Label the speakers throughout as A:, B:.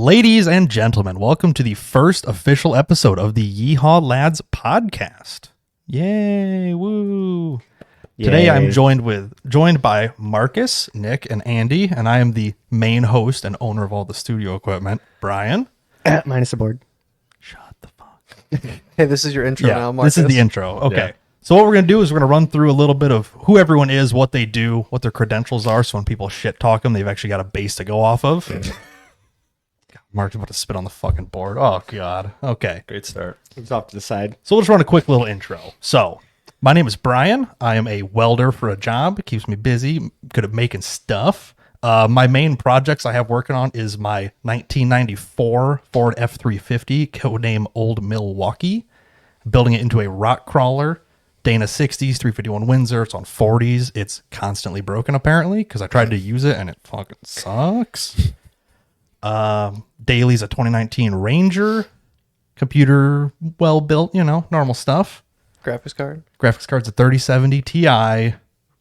A: Ladies and gentlemen, welcome to the first official episode of the Yeehaw Lads podcast. Yay, woo.
B: Yay.
A: Today I'm joined by Marcus, Nick, and Andy, and I am the main host and owner of all the studio equipment, Brian.
B: Minus a board.
A: Shut the fuck.
C: Hey, this is your intro now, Marcus.
A: This is the intro. Okay.
D: Yeah.
A: So what we're going to do is we're going to run through a little bit of who everyone is, what they do, what their credentials are, so when people shit talk them, they've actually got a base to go off of. God, Mark's about to spit on the fucking board. Oh, God. Okay.
D: Great start.
B: It's off to the side.
A: So we'll just run a quick little intro. So my name is Brian. I am a welder for a job. It keeps me busy, good at making stuff. My main projects I have working on is my 1994 Ford F-350, codename Old Milwaukee, building it into a rock crawler. Dana 60s, 351 Windsor. It's on 40s. It's constantly broken, apparently, because I tried to use it and it fucking sucks. Daly's a 2019 Ranger. Computer well built, normal stuff.
C: Graphics card.
A: Graphics card's a 3070 Ti.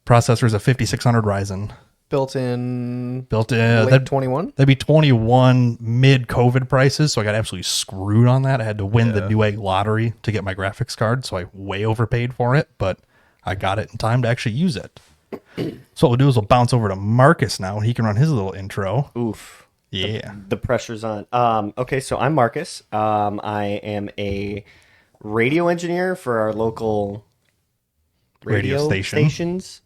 A: Processor's a 5600 Ryzen.
C: Built in
A: Late
C: late 21?
A: That'd be 21 mid-COVID prices, so I got absolutely screwed on that. I had to win the Newegg lottery to get my graphics card, so I way overpaid for it, but I got it in time to actually use it. So what we'll do is we'll bounce over to Marcus now, and he can run his little intro.
B: Oof.
A: Yeah.
B: The pressure's on. Okay, so I'm Marcus. I am a radio engineer for our local
A: Radio station.
B: stations.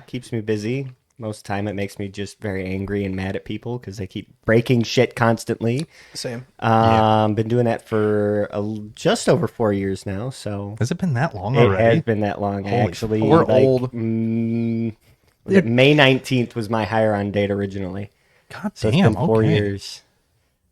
B: Keeps me busy. Most of the time it makes me just very angry and mad at people because they keep breaking shit constantly.
C: Same.
B: Been doing that for just over 4 years now, so
A: Has it been that long
B: it
A: already?
B: has been that long,
A: Holy
B: actually.
A: fuck.
C: We're old.
B: May 19th was my hire on date originally.
A: God
B: So
A: damn,
B: it's been 4
A: okay.
B: years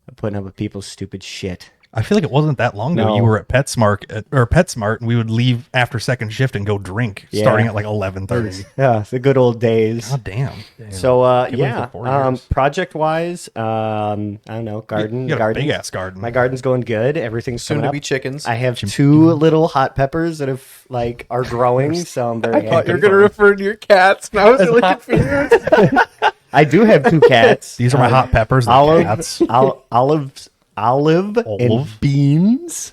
B: of putting up with people's stupid shit.
A: I feel like it wasn't that long ago.
B: No.
A: You were at PetSmart, and we would leave after second shift and go drink,
B: Yeah.
A: starting at like 11:30.
B: Yeah, the good old days.
A: God damn.
B: So
A: believe it, 4 years.
B: project wise, I don't know, garden.
A: You got a
B: gardens.
A: big ass garden.
B: My garden's going good. Everything's
C: Soon
B: coming
C: to
B: up.
C: be chickens.
B: I have two little hot peppers that are growing, so I'm very
C: thought you were
B: happy.
C: going to refer to your cats, and I was really confused.
B: I do have two cats.
A: These are my hot peppers. The
B: olive,
A: cats.
B: olive, and
A: Olive.
B: beans.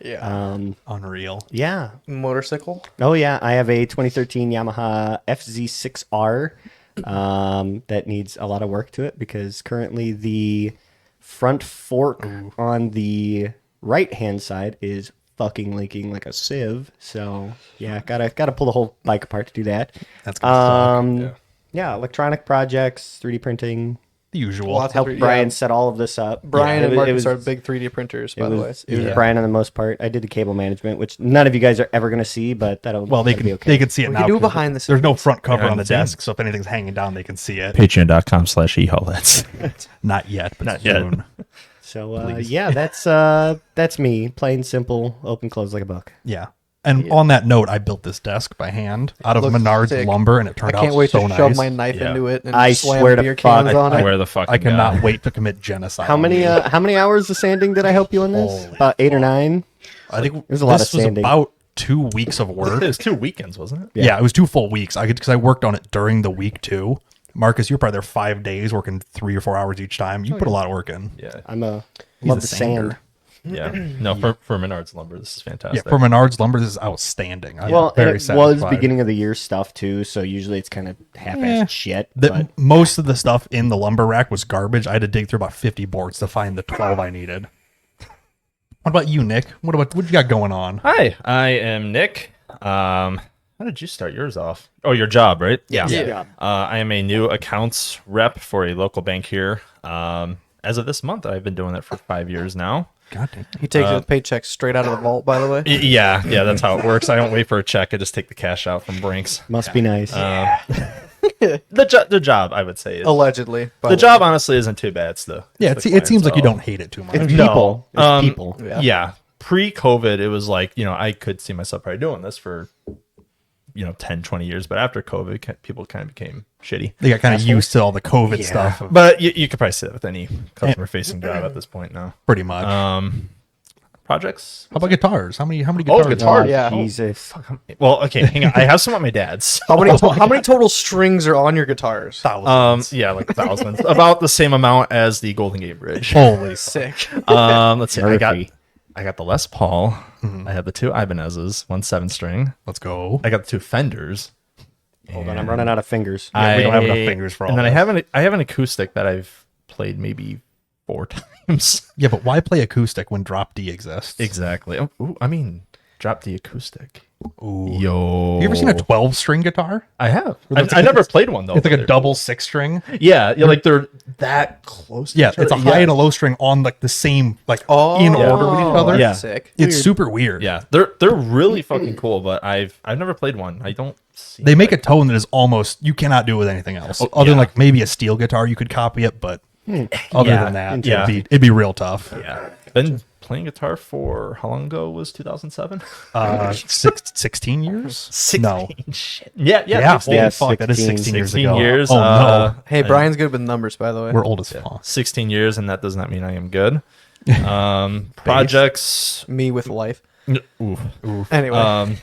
C: Yeah.
A: Unreal.
B: Yeah.
C: Motorcycle.
B: Oh yeah, I have a 2013 Yamaha FZ6R that needs a lot of work to it because currently the front fork on the right hand side is fucking leaking like a sieve. So yeah, gotta pull the whole bike apart to do that.
A: That's gonna suck.
B: Yeah, electronic projects, 3D printing.
A: The usual.
C: Lots of
B: Helped
C: 3D
B: Brian set all of this up.
C: Brian
B: Yeah,
C: and
B: it
C: Marcus
B: was-
C: are big 3D printers, by
B: It
C: the way.
B: was Brian on the most part. I did the cable management, which none of you guys are ever going to see, but that'll
A: Well, they
B: that'll
A: can
B: be okay.
A: they can see it
C: We
A: now.
C: can do
A: 'cause
C: behind the
A: There's no
C: scenes.
A: front cover
D: Behind
A: on the
D: the scenes.
A: desk, so if anything's hanging down, they can see it.
D: Patreon.com/eHallets.
A: Not yet, but
D: Not yet.
A: soon.
B: So that's me, plain simple, open close like a book.
A: Yeah. And on that note, I built this desk by hand out of
C: Looks
A: Menards
C: sick.
A: lumber, and it
C: I
A: turned out
C: can't wait
A: so
C: to
A: nice.
C: shove my knife
D: Yeah.
C: into it and
B: I
C: slam
B: swear to
C: beer
B: fuck,
C: cans on it.
D: Where the fuck?
A: I cannot wait to commit genocide.
B: How
A: on
B: many
A: you.
B: how many hours of sanding did I help you on this?
A: Holy
B: About 8 or 9.
A: I think
B: There's a lot
A: this
B: of sanding.
A: was about 2 weeks of work.
D: It was 2 weekends, wasn't it?
A: Yeah, it was 2 full weeks. Because I worked on it during the week too. Marcus, you were probably there 5 days, working 3 or 4 hours each time. You put a lot of work in.
D: Yeah.
B: Love
A: a
B: the
A: sander.
B: sand.
D: Yeah. No, for Menards lumber, this is
A: Yeah,
D: fantastic.
A: for Menards lumber, this is outstanding. I'm
B: Well, and
A: very
B: it was
A: satisfied.
B: beginning of the year stuff too, so usually it's kind of half-assed shit. But
A: Most of the stuff in the lumber rack was garbage. I had to dig through about 50 boards to find the 12 I needed. What about you, Nick? What you got going on?
D: Hi, I am Nick. How did you start yours off? Oh, your job, right?
C: Yeah.
D: I am a new accounts rep for a local bank here. As of this month, I've been doing that for 5 years now.
A: God damn.
C: He takes his paycheck straight out of the vault, by the way.
D: Yeah, that's how it works. I don't wait for a check. I just take the cash out from Brinks.
B: must be nice.
D: The job, I would say, is,
C: Allegedly.
D: the job honestly isn't too bad. It's the
A: Yeah,
D: it's the
A: it seems like you
D: clientele.
A: don't hate it too much.
B: It's
D: No.
B: people. It's people.
D: Yeah. Pre-COVID, it was like, I could see myself probably doing this for, 10, 20 years. But after COVID, people kind of became shitty.
A: They got kind of used to all the COVID stuff,
D: But you could probably say that with any customer-facing job at this point now.
A: pretty much.
D: Probably projects.
A: How about guitars? How many
D: Oh,
A: guitars?
D: guitar.
C: yeah.
B: Jesus.
D: Well, okay, hang on. I have some at my dad's.
C: How many total strings are on your guitars?
A: Thousands.
D: Yeah, like thousands. About the same amount as the Golden Gate Bridge.
A: Holy.
C: Sick.
D: Let's see.
B: Murphy.
D: I got the Les Paul. I have the two Ibanez's, one 7-string.
A: Let's go.
D: I got the two Fenders.
B: Hold on, I'm running out of fingers.
A: Yeah, we don't have enough fingers for all
D: And then
A: this.
D: I have an acoustic that I've played maybe 4 times.
A: Yeah, but why play acoustic when drop D exists?
D: Exactly. Oh, ooh, I mean, drop the acoustic.
A: Ooh.
D: Yo.
A: You ever seen a 12-string guitar?
D: I have.
A: It's
D: I
A: like-
D: never played one though.
A: It's like a
D: They're
A: double
D: cool.
A: 6-string.
D: Yeah, like they're that close. To
A: Yeah,
D: each other.
A: it's a high and a low string on like the same, like
C: Oh,
A: in order with each other.
B: Yeah.
C: Sick.
A: It's super weird.
D: Yeah, they're really fucking cool. But I've never played one. I don't see.
A: They make a tone that is almost you cannot do it with anything else. Other than
D: yeah.
A: like maybe a steel guitar, you could copy it, but other
D: Yeah,
A: than that,
D: yeah.
A: it'd be real tough.
D: Yeah, been playing guitar for how long ago was 2007?
A: 16 years? No.
D: Shit. Yeah,
A: Yeah,
D: 16.
A: holy
B: Yeah,
A: fuck, that is
B: 16
A: 16 years
D: 16
A: ago.
D: years.
A: Oh no,
C: Hey, Brian's good with numbers, by the way.
A: we're old as fuck.
D: 16 years, and that does not mean I am good. Projects.
C: Me with life.
D: Oof.
C: Anyway.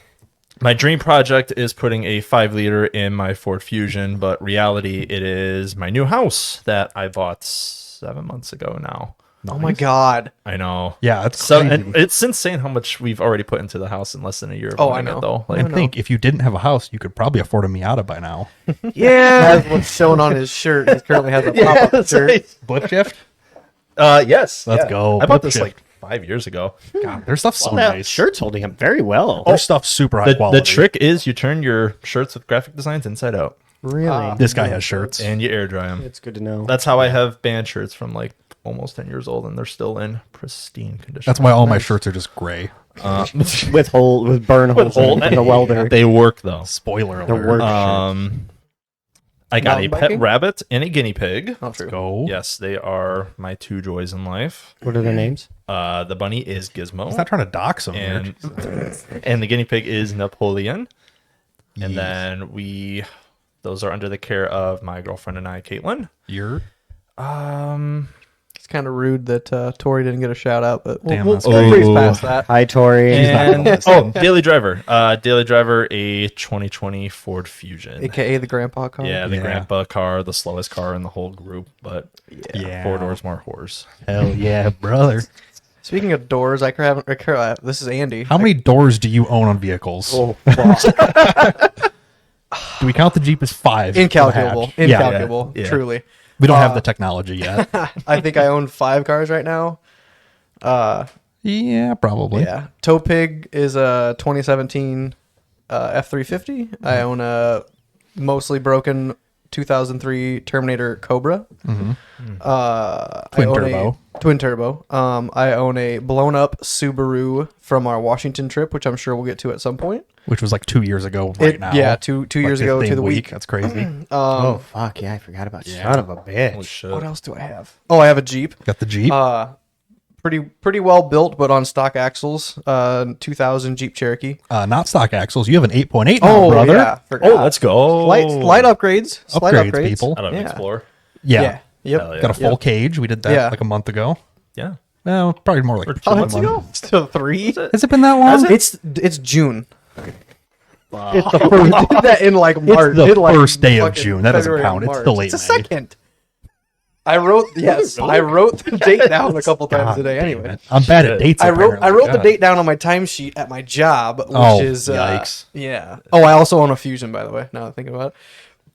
D: My dream project is putting a 5-liter in my Ford Fusion, but reality, it is my new house that I bought 7 months ago now.
C: Oh my God.
D: I know.
A: Yeah, that's
D: So
A: crazy.
D: and it's insane how much we've already put into the house in less than a year. Of
C: Oh, I
D: owning it,
C: know.
D: though. Like,
A: and think if you didn't have a house, you could probably afford a Miata by now.
C: Yeah. That's what's shown on his shirt. He currently has a pop-up shirt.
A: Blip shift?
D: yes.
A: Let's
D: yeah.
A: go.
D: I bought
A: Flip
D: this
A: shift.
D: like 5 years ago.
A: God, their stuff's so
B: That
A: nice.
B: shirt's holding up very well.
A: Their stuff's super high
D: The
A: quality.
D: trick is you turn your shirts with graphic designs inside out,
B: Really?
A: This guy has shirts.
D: and you air dry them.
B: It's good to know.
D: That's how I have band shirts from like almost 10 years old, and they're still in pristine condition.
A: That's why all my shirts are just gray.
B: with burn holes
D: hole-
B: in the welder.
D: They work though.
A: Spoiler
B: The
A: alert.
B: work
D: I got a
C: Mountain
D: pet
C: biking?
D: rabbit and a guinea pig.
C: Oh, true.
A: Go.
D: Yes, they are my 2 joys in life.
B: What are their names?
D: The bunny is Gizmo,
A: He's not trying to dox them.
D: and and the guinea pig is Napoleon. And then those are under the care of my girlfriend and I, Caitlin.
A: You're
C: It's kind of rude that Tori didn't get a shout out, but
A: Damn,
C: we'll
A: that's
C: breeze
D: great.
C: past that.
B: Hi, Tori.
D: And Daily Driver, a 2020 Ford Fusion.
C: AKA the grandpa car.
D: Yeah, the
A: Yeah.
D: grandpa car, the slowest car in the whole group, but
A: Yeah.
D: 4 doors more whores.
A: hell yeah, brother.
C: Speaking of doors, this is Andy.
A: How many doors do you own on vehicles?
B: Oh, fuck.
A: Do we count the Jeep as 5? for the
C: Incalculable.
A: hatch? Yeah,
C: Incalculable.
D: yeah.
C: Truly.
A: we don't have the technology yet.
C: I think I own 5 cars right now.
A: Yeah, probably.
C: Yeah. Tow Pig is a 2017 F350. I own a mostly broken 2003 Terminator Cobra.
A: Twin turbo.
C: Twin turbo. I own a blown up Subaru from our Washington trip, which I'm sure we'll get to at some point.
A: Which was like 2 years ago right now.
C: Yeah, two years ago to
A: same
C: the week.
A: That's crazy.
B: Oh, fuck. Yeah, I forgot about son of a bitch.
D: Holy shit.
C: What else do I have? Oh, I have a Jeep.
A: Got the Jeep.
C: Pretty well built, but on stock axles. 2000 Jeep Cherokee.
A: Not stock axles. You have an 8.8 now,
C: Oh,
A: brother.
C: yeah. Forgot.
D: Oh, let's go.
C: Light upgrades. Slight
A: Upgrades,
C: upgrades.
A: people.
D: Out of
C: Yeah.
D: Explorer.
A: Yeah.
C: Yeah. Yep.
D: Hell yeah.
A: Got a full cage. We did that
C: Yeah.
A: like a month ago.
D: Yeah.
A: No, probably more like 2
C: How
A: months
C: months ago? Still 3.
A: Has it been that long?
C: It's June.
B: It's the first.
C: We did that in like March.
A: the
C: in, like,
A: first day of
C: fucking
A: June. That doesn't
C: February
A: count.
C: and
A: It's
C: March.
A: the late
C: It's
A: May.
C: a second. I wrote the date down a couple times today. Anyway,
A: I'm bad at dates.
C: I wrote
A: apparently.
C: the
A: God.
C: date down on my timesheet at my job, which
A: Oh,
C: is
A: yikes.
C: yeah. Oh, I also own a Fusion, by the way. Now that I'm thinking about it.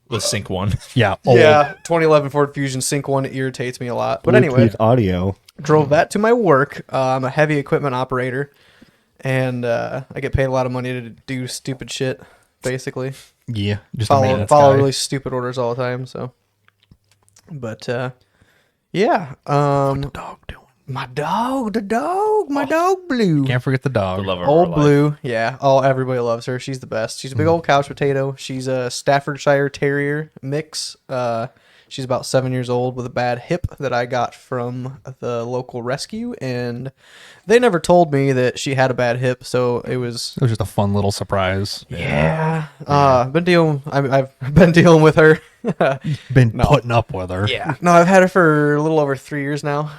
D: The Sync one.
A: Yeah. Old.
C: Yeah, 2011 Ford Fusion Sync 1 irritates me a lot. But anyway,
B: Bluetooth audio.
C: drove that to my work. I'm a heavy equipment operator, and I get paid a lot of money to do stupid shit. Basically,
A: Yeah. Just a
C: follow
A: maintenance
C: follow
A: guy.
C: really stupid orders all the time. So, but yeah,
A: Dog doing.
C: my dog, my dog Blue.
A: Can't forget the dog.
D: The lover of our
C: Old
D: life.
C: Blue, yeah. Oh, everybody loves her. She's the best. She's a big old couch potato. She's a Staffordshire Terrier mix. She's about 7 years old with a bad hip that I got from the local rescue, and they never told me that she had a bad hip, so it was
A: It was just a fun little surprise.
C: I've been dealing with her.
A: Been putting up with her.
C: Yeah. No, I've had her for a little over 3 years now.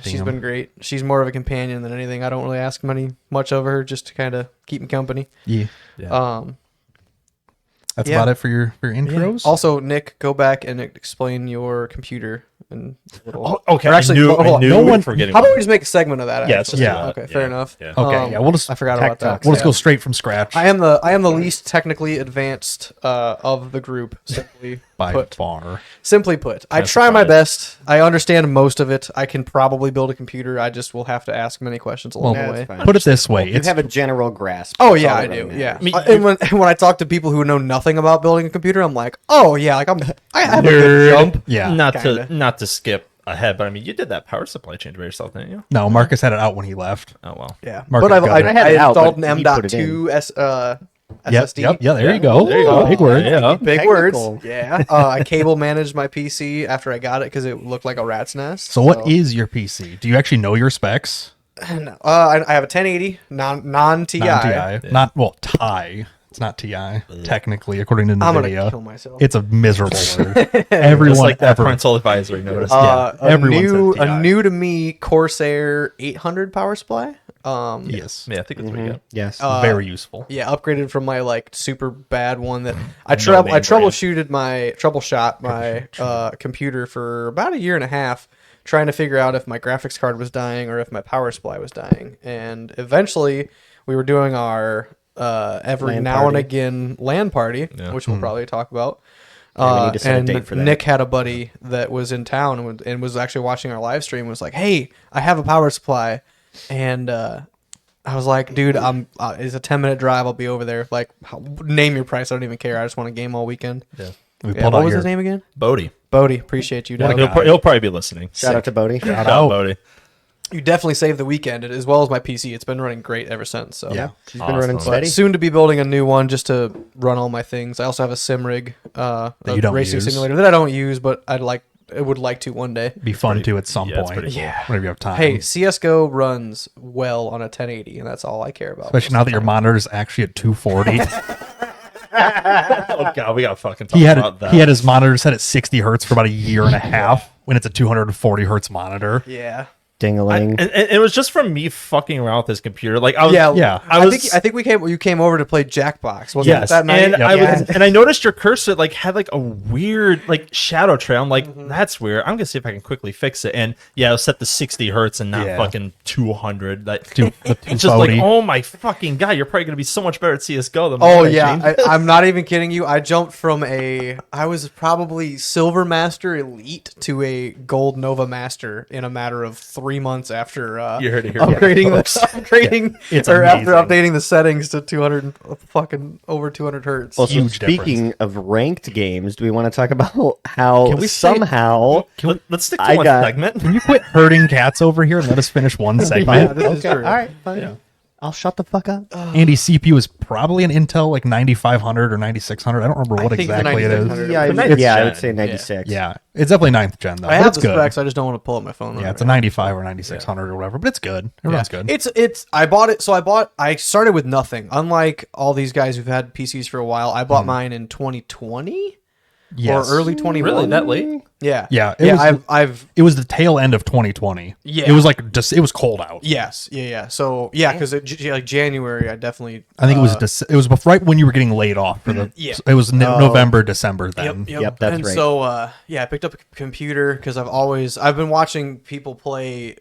C: She's
A: Damn.
C: been great. She's more of a companion than anything. I don't really ask much of her, just to kind of keep me company.
A: Yeah. That's
C: Yeah.
A: about it for your intros.
C: Also, Nick, go back and explain your computer. And
D: Okay.
C: Or actually,
D: I
C: hold on.
D: knew
A: no
D: we
A: one-
D: were forgetting.
C: How about we just make a segment of that?
D: Yeah,
C: actually?
D: let's
A: Yeah.
D: do that.
C: Okay, fair enough.
D: Yeah.
A: Okay, yeah, we'll just
C: I forgot
B: tech
C: about that.
B: talks.
A: We'll just
C: Yeah.
A: go straight from scratch.
C: I am the least technically advanced of the group. Simply
A: by
C: put.
A: far.
C: Simply put, I
D: That's
C: try my
D: about it.
C: best. I understand most of it. I can probably build a computer. I just will have to ask many questions along
B: Well,
C: the way.
B: that's fine.
A: Put it this way:
B: You
A: it's
B: have a general grasp.
C: Oh
B: That's
C: yeah,
B: all
C: I
B: that
C: do.
B: really
C: Yeah,
B: matters.
C: and when I talk to people who know nothing about building a computer, I'm like, oh yeah, like I have a good jump.
A: yeah.
D: Not to skip ahead, but I mean, you did that power supply change by yourself, didn't you?
A: No, Marcus had it out when he left.
D: Oh well.
C: Yeah,
A: Market
C: but I
A: gutter.
B: I had it out,
C: installed
B: but
C: an
B: he put it
C: M.2
A: Yep,
C: SSD.
A: yep, yeah. There you go.
D: There you go.
A: Big word.
D: Yeah.
C: Big
B: Technical.
C: words. Yeah. I cable managed my PC after I got it because it looked like a rat's nest.
A: So, what is your PC? Do you actually know your specs?
C: No. I have a 1080 non TI.
A: Non-TI, not well, TI. It's not TI technically, according to
C: I'm gonna
A: NVIDIA.
C: kill myself.
A: It's a miserable word.
D: It's
A: Everyone
D: like that
A: ever.
D: parental advisory notice.
A: everyone said TI.
C: a new to me Corsair 800 power supply.
A: Yes,
D: Yeah, I think that's what you got.
B: Yes.
A: very useful.
C: Yeah, upgraded from my like super bad one that I
D: No name brand.
C: troubleshot my computer for about a year and a half, trying to figure out if my graphics card was dying or if my power supply was dying. And eventually, we were doing our every
B: LAN
C: now and
B: party.
C: again LAN party,
D: Yeah.
C: which we'll probably talk about.
B: Yeah, we need to set a
C: and
B: date for that.
C: Nick had a buddy that was in town and was actually watching our live stream. And was like, "Hey, I have a power supply," and I was like, "Dude, it's a 10-minute drive. I'll be over there. Like, name your price. I don't even care. I just want to game all weekend."
D: Yeah.
A: We
C: Yeah,
A: pulled
C: what
A: out
C: was
A: your
C: his name again?
D: Bodie.
C: Bodie. Appreciate you, dog.
D: He'll probably be listening.
B: Shout out to Bodie.
A: Shout out.
D: Bodie.
C: You definitely saved the weekend as well as my PC. It's been running great ever since. So
A: Yeah.
B: She's been running
D: Awesome.
B: steady.
C: soon to be building a new one just to run all my things. I also have a sim rig, a
A: you don't
C: racing
A: use.
C: simulator that I don't use, but I would like to one day.
A: Be fun to at some
D: yeah, it's
A: point.
D: pretty cool.
C: Yeah.
A: Whenever you have time.
C: Hey, CS:GO runs well on a 1080, and that's all I care about.
A: especially now that your monitor is actually at 240.
D: Oh god, we got fucking talk
A: he had
D: about that.
A: he had his monitor set at 60 hertz for about a year and a half when it's a 240 hertz monitor.
C: Yeah.
B: Ding-a-ling.
D: and it was just from me fucking around with his computer. Like I was,
A: Yeah.
C: I think you came over to play Jackbox. Wasn't
D: Yes,
C: it that night?
D: and
A: Yep.
D: I noticed your cursor like had like a weird like shadow trail. I'm like, that's weird. I'm gonna see if I can quickly fix it. And yeah, I was set to 60 hertz and not
A: Yeah.
D: fucking 200. Like,
A: The
D: it's just like,
A: 240.
D: oh my fucking god, you're probably gonna be so much better at CS:GO than
C: Oh
D: me.
C: yeah, I'm not even kidding you. I jumped from I was probably Silver Master Elite to a Gold Nova Master in a matter of 3 months after
D: You heard it here
C: upgrading
A: It's
C: or after
A: amazing.
C: updating the settings to 200 fucking over 200 hertz.
B: Well, so
A: Huge
B: speaking of ranked games, do we want to talk about how
A: Can we say-
B: somehow
D: Let's stick to
B: I
D: one
B: got-
D: segment.
A: Can you quit herding cats over here and let us finish one
C: Yeah,
A: segment?
C: this is true.
B: All right, fine. I'll shut the fuck up.
A: Andy's CPU is probably an Intel like 9500 or 9600. I don't remember what
C: think it's
A: exactly it is.
C: 9600.
B: Yeah, I,
D: ninth
B: yeah, I
D: gen.
B: would say 96.
A: Yeah, it's definitely 9th gen though.
C: I
A: but
C: have
A: it's
C: the
A: good.
C: specs. I just don't want to pull up my phone.
A: Yeah, it's a 95 or 9600 or whatever, but it's good. It runs good.
C: It's I bought it. So I started with nothing. Unlike all these guys who've had PCs for a while, I bought mine in 2020
A: Yes.
C: or early 21.
D: Really, that late?
C: Yeah.
A: Yeah,
C: Yeah.
A: was-
C: I've
A: It was the tail end of 2020.
C: Yeah.
A: It was like just it was cold out.
C: yes. Yeah. So yeah, because like January, I definitely.
A: I think it was it was right when you were getting laid off for the.
C: Yeah.
A: It was November, December then.
B: Yep, that's
C: and
B: right.
C: so yeah, I picked up a computer because I've been watching people play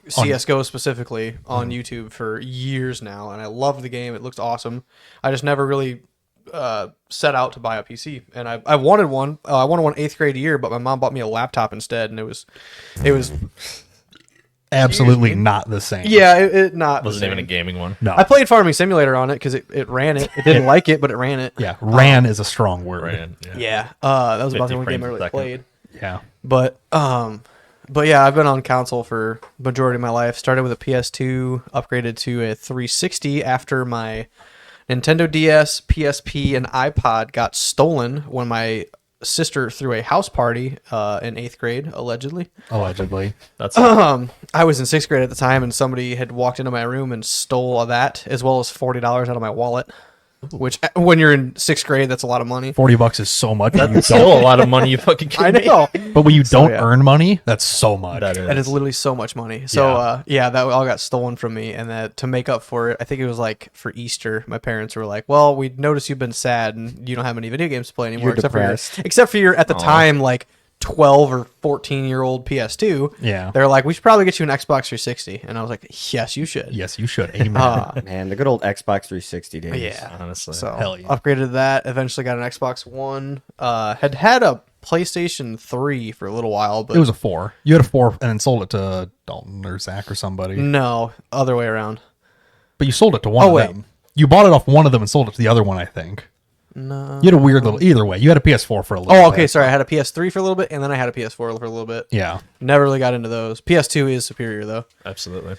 C: CS:GO specifically on YouTube for years now, and I love the game. It looks awesome. I just never really set out to buy a PC, and I wanted one. I wanted one 8th grade year, but my mom bought me a laptop instead, and it was
A: Absolutely not the same.
C: yeah, it not the
D: Wasn't even a
C: same.
D: gaming one.
A: No.
C: I played Farming Simulator on it because it ran it. It didn't like it, but it ran it.
A: Yeah. Ran is a strong word.
D: Right. Yeah.
C: Yeah, that was about
D: 50
C: the only game I
D: frames a
C: really
D: second.
C: played.
A: Yeah.
C: But yeah, I've been on console for majority of my life. Started with a PS2, upgraded to a 360 after my Nintendo DS, PSP, and iPod got stolen when my sister threw a house party in 8th grade, allegedly.
A: Allegedly.
D: That's
C: I was in 6th grade at the time, and somebody had walked into my room and stole that, as well as $40 out of my wallet. Which, when you're in 6th grade, that's a lot of money.
A: $40 is so much. when you
D: that's still a lot of money. You fucking
C: I
D: kidding me?
C: know.
A: But when you don't
C: yeah.
A: earn money, that's so much.
C: That is literally so much money. So that all got stolen from me, and that to make up for it, I think it was like for Easter, my parents were like, "Well, we noticed you've been sad and you don't have any video games to play anymore,
B: You're
C: except
B: depressed.
C: for your at the time like 12 or 14-year-old PS2."
A: Yeah.
C: They're like, "We should probably get you an Xbox 360," and I was like, "Yes, you should."
A: Yes, you should. Amen.
B: Man, the good old Xbox 360 days.
C: Yeah,
D: honestly.
C: So
A: Hell yeah.
C: upgraded to that. Eventually got an Xbox One. Had a PlayStation 3 for a little while, but
A: It was a 4. You had a 4 and then sold it to Dalton or Zach or somebody.
C: no, other way around.
A: But you sold it to one of
C: wait.
A: them. You bought it off one of them and sold it to the other one, I think.
C: No.
A: You had a weird little... Either way, you had a PS4 for a little
C: Oh,
A: bit.
C: okay. Sorry, I had a PS3 for a little bit, and then I had a PS4 for a little bit.
A: Yeah.
C: Never really got into those. PS2 is superior though.
D: Absolutely.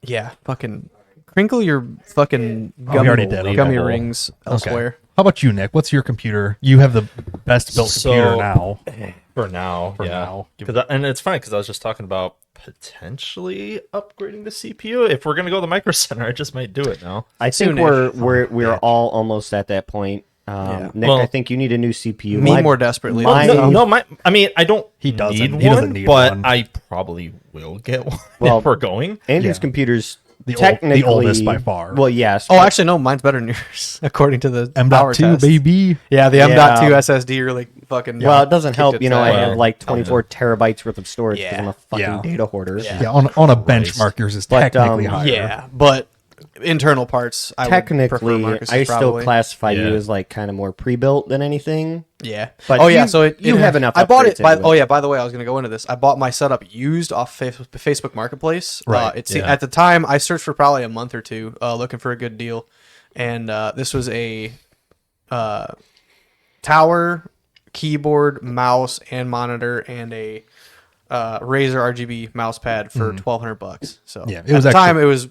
C: Yeah, fucking crinkle your fucking
A: we already did.
C: gummy
D: Okay.
C: rings elsewhere.
A: How about you, Nick? What's your computer? You have the best built computer
D: So-
A: now.
D: For now,
A: For
D: yeah.
A: now.
D: And it's funny because I was just talking about potentially upgrading the CPU. If we're gonna go the Micro Center, I just might do it now.
B: I think
C: Soonish.
B: we're all almost at that point.
C: Yeah.
B: Nick,
D: Well,
B: I think you need a new CPU.
C: Me more desperately.
B: my-
D: No, I mean, I don't.
A: He doesn't.
D: need
A: He
D: one,
A: doesn't need
D: but
A: one.
D: I probably will get one
B: Well,
D: if we're going.
B: Andrew's
A: Yeah.
B: computer's
A: The
B: technically
A: oldest by far.
B: Well, yes.
C: Oh, actually, no. Mine's better than yours, according to the power
A: M.2,
C: test.
A: baby.
C: Yeah, the
B: Yeah.
C: M.2 SSD really fucking.
B: well, it doesn't help.
C: kicked
B: You know, I
C: its ass.
B: have like 24 terabytes worth of storage because
C: Yeah.
B: I'm a fucking
A: Yeah.
B: data hoarder.
A: Yeah, on a benchmark, yours is
B: But,
A: technically higher.
C: Yeah, but internal parts. I would prefer
B: Technically,
C: Marcus's
B: I still
C: probably.
B: classify you
D: Yeah.
B: as like kind of more pre-built than anything.
C: Yeah.
B: But
C: oh yeah,
B: you-
C: so
B: you have enough
C: I bought it.
B: upgrades anyway.
C: Oh yeah. By the way, I was gonna go into this. I bought my setup used off Facebook Marketplace.
A: Right,
C: At the time, I searched for probably a month or two, looking for a good deal, and this was a tower, keyboard, mouse, and monitor, and a Razer RGB mouse pad for $1,200. So
A: Yeah, it
C: at
A: was
C: the
A: actually-
C: time it was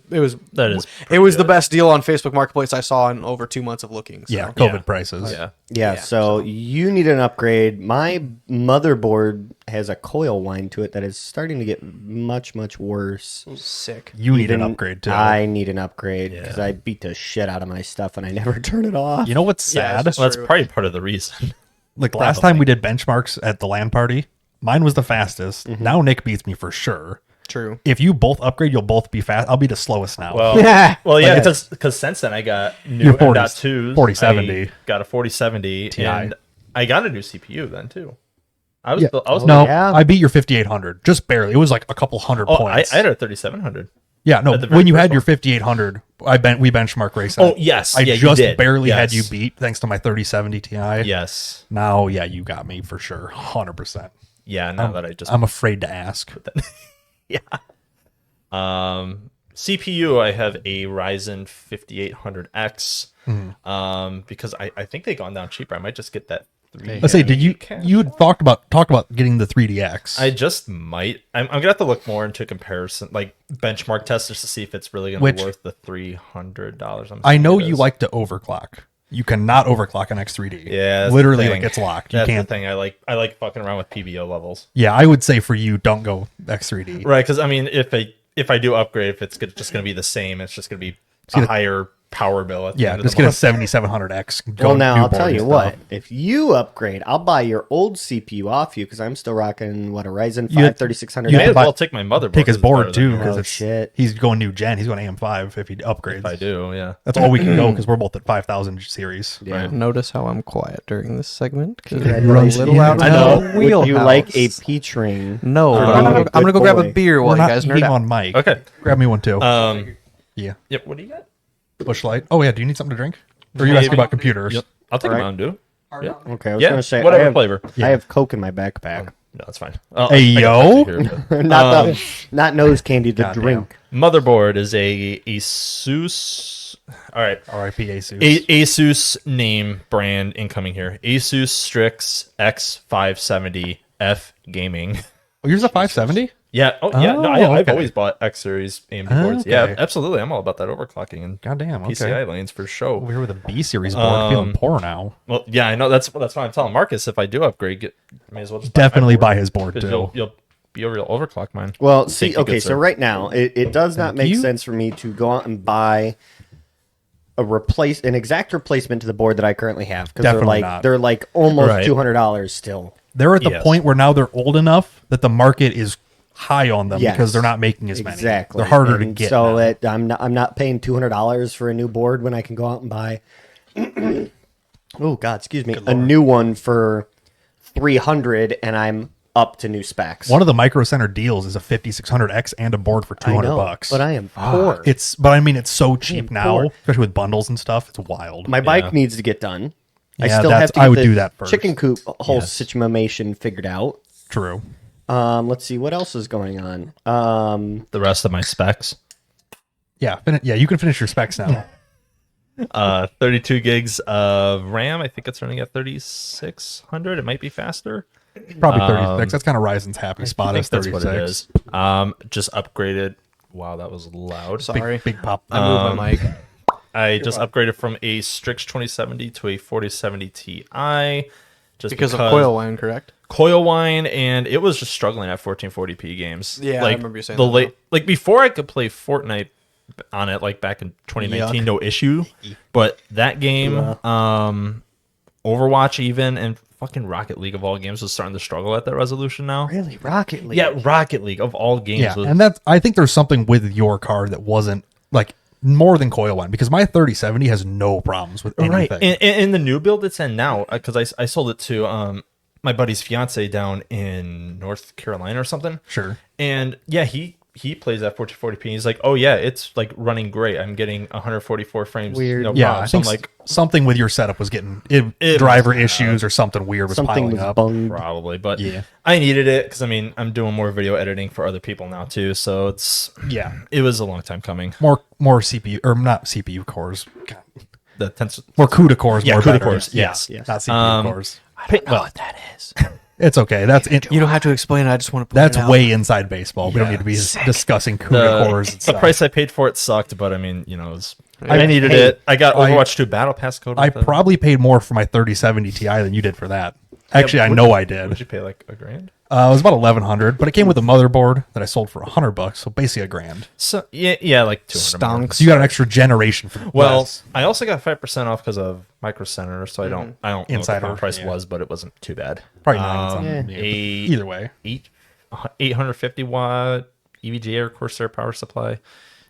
D: That is
C: it was the best deal on Facebook Marketplace I saw in over 2 months of looking. So.
A: Yeah, COVID
D: Yeah.
A: prices.
D: Yeah.
B: Yeah, so you need an upgrade. My motherboard has a coil wind to it that is starting to get much, much worse.
C: Sick.
A: You need an
B: Even
A: upgrade too.
B: I need an upgrade because I beat the shit out of my stuff and I never turn it off.
A: You know what's
C: Yeah,
A: sad?
C: it's
D: Well, that's
C: True.
D: probably part of the reason.
A: Like last time we did benchmarks at the LAN party, mine was the fastest.
B: Mm-hmm.
A: Now Nick beats me for sure.
C: True.
A: If you both upgrade, you'll both be fast. I'll be the slowest now.
D: Well,
C: Yeah.
D: yeah,
A: Like,
D: because since then I got new
A: Your 40
D: M.2s.
A: 4070.
D: I got a 4070,
A: Ti.
D: and I got a new CPU then too. I was,
A: Yeah.
D: I was
A: No,
B: yeah.
A: I beat your 5800 just barely. It was like a couple hundred
D: Oh, I
A: points.
D: had a 3700.
A: yeah, no.
D: at the very
A: When you
D: first
A: had your
D: one.
A: 5800, we benchmark race.
D: Oh, yes.
A: I
D: Yeah, you
A: just
D: did.
A: barely had
D: Yes.
A: you beat thanks to my 3070 Ti.
D: Yes.
A: Now, yeah, you got me for sure, 100%.
D: Yeah. Now that I just
A: I'm afraid to ask.
D: yeah. CPU, I have a Ryzen 5800X. Because I think they gone down cheaper. I might just get that.
A: Let's say, did you had talked about getting the 3DX?
D: I just might. I'm gonna have to look more into comparison, like benchmark tests, just to see if it's really gonna
A: Which-
D: be worth the $300.
A: I know you like to overclock. You cannot overclock an X3D.
D: Yeah, that's the
A: literally,
D: thing.
A: like it's locked. You
D: That's
A: can't.
D: the thing. I like fucking around with PBO levels.
A: Yeah, I would say for you, don't go X3D.
D: Right, because I mean, if I do upgrade, if it's just gonna be the same, it's just gonna be a higher power bill at the
A: Yeah,
D: end of
A: just
D: the
A: get a
D: month.
A: 7700X.
B: Well, now
A: new
B: I'll
A: board
B: tell
A: and
B: you
A: stuff.
B: what. If you upgrade, I'll buy your old CPU off you because I'm still rocking a Ryzen 5
A: You had-
B: 3600.
A: you
D: May
A: had
D: as
A: buy-
D: well take my motherboard.
A: Take his
D: 'cause it's better
A: board
D: than
A: too
D: yours.
A: because
B: Oh,
A: it's
B: shit.
A: he's going new gen. He's going AM5 if he upgrades.
D: If I do, yeah.
A: That's all we can go because we're both at 5000 series.
B: Yeah.
C: Notice how I'm quiet during this segment because
B: Congratulations.
C: a little out of
D: I know.
C: the
B: Would you
C: wheelhouse.
B: like a peach ring?
C: No,
B: For
C: but
B: being a
C: I'm gonna
B: good
C: go grab a
B: boy?
C: beer
A: We're
C: while you
A: not
C: guys nerd
A: eating
C: out.
A: on mic.
D: Okay.
A: Grab me one too. Yeah.
D: Yep. What do you got?
A: Bush Light. Oh yeah. Do you need something to drink? Or are you asking
D: Maybe.
A: about computers?
D: Yep. I'll take
B: All
D: a
B: right.
D: Mountain Dew. Yeah.
B: Okay, I was
D: Yeah,
B: gonna say
D: whatever
B: I have,
D: flavor.
B: I have Coke in my backpack.
D: No, that's fine.
A: Hey,
D: I got
A: yo.
D: Pepsi here, but-
B: not nose candy, the
A: Goddamn.
B: drink.
D: Motherboard is a Asus. All right.
A: R.I.P. Asus.
D: Asus name brand incoming here. Asus Strix X570F Gaming.
A: Oh, yours a 570?
D: Yeah. Oh, yeah. No, I've
A: okay.
D: always bought X Series AMD boards. Yeah,
A: Okay.
D: absolutely. I'm all about that overclocking and
A: Goddamn. Okay.
D: PCI lanes for show.
A: Over here with a B series board, feeling poor now.
D: Well, yeah, I know. That's why I'm telling Marcus, if I do upgrade, may as well just
A: Definitely
D: buy
A: buy his board
D: 'cause
A: too.
D: You'll be a real overclock mine.
B: Well,
D: Thank
B: see,
D: you,
B: okay,
D: good
B: so
D: sir.
B: right now it does not make
A: you.
B: sense for me to go out and buy an exact replacement to the board that I currently have because
A: Definitely not.
B: they're like almost
D: Right.
B: $200 still.
A: They're at the
D: Yes.
A: point where now they're old enough that the market is high on them
B: Yes.
A: because they're not making as many.
B: Exactly.
A: They're harder to
B: And
A: get.
B: So
A: now.
B: I'm not paying $200 for a new board when I can go out and buy oh god, excuse me, a new one for 300 and I'm up to new specs.
A: One of the Micro Center deals is a 5600X and a board for
B: I
A: $200
B: know,
A: bucks.
B: but I am poor.
A: But I mean, it's so cheap
B: am
A: now,
B: poor.
A: especially with bundles and stuff. It's wild.
B: My bike
D: Yeah.
B: needs to get done. I
A: Yeah,
B: still
A: that's-
B: have to
A: I
B: get
A: would
B: the
A: do that first.
B: chicken coop whole
D: Yes.
B: situation figured out.
A: True.
B: Let's see what else is going on.
D: The rest of my specs.
A: Yeah. Yeah. You can finish your specs now.
D: 32 gigs of RAM. I think it's running at 3600. It might be faster.
A: Probably 36. That's kind of Ryzen's happy spot.
D: I
A: Is
D: think
A: 36.
D: that's what it is. Just upgraded. Wow, that was loud.
C: Sorry.
A: Big pop.
C: I moved my mic.
D: I just upgraded from a Strix 2070 to a 4070 Ti. Just
C: Because of coil wine, correct?
D: coil wine, and it was just struggling at 1440p games.
C: Yeah, I
D: like,
C: remember you saying
D: the
C: that
D: late,
C: now.
D: like before I could play Fortnite on it, like back in 2019,
C: Yuck.
D: no issue. But that game, Overwatch, even and fucking Rocket League of all games was starting to struggle at that resolution now.
B: Really, Rocket League.
D: Yeah, Rocket League of all games.
A: Yeah.
D: was,
A: And that's, I think there's something with your card that wasn't like more than coil one because my 3070 has no problems with anything.
D: right. In the new build it's in now, because I sold it to my buddy's fiance down in North Carolina or something.
A: Sure.
D: And yeah, he plays at 1440p. He's like, oh yeah, it's like running great. I'm getting 144 frames.
B: Weird.
D: No
A: Yeah.
D: problem.
A: I
D: So I'm
A: think
D: like,
A: something with your setup was getting
D: It
A: driver
D: must have.
A: issues or something weird was
B: Something
A: piling
B: was
A: up.
B: bunged.
D: probably, but
A: Yeah.
D: I needed it because I mean I'm doing more video editing for other people now too. So
A: Yeah.
D: it was a long time coming.
A: More CPU or not CPU cores. God.
D: The tensor.
A: More CUDA cores.
D: Yeah,
A: more
D: CUDA
A: better.
D: cores,
A: Yeah.
D: yes.
B: Yes.
A: Not CPU cores.
C: I don't know what that is.
A: It's okay. That's it.
C: You don't have to explain. I just want to.
A: That's way inside baseball. We don't need to be discussing CUDA cores. And
D: The
A: stuff.
D: price I paid for it sucked, but I mean, you know, it was,
A: I-
D: I needed
A: hey,
D: it. I got Overwatch 2 Battle Pass code.
A: I
D: with it.
A: probably paid more for my 3070 Ti than you did for that. Actually, I
D: Would
A: know
D: you-
A: I did.
D: Would you pay like $1,000?
A: It was about 1,100, but it came with a motherboard that I sold for $100, so basically $1,000.
D: So yeah, like 200 more.
C: Stonks.
A: So you got an extra generation for
D: Well,
A: less.
D: I also got 5% off because of Micro Center, so I don't know what the
A: Insider,
D: current price
A: yeah.
D: was, but it wasn't too bad.
A: Probably 9
B: Yeah.
A: something.
D: A
A: Either way,
D: 850 watt EVGA or Corsair power supply.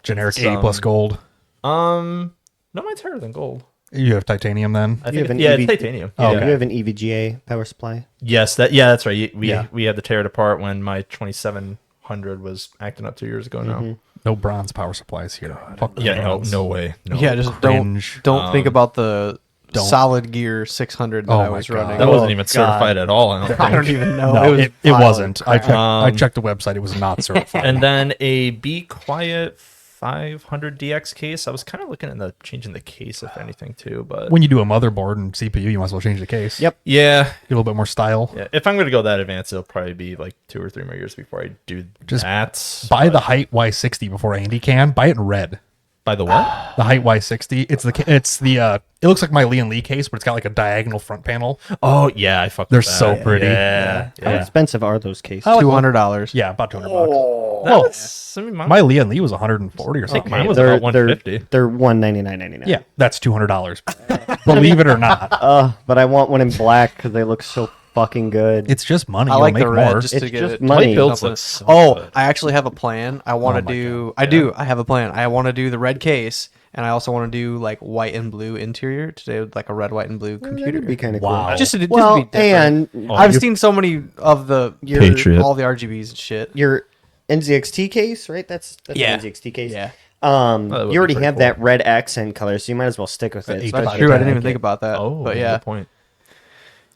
A: generic
D: It's,
A: A plus gold.
D: No, mine's higher than gold.
A: You have titanium then.
D: I
B: You
D: think
B: have an
D: yeah,
B: EV
D: it's titanium.
B: Yeah,
D: Yeah.
B: you have an EVGA power supply.
D: Yes, that's right. We
A: Yeah.
D: we had to tear it apart when my 2700 was acting up 2 years ago now.
A: No bronze power supplies here. Fuck the
D: Yeah,
A: bronze.
D: no way. No.
C: Yeah, just
A: Cringe.
C: don't think about the
A: don't.
C: solid gear 600 that
A: Oh
C: I
A: my
C: was
A: God.
C: running.
D: That wasn't
B: Oh,
D: even
B: God.
D: certified at all. I don't think.
C: I don't even know.
A: No, it
C: violent
A: wasn't. I
C: crap.
A: checked the website. It was not certified.
D: And then a Be Quiet 500 DX case. I was kind of looking at changing the case, if anything, too. But
A: when you do a motherboard and CPU, you might as well change the case.
B: Yep.
D: yeah,
A: Get a little bit more style.
D: yeah. If I'm going to go that advanced, it'll probably be like 2 or 3 more years before I do
A: Just
D: that.
A: Buy the Height Y60 before Andy can. Buy it in red.
D: By the what?
A: The Height Y60. It's the it looks like my Lian Lee case, but it's got like a diagonal front panel.
D: Oh yeah, I fucked.
A: They're
D: with that.
A: so pretty.
D: Yeah,
B: How
D: yeah.
B: expensive are those cases?
A: Oh,
C: $200.
A: Yeah, about $200.
D: That's, I mean,
A: My Lian Lee was 140 or something.
D: mine was
B: they're,
D: about 150.
B: They're $199.99.
A: Yeah, that's $200. Believe it or not,
B: But I want one in black because they look so fucking good.
A: it's just money.
C: I
A: You'll
C: like
A: make
C: the red
A: more.
C: just
B: It's
C: to get
B: just
C: it.
B: money.
D: White builds
C: Something.
D: look so
C: Oh,
D: good.
C: I actually have a plan. I want to
A: my
C: do.
A: God.
C: I have a plan. I want to do the red case, and I also want to do like white and blue interior today with like a red, white, and blue computer.
B: That'd be kind of
A: Wow.
B: cool.
C: Just to be
B: Well,
C: different.
B: and
C: I've seen so many of the
D: Patriot.
C: all the RGBs and shit.
B: your NZXT case, right? That's
C: Yeah.
B: an NZXT case.
C: Yeah,
D: that would be
B: You already
D: pretty
B: have
D: cool.
B: that red accent color, so you might as well stick with it.
A: That's
C: that's
B: especially
C: true.
B: if
C: I
B: you
C: didn't even
B: like
C: think
B: it.
C: about that.
D: Oh,
C: but yeah,
D: good point.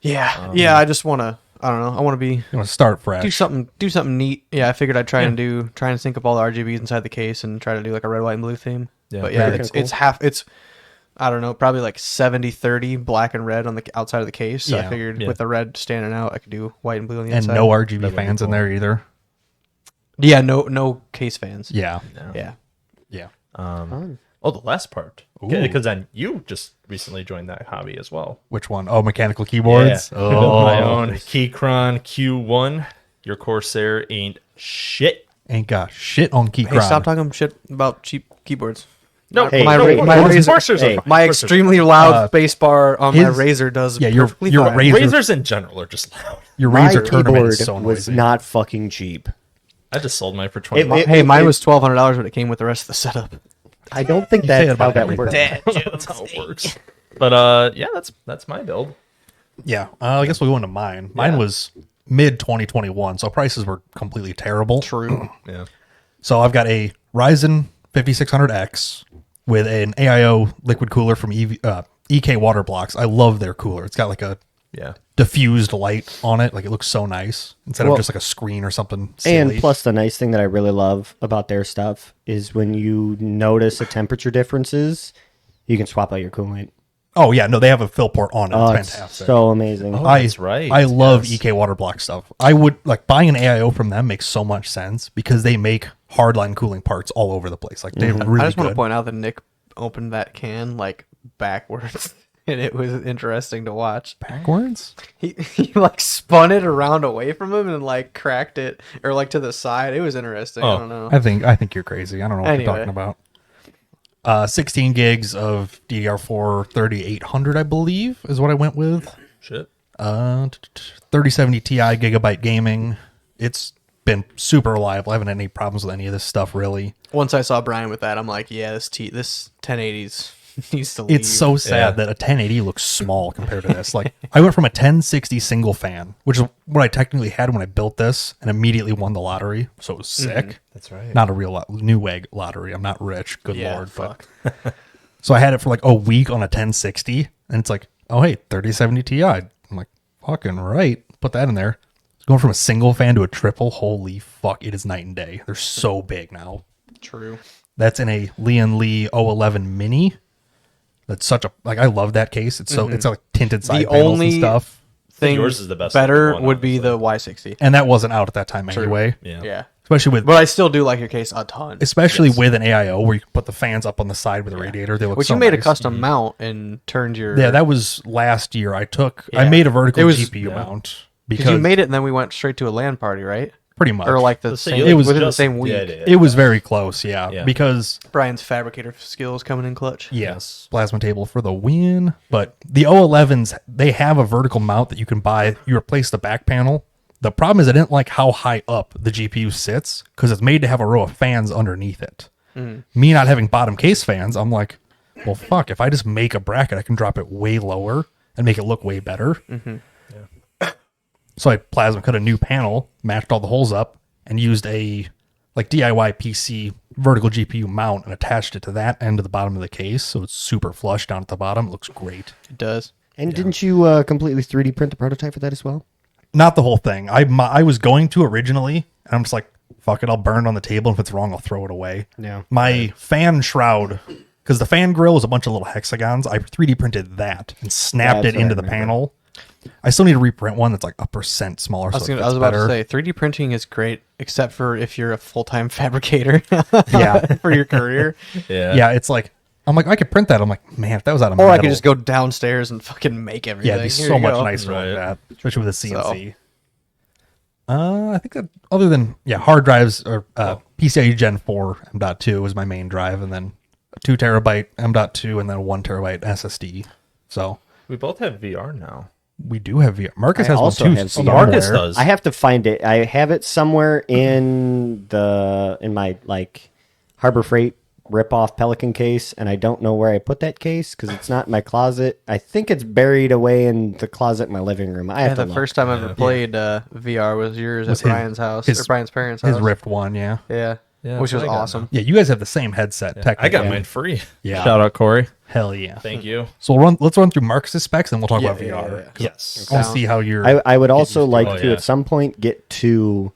C: yeah. I just want to. I don't know. I want to be
A: You want to start fresh.
C: do something neat. Yeah, I figured I'd try and sync up all the RGBs inside the case and try to do like a red, white, and blue theme.
D: Yeah.
C: But yeah,
B: Very
C: it's half. It's I don't know, probably like 70-30 black and red on the outside of the case. So I
A: Yeah.
C: figured
D: Yeah.
C: with the red standing out, I could do white and blue on the
A: and
C: inside.
A: no RGB
D: That would be
A: fans in
D: cool.
A: there either.
C: Yeah, no case fans.
A: Yeah.
C: Yeah.
A: Yeah.
D: Oh, the last part. Because then you just recently joined that hobby as well.
A: Which one? Oh, mechanical keyboards.
D: I built my own Keychron Q1. Your Corsair ain't shit.
A: Ain't got shit on Keychron.
C: Hey, stop talking shit about cheap keyboards.
D: No,
B: Hey,
C: my
B: Corsairs
C: Razor,
B: are fine.
C: my extremely loud space bar on my
A: his-
C: Razor does
A: yeah, your
C: perfectly fine.
D: Razors in general are just loud.
A: Your
B: My
A: Razor tournament
B: keyboard
A: is so
B: was
A: noisy.
B: not fucking cheap.
D: I just sold mine for 20
B: It-
D: bucks.
B: it-
C: Hey, mine was $1,200, but it came with the rest of the setup.
B: I don't think
A: say
B: that's
A: it
B: how
A: about
B: that
A: everything.
B: works.
D: That's how it works. But yeah, that's my build.
A: Yeah. I guess we'll go into mine. Mine was mid 2021, so prices were completely terrible.
C: True.
D: Yeah.
A: So I've got a Ryzen 5600X with an AIO liquid cooler from EK Water Blocks. I love their cooler. It's got like a
D: Yeah.
A: diffused light on it. Like it looks so nice instead
B: Well,
A: of just like a screen or something silly.
B: And plus, the nice thing that I really love about their stuff is when you notice a temperature differences, you can swap out your coolant.
A: Oh yeah, no, they have a fill port on it.
B: Oh,
A: It's
B: it's
A: fantastic.
B: so amazing.
D: That's right.
A: I love
D: Yes.
A: EK Water Block stuff. I would like buying an AIO from them makes so much sense because they make hardline cooling parts all over the place. Like they're really
C: I just want to
A: good.
C: point out that Nick opened that can like backwards, and it was interesting to watch.
A: Backwards?
C: He like spun it around away from him and like cracked it or like to the side. It was interesting. I
D: Oh.
C: don't know.
A: I think you're crazy. I don't know what
C: Anyway.
A: you're talking about. 16 gigs of DDR4 3800, I believe, is what I went with.
D: Shit.
A: 3070 Ti Gigabyte Gaming. It's been super reliable. I haven't had any problems with any of this stuff, really.
C: Once I saw Brian with that, I'm like, yeah, this 1080s needs to leave.
A: It's so sad that a 1080 looks small compared to this. Like, I went from a 1060 single fan, which is what I technically had when I built this, and immediately won the lottery. So it was sick.
D: That's right.
A: Not a real new egg lottery. I'm not rich. Good
C: Yeah,
A: lord.
C: fuck.
A: But so I had it for like a week on a 1060, and it's like, oh hey, 3070 Ti. I'm like, fucking right. Put that in there. Going from a single fan to a triple, holy fuck, it is night and day. They're so big now.
C: True.
A: That's in a Lee 011 Mini. That's such a like. I love that case. It's so it's like tinted side
C: The
A: panels and
C: only
A: stuff.
C: Thing
D: yours is the best
C: better
D: one,
C: would be
D: honestly.
C: the Y60.
A: And that wasn't out at that time anyway.
D: Yeah.
C: Yeah.
A: Especially with
C: But I still do like your case a ton.
A: especially with an AIO where you can put the fans up on the side with a radiator. They look
C: Which
A: so
C: you made a
A: nice.
C: custom mount and turned your
A: Yeah, that was last year. I
C: Yeah.
A: made a vertical
C: It was-
A: GPU mount
C: because
A: because
C: you made it and then we went straight to a LAN party, right?
A: pretty much
C: Or like the
D: Let's say
C: same
D: you
A: was
C: within the
D: just
C: same week.
D: did
A: it was very close. Yeah,
D: Yeah.
A: because
C: Brian's fabricator skills coming in clutch.
A: yes, plasma table for the win. But the O11s, they have a vertical mount that you can buy. You replace the back panel. The problem is I didn't like how high up the GPU sits because it's made to have a row of fans underneath it. Me not having bottom case fans, I'm like, well, fuck. If I just make a bracket, I can drop it way lower and make it look way better. So I plasma cut a new panel, matched all the holes up, and used a like DIY PC vertical GPU mount and attached it to that end of the bottom of the case, so it's super flush down at the bottom. It looks great.
C: It does.
B: And didn't you completely 3D print the prototype for that as well?
A: Not the whole thing. I was going to originally, and I'm just like, fuck it, I'll burn it on the table. If it's wrong, I'll throw it away.
B: Yeah.
A: My fan shroud, because the fan grill is a bunch of little hexagons, I 3D printed that and snapped
B: That's
A: it
B: what I
A: into the
B: remember.
A: panel. I still need to reprint one that's like a percent smaller.
C: I was about to say 3D printing is great, except for if you're a full time fabricator.
A: Yeah.
C: for your career.
D: Yeah.
A: Yeah, it's like, I'm like, I could print that. I'm like, man, if that was out of
C: Or
A: metal,
C: I could just go downstairs and fucking make everything.
A: yeah, it'd be
C: Here
A: so
C: you
A: much
C: go.
A: nicer
D: Right.
A: like that, especially with a CNC. I think that other than hard drives or PCIe Gen 4 M.2 is my main drive, and then a 2 terabyte M.2 and then a 1 terabyte SSD. So
D: We both have VR now.
A: we do have VR. Marcus
B: I
A: has
B: also
A: one too.
B: have VR.
A: somewhere.
D: Marcus does.
B: I have to find it. I have it somewhere in my like Harbor Freight rip-off Pelican case, and I don't know where I put that case because it's not in my closet. I think it's buried away in the closet in my living room. I have
C: Yeah,
B: to
C: the
B: look.
C: first time I ever played VR was yours
A: Was
C: at
A: his-
C: Brian's house
A: his-
C: or Brian's parents' house.
A: His Rift one, yeah.
C: Yeah.
D: Yeah,
C: Which
D: that's
C: was
D: what I got
C: awesome.
A: Yeah, you guys have the same headset. Technically.
D: I got mine free.
A: Yeah.
D: Shout out Corey.
A: Hell yeah.
D: Thank you.
A: So let's run through Marcus's specs, and we'll talk
C: Yeah,
A: about
C: yeah,
A: VR.
C: yeah.
A: 'Cause
D: Yes.
A: I want to
C: Sound.
A: see how you're.
B: I would also like
D: Oh,
B: to
D: yeah.
B: at some point get to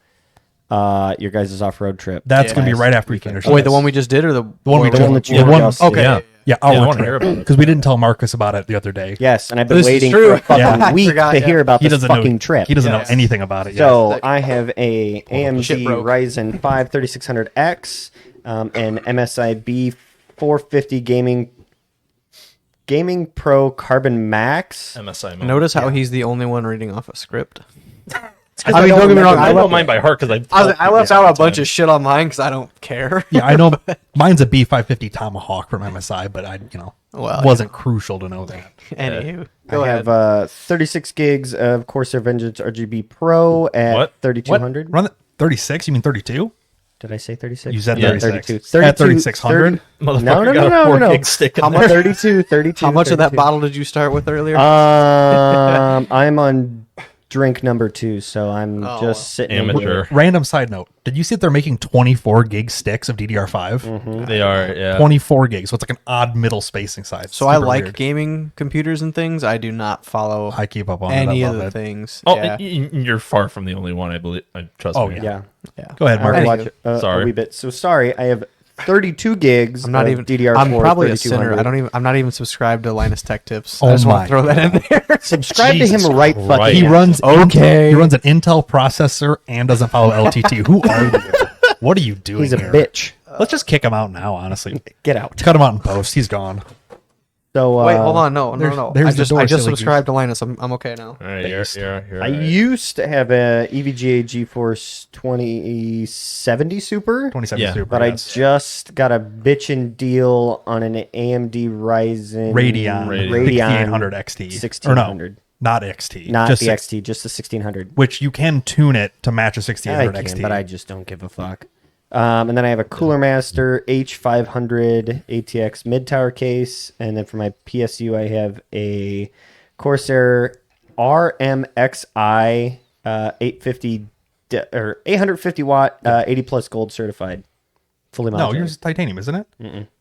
B: your guys' off-road trip.
A: That's going to be right after we finish.
C: Wait,
A: this.
C: the one we just did, or the
A: one we
B: The
A: just-
B: one that you
A: the
B: were
A: one-
B: just-
C: Okay.
D: Yeah.
A: Yeah,
D: I
A: our
D: wanna hear about it.
A: because we didn't tell Marcus about it the other day.
B: Yes, and I've been
C: This is
B: waiting
C: true.
B: for a fucking
A: Yeah.
C: I
B: week
C: forgot,
B: to
C: yeah.
B: hear about
A: He
B: this
A: doesn't
B: fucking
A: know.
B: trip.
A: He doesn't
C: Yes.
A: know anything about it yet.
B: So I have a
C: Shit
B: AMD
C: broke.
B: Ryzen 5 3600X, an MSI B450 Gaming Pro Carbon Max.
D: MSI. Mode.
C: Notice how he's the only one reading off a script.
B: I
C: I mean, don't get me wrong.
D: I know
C: left-
D: mine by heart because
C: I left out a bunch of shit on mine because I don't care.
A: yeah, I know mine's a B550 Tomahawk from MSI, but I
C: Well,
A: wasn't crucial to know that.
C: Anywho, go
B: I
C: ahead.
B: have 36 gigs of Corsair Vengeance RGB Pro at
D: What?
B: 3200.
A: Run the 36? You mean 32?
B: Did I say 36?
A: You said
D: Yeah,
A: 36.
B: 32.
A: At 3600?
D: Motherfucker
B: No, no,
D: got
B: no,
D: a 4
B: no.
D: gig stick in
B: How
D: there.
B: much? 32.
C: How much of that
B: 32.
C: bottle did you start with earlier?
B: I'm on drink number 2, so I'm
C: Oh,
B: just sitting
D: Amateur.
A: Random side note. Did you see that they're making 24 gig sticks of DDR5?
B: Mm-hmm.
D: They are, yeah.
A: 24 gigs. So it's like an odd middle spacing size.
C: so I
A: Super
C: like
A: weird.
C: gaming computers and things. I do not follow
A: I keep up on
C: any
A: it. I
C: of
A: love
C: the
A: it.
C: things.
D: Oh,
C: yeah.
D: you're far from the only one, I believe. Trust
A: Oh,
D: me.
A: yeah.
B: Yeah.
C: Yeah.
A: Go ahead,
B: I
A: Mark.
B: watch
C: Anywho,
B: it a
D: Sorry.
B: wee bit. So sorry, I have 32 gigs.
C: I'm not
B: of
C: even.
B: DDR4.
C: I'm probably a sinner.
B: 3200.
C: I'm not even subscribed to Linus Tech Tips.
A: Oh
C: I just
A: my
C: want to throw that in there.
B: Subscribe
D: Jesus
B: to him right
D: Christ.
B: fucking.
A: He
B: now.
A: runs
C: Okay.
A: He runs an Intel processor and doesn't follow LTT. Who are you? What are you doing?
B: He's a
A: here?
B: bitch.
A: Let's just kick him out now. Honestly,
B: Get out.
A: cut him out in post. He's gone.
B: So
C: Wait, hold on. No.
A: there's
C: I
A: the
C: just
A: door,
C: I just
A: silly
C: subscribed to Linus. I'm okay now.
D: All right, you're
B: I
D: right.
B: used to have a EVGA GeForce 2070 Super,
A: 27
D: Yeah,
A: Super.
B: but
A: yes.
B: I just got a bitchin' deal on an AMD Ryzen
A: Radeon 800 XT.
B: 1600.
A: Or no, not XT.
B: Not
A: just
B: the
A: six-
B: XT, just the 1600.
A: Which you can tune it to match a
B: I
A: 1600
B: can,
A: XT.
B: but I just don't give a fuck. And then I have a Cooler Master H500 ATX mid tower case, and then for my PSU I have a Corsair RMXI 850 or 850 watt 80 plus gold certified, fully
A: no,
B: mounted.
A: yours is titanium, isn't it?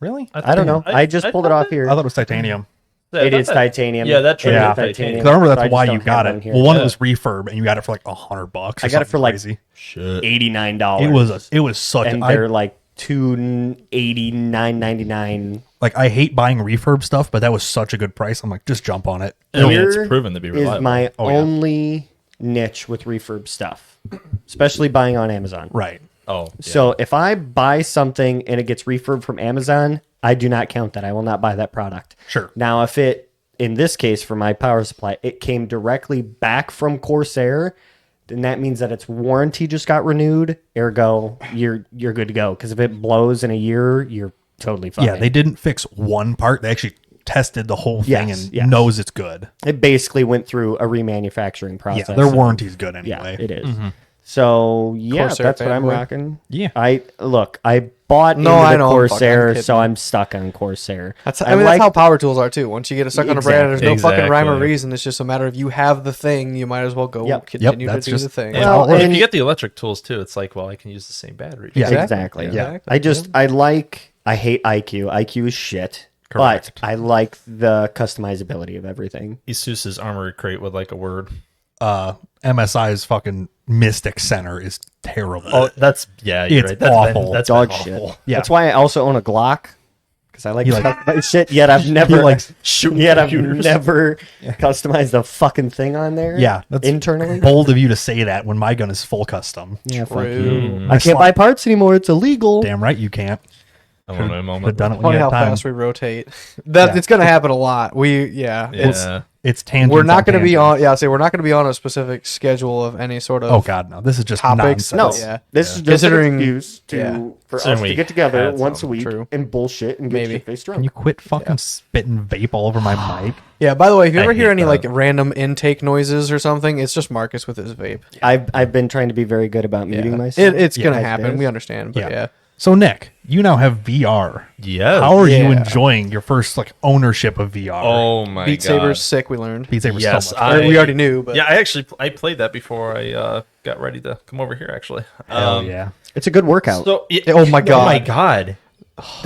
A: Really?
B: I don't know. I just pulled it off here.
A: I thought it was titanium.
B: It is titanium.
D: Yeah, that trim
B: It is
A: is
D: titanium.
A: Because I remember
B: so
A: that's
B: just
A: why
B: don't
A: you
B: have
A: got
B: one
A: it.
B: here.
A: Well, one
D: Yeah.
A: it was refurb, and you got it for like $100.
B: I got it for like
A: crazy.
D: Shit.
B: $89.
A: It was such.
B: and
A: I,
B: they're like $289.99.
A: like I hate buying refurb stuff, but that was such a good price. I'm like, just jump on it.
D: I mean, it's
B: Here
D: proven to be reliable.
B: Is my
A: Oh, yeah.
B: only niche with refurb stuff, especially buying on Amazon.
A: Right.
D: oh, yeah.
B: So if I buy something and it gets refurb from Amazon, I do not count that. I will not buy that product.
A: Sure.
B: Now, if it, in this case for my power supply, it came directly back from Corsair, then that means that its warranty just got renewed. Ergo, you're good to go. Because if it blows in a year, you're totally fine.
A: Yeah, they didn't fix one part. They actually tested the whole thing
B: Yes,
A: and
B: yes.
A: knows it's good.
B: It basically went through a remanufacturing process.
A: Yeah, their warranty's good
B: Yeah,
A: anyway.
B: it is. So yeah,
C: Corsair
B: that's what I'm
C: fanboy.
B: rocking.
A: Yeah.
B: I bought
C: No,
B: into
C: I
B: the
C: know, I'm fucking
B: Corsair,
C: kidding.
B: so I'm stuck on Corsair.
C: That's that's how power tools are too. Once you get stuck on a brand, there's no fucking rime or
D: Exactly.
C: reason. It's just a matter of you have the thing, you might as well go
B: Yep.
C: continue
A: Yep,
C: to
A: that's
C: do
A: just-
C: the thing.
D: And,
B: Well,
D: or if
B: and-
D: you get the electric tools too, it's like, well, I can use the same battery.
A: Yeah.
B: Exactly.
A: Yeah.
B: I hate IQ. IQ is shit.
A: Correct.
B: But I like the customizability of everything.
D: Asus's Armory Crate with like a word.
A: MSI's fucking Mystic Center is terrible.
D: Oh, that's yeah. You're
A: It's
D: right. That's
A: awful.
D: Been, that's
B: Dog
D: been
B: shit.
D: awful.
A: Yeah.
B: That's why I also own a Glock. Because I like
A: You
B: to
A: like-
B: customize shit, yet I've never
D: shooting
B: yet I've
D: computers.
B: never customized a fucking thing on there.
A: Yeah, that's
B: internally.
A: bold of you to say that when my gun is full custom.
B: Yeah, fuck
C: True.
B: you. I can't buy parts anymore. It's illegal.
A: Damn right you can't.
D: I don't know a
A: Have
D: moment.
A: done it when
C: Funny
A: you
C: how
A: had time.
C: fast we rotate. That
A: Yeah.
C: it's gonna happen a lot.
D: Yeah.
A: It's tangent.
C: We're not going to be on. Yeah, we're not going to be on a specific schedule of any sort of.
A: Oh god, no! This is just
C: Topics.
A: nonsense.
B: No,
C: Yeah.
B: this is just
C: Considering-
B: an excuse to
C: yeah.
B: for us
D: Same
B: to
D: week.
B: get together
D: Yeah, that
B: once a
D: sounds
B: week
C: true.
B: and bullshit and
C: Maybe.
B: get shit faced
A: Can you quit fucking spitting vape all over my mic?
C: Yeah. By the way, if you
D: I
C: ever hear
D: hate
C: any
D: that.
C: like random intake noises or something, it's just Marcus with his vape.
B: I've been trying to be very good about muting myself.
C: It's
A: Yeah,
C: gonna
B: as
C: happen.
B: is.
C: We understand. But yeah.
A: So Nick, you now have VR.
D: Yeah.
A: How are you
C: Yeah.
A: enjoying your first like ownership of VR?
D: Oh my
C: Beat
D: god.
C: Saber's sick. We learned.
A: Beat Saber's
D: Yes,
A: so much.
D: I-
C: we already knew, but
D: Yeah, I actually I played that before I got ready to come over here. Actually.
A: Hell yeah.
B: It's a good workout.
D: So
C: Oh my God.
D: Oh my god.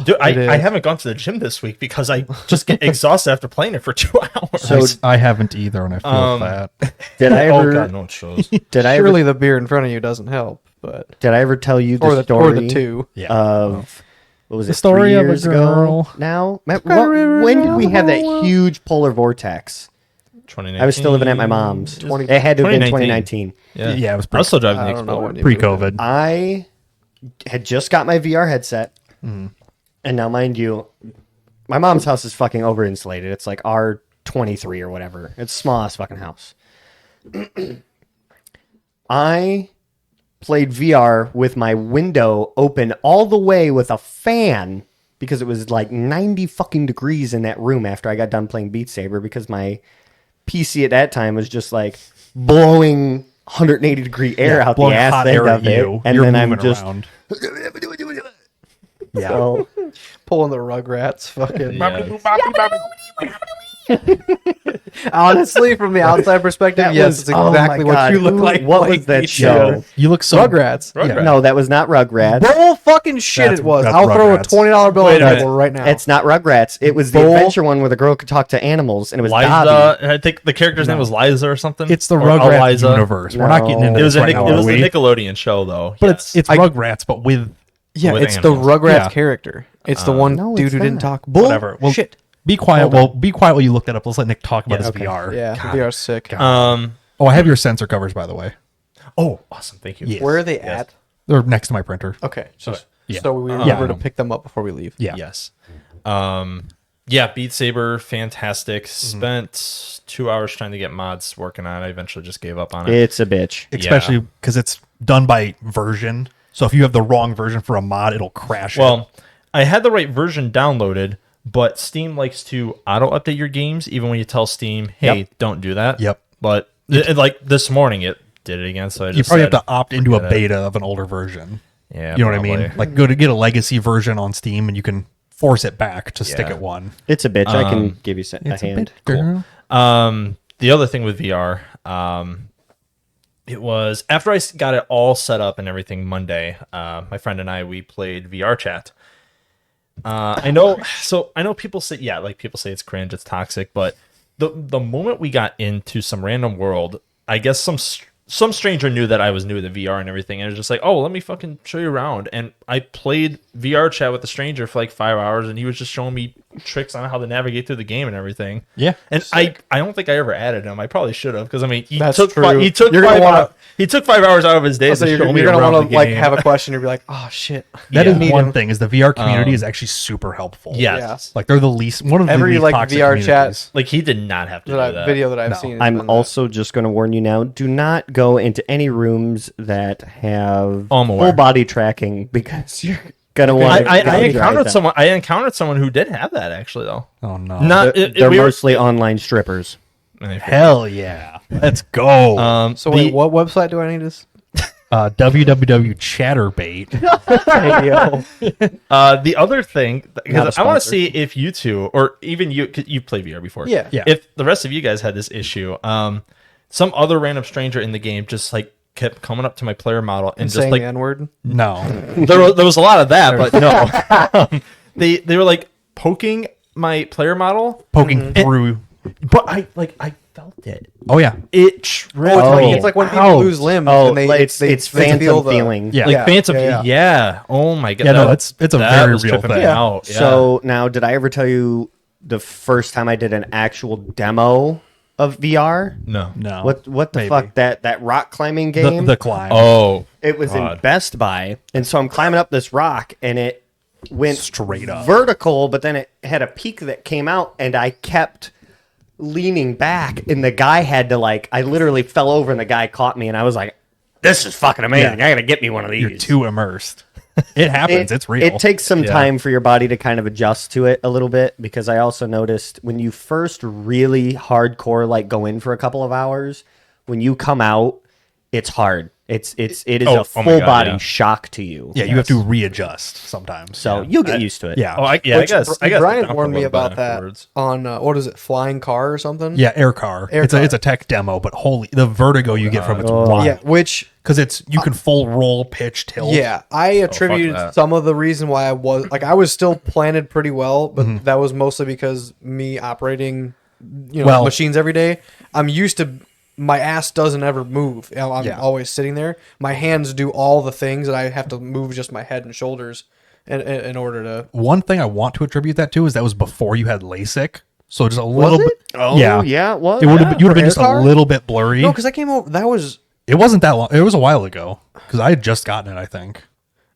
D: Dude, I
C: It is.
D: haven't gone to the gym this week because I just get exhausted after playing it for 2 hours.
B: So
A: I haven't either, and I feel that.
B: did I
D: oh
B: ever?
D: god, no it shows.
B: Did I ever?
C: surely the beer in front of you doesn't help. but
B: Did I ever tell you the
C: or the
B: story
C: two.
A: Yeah.
B: of what was
A: The
B: it?
A: story
B: 3
A: of a
B: years
A: girl.
B: ago now. When did we have that huge polar vortex?
D: 2019.
B: I was still living at my mom's.
C: 20
B: It had to have been
D: 2019.
B: 2019.
A: Yeah, it was
D: I was still driving
C: I
D: the
C: don't know
D: Explorer.
C: when you moved
A: pre-COVID.
B: I had just got my VR headset, and now, mind you, my mom's house is fucking over insulated. It's like R23 or whatever. It's the smallest fucking house. I played VR with my window open all the way with a fan because it was like 90 fucking degrees in that room after I got done playing Beat Saber because my PC at that time was just like blowing 180 degree air out the
A: blowing
B: ass
A: hot
B: end
A: air
B: of
A: at
B: it.
A: you.
B: And
A: You're
B: then I'm
A: moving
B: just
A: around. Yeah.
B: so,
C: Pulling the Rugrats, fucking.
D: Yeah.
C: Honestly, from the outside perspective,
B: that
C: yes,
B: was
C: it's exactly
B: oh my
C: what
B: God,
C: you look
B: who-
C: like.
B: What
C: playing
B: was that
C: Beat
B: show?
C: Saber.
A: You look so
C: Rugrats.
D: Rugrats.
B: No, that was not Rugrats.
C: Bull fucking shit
A: That's-
C: it was.
A: that's
C: I'll throw a
A: Rugrats.
C: $20 bill
D: Wait
C: on
D: a
C: the
D: minute.
C: table right now.
B: It's not Rugrats. It was the
C: Bull-
B: adventure one where the girl could talk to animals, and it was Dobby.
D: Liza, I think the character's name was Liza or something.
A: It's the
D: Or
A: Rugrats
D: Eliza.
A: universe. We're not getting
B: No.
A: into
D: It was
A: this
D: a
A: right now,
D: it
A: are
D: was
A: we?
D: the Nickelodeon show though.
A: But
D: yes.
A: it's Rugrats, but with
C: yeah,
D: with
C: it's
D: animals.
C: the Rugrats
A: Yeah.
C: character. It's the one
B: No,
C: dude
B: it's
C: who didn't
B: not.
C: talk. Bull
A: whatever. Well,
C: shit.
A: be quiet. Well, be quiet while you look that up. Let's let Nick talk about
D: Yes.
A: his
B: Okay.
A: VR.
C: Yeah,
A: God.
C: they are sick.
A: Oh, I have your sensor covers, by the way.
D: Oh, awesome! Thank you.
A: Yeah.
C: Where are they
D: Yes.
C: at?
A: They're next to my printer.
C: Okay, just
A: Yeah.
C: so we
A: Yeah.
C: remember to pick them up before we leave.
A: Yeah.
D: Yes. Yeah, Beat Saber, fantastic. Spent 2 hours trying to get mods working on it. I eventually just gave up on it.
B: It's a bitch.
A: Especially because it's done by version. So if you have the wrong version for a mod, it'll crash it.
D: Well, I had the right version downloaded, but Steam likes to auto-update your games even when you tell Steam, hey,
A: Yep.
D: don't do that.
A: Yep.
D: But like this morning, it did it again. So I just
A: you probably have
D: said,
A: to opt into a
D: forget it.
A: beta of an older version.
D: Yeah,
A: You know what I mean?
D: probably.
A: Like go to get a legacy version on Steam and you can force it back to stick
D: Yeah.
A: at one.
B: It's a bitch. I can give you a hand.
A: Girl.
D: The other thing with VR, it was after I got it all set up and everything Monday. My friend and I we played VR chat. I know people say people say it's cringe, it's toxic, but the moment we got into some random world, I guess some stranger knew that I was new to VR and everything, and it was just like, oh, let me fucking show you around. And I played VR chat with the stranger for like 5 hours, and he was just showing me tricks on how to navigate through the game and everything.
A: Yeah.
D: And I don't think I ever added him. I probably should have, because I mean, he
C: That's
D: took
C: true.
D: he took
C: You're gonna
D: 5
C: wanna-
D: hours. He took 5 hours out of his day to
C: So
D: show
C: you're
D: me
C: gonna
D: around
C: want
D: the
C: to like
D: game.
C: have a question and be like, oh shit.
A: That
D: Yeah.
A: is
C: Need
A: one
C: him.
A: thing is the VR community is actually super helpful.
D: Yes.
A: Like they're the least one of the
C: Every
A: least
C: like
A: toxic
C: VR chat
A: communities.
D: Like he did not have to do that.
C: video that I've
A: No.
C: seen. has been
B: I'm
C: that.
B: also just going to warn you now. Do not go into any rooms that have
D: Oh, I'm aware.
B: full body tracking because you're going to want
D: I encountered someone. I encountered someone who did have that actually, though.
A: Oh no.
D: Not
B: They're mostly online strippers.
A: Hell yeah. Let's go.
C: So wait, what website do I need this?
A: www Chatterbait.
D: The other thing,
B: Not
D: because
B: a
D: I want to
B: sponsor.
D: see if you two, or even you, 'cause you played VR before.
C: Yeah.
A: Yeah.
D: If the rest of you guys had this issue, some other random stranger in the game just like kept coming up to my player model and just
C: Saying
D: like
C: the N-word?
A: No.
D: there was a lot of that, but no, they were like poking my player model,
A: Poking through.
D: but I felt it.
A: Oh yeah.
D: It tripped
B: Oh.
D: me
C: It's like when people
D: out.
C: lose limbs
B: Oh,
C: and they
B: it's
C: they
B: phantom
C: feel the
B: feeling.
A: Yeah.
D: Like
C: Yeah,
D: phantom,
C: yeah,
D: yeah. Oh my god,
A: Yeah, no, it's a
D: that
A: very
D: was
A: real
D: tripping me
A: thing.
D: out. Yeah.
B: So now, did I ever tell you the first time I did an actual demo of VR?
D: no.
A: No.
B: What the
A: Maybe.
B: fuck? That rock climbing
A: The,
B: game?
A: the climb.
D: Oh,
B: It was in
D: God.
B: Best Buy, and so I'm climbing up this rock, and it went
A: Straight up.
B: vertical, but then it had a peak that came out, and I kept leaning back, and the guy had to I literally fell over, and the guy caught me, and I was like, "This is fucking amazing!
A: Yeah.
B: I gotta get me one of these."
A: You're too immersed. It happens. It's real.
B: It takes some
D: Yeah.
B: time for your body to kind of adjust to it a little bit, because I also noticed when you first really hardcore go in for a couple of hours, when you come out, it's hard. It is
D: Oh,
B: a
D: oh my
B: full
D: God,
B: body
D: yeah.
B: shock to you.
A: yeah, you have to readjust sometimes.
B: So you'll get used to it.
A: yeah.
D: Oh, I
C: Which
D: guess. I guess
C: Brian
D: the
C: warned me
D: download
C: about
D: button
C: that
D: afterwards.
C: on what is it, Flying Car or something?
A: Yeah, air car.
C: Air
A: It's
C: car.
A: a tech demo, but holy the vertigo you get from it's
B: Oh.
A: wild.
C: Yeah, which
A: Because you can full roll, pitch, tilt.
C: yeah, I attributed
D: that.
C: some of the reason why I was still planted pretty well, but that was mostly because me operating
A: Well-
C: machines every day. I'm used to my ass doesn't ever move. I'm
A: Yeah.
C: always sitting there. My hands do all the things, and I have to move just my head and shoulders in order to.
A: One thing I want to attribute that to is that was before you had LASIK, so just a little
C: it?
A: bit.
B: Oh, yeah, it was.
A: It would have you would have been just
C: AirTar?
A: a little bit blurry.
C: No, because I came over. That was
A: It wasn't that long. It was a while ago because I had just gotten it. I think.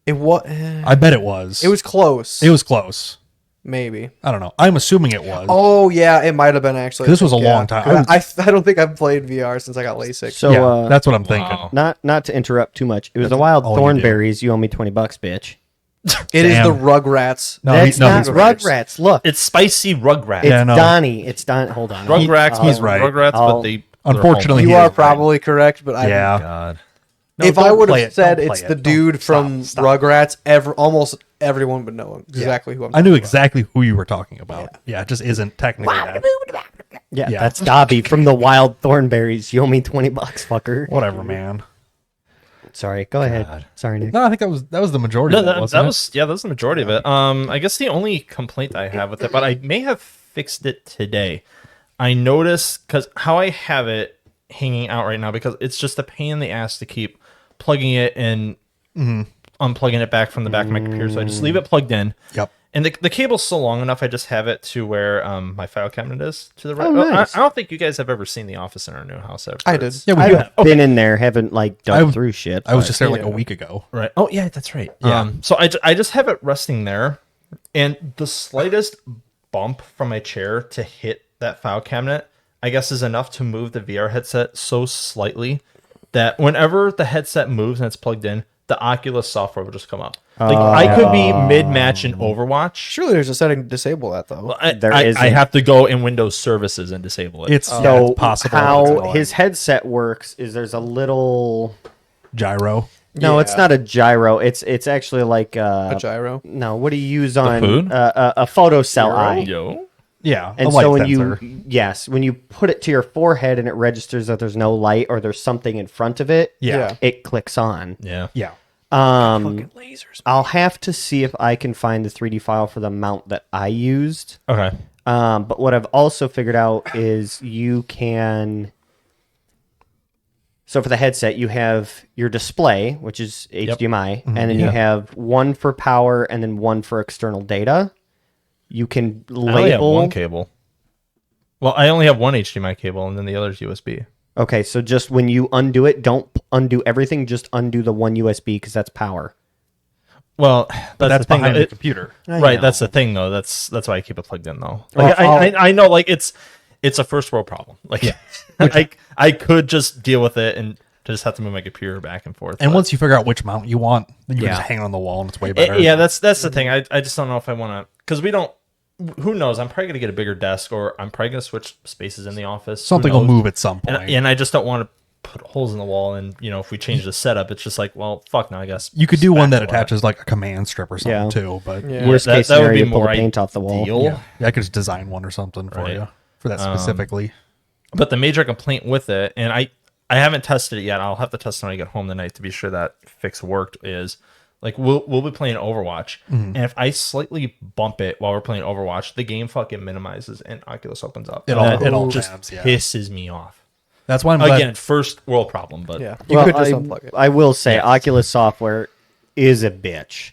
C: it. Was
A: I bet it was.
C: it was close.
A: It was close.
C: maybe.
A: I don't know. I'm assuming it was.
C: Oh yeah, it might have been actually.
A: This was a
C: Yeah.
A: long time.
C: I don't think I've played VR since I got LASIK.
B: So,
A: yeah, that's what I'm thinking.
D: Wow.
B: not to interrupt too much. It was the wild
A: all you do.
B: thornberries. You owe me $20, bitch.
C: It is
A: Damn.
C: the Rugrats.
A: No,
B: That's not
A: he's
B: Rugrats. Look,
D: It's spicy Rugrats.
B: it's
A: Yeah, no.
B: Donnie. It's Don. Hold on.
D: Rugrats.
A: he's right.
D: Rugrats,
B: I'll-
D: but they.
A: Unfortunately,
C: You
A: he
C: are
A: is right.
C: probably correct, but I
A: Yeah.
D: God.
A: No,
C: if I
A: don't
C: would
A: play
C: have
A: it.
C: said
A: Don't play
C: it's
A: it.
C: the
A: Don't-
C: dude
A: stop,
C: from
A: stop.
C: Rugrats, almost everyone would know exactly who I'm.
A: I knew
C: talking
A: exactly who you were talking about. Yeah, it just isn't technically that.
B: Yeah,
A: Yeah.
B: that's Dobby from the wild thornberries. You owe me $20, fucker.
A: Whatever, man.
B: Sorry. Go ahead. Sorry, Nick.
A: No, I think that was the majority.
D: No,
A: of it,
D: that
A: wasn't it?
D: was that was the majority of it. I guess the only complaint I have with it, but I may have fixed it today. I noticed because how I have it hanging out right now, because it's just a pain in the ass to keep plugging it and unplugging it back from the back of my computer. So I just leave it plugged in.
A: Yep.
D: And the cable's so long enough, I just have it to where my file cabinet is to the right.
B: Oh, nice.
D: I don't think you guys have ever seen the office in our new house. Ever.
C: I did.
D: It's-
A: Yeah, we
B: I've
A: do have.
B: been in there, haven't like dug
A: I-
B: through shit.
A: I was
B: but-
A: just there like a
C: Yeah.
A: week ago.
D: Right. Oh yeah, that's right.
A: Yeah.
D: So I just have it resting there, and the slightest bump from my chair to hit that file cabinet, I guess, is enough to move the VR headset so slightly that whenever the headset moves and it's plugged in, the Oculus software will just come up. Like I could be mid-match in Overwatch.
C: Surely there's a setting to disable that though.
B: There
D: I
B: isn't.
D: have to go in Windows Services and disable it.
A: It's
B: So
A: possible. It's
B: how
A: annoying.
B: his headset works is there's a little.
A: gyro.
B: No, it's
C: Yeah.
B: not a gyro. It's actually like
C: A gyro.
B: no. What do you use on
D: food?
B: a photo cell eye?
D: Yo.
A: Yeah,
B: And
A: a light
B: so when
A: sensor.
B: when you put it to your forehead and it registers that there's no light or there's something in front of it,
A: Yeah.
B: it clicks on.
D: Yeah.
A: Yeah.
C: Lasers.
B: I'll have to see if I can find the 3D file for the mount that I used.
D: Okay.
B: But what I've also figured out is you can. So for the headset, you have your display, which is HDMI, and then you
D: Yeah.
B: have one for power and then one for external data. You can
D: I only have
B: label.
D: one cable. Well, I only have one HDMI cable, and then the other's USB.
B: Okay, so just when you undo it, don't undo everything. Just undo the one USB because that's power.
D: Well,
A: That's
D: the thing.
A: behind
D: though.
A: the
D: It-
A: computer.
D: right,
B: know.
D: that's the thing, though. That's why I keep it plugged in, though.
B: Well,
D: Like, I know, like it's a first world problem. Like, I could just deal with it and just have to move my computer back and forth.
A: And
D: but-
A: once you figure out which mount you want, then you
B: Yeah.
A: can just hang it on the wall and it's way better.
D: yeah, that's the thing. I just don't know if I want to, because we don't. Who knows? I'm probably gonna get a bigger desk, or I'm probably gonna switch spaces in the office. Who
A: Something will
D: knows?
A: move at some point.
D: And I just don't want to put holes in the wall. And if we change the setup, it's just like, well, fuck. Now I guess
A: you could do one that
D: spatula.
A: attaches like a command strip or something
B: Yeah.
A: too. But
C: Yeah.
B: Worst case
D: that would
B: scenario,
D: be
B: you pull
D: more
B: the paint off the wall.
D: ideal.
A: yeah, I could just design one or something for
D: Right.
A: you for that specifically.
D: But the major complaint with it, and I haven't tested it yet. I'll have to test it when I get home tonight to be sure that fix worked. Is like we'll be playing Overwatch, and if I slightly bump it while we're playing Overwatch, the game fucking minimizes and Oculus opens up.
A: It
D: And
A: all-
D: that
A: it all
D: just
A: jabs, yeah.
D: pisses me off.
A: That's why I'm glad.
D: Again, first world problem, but
C: Yeah. You
B: Well,
C: could just unplug it.
B: I will say, Oculus software is a bitch.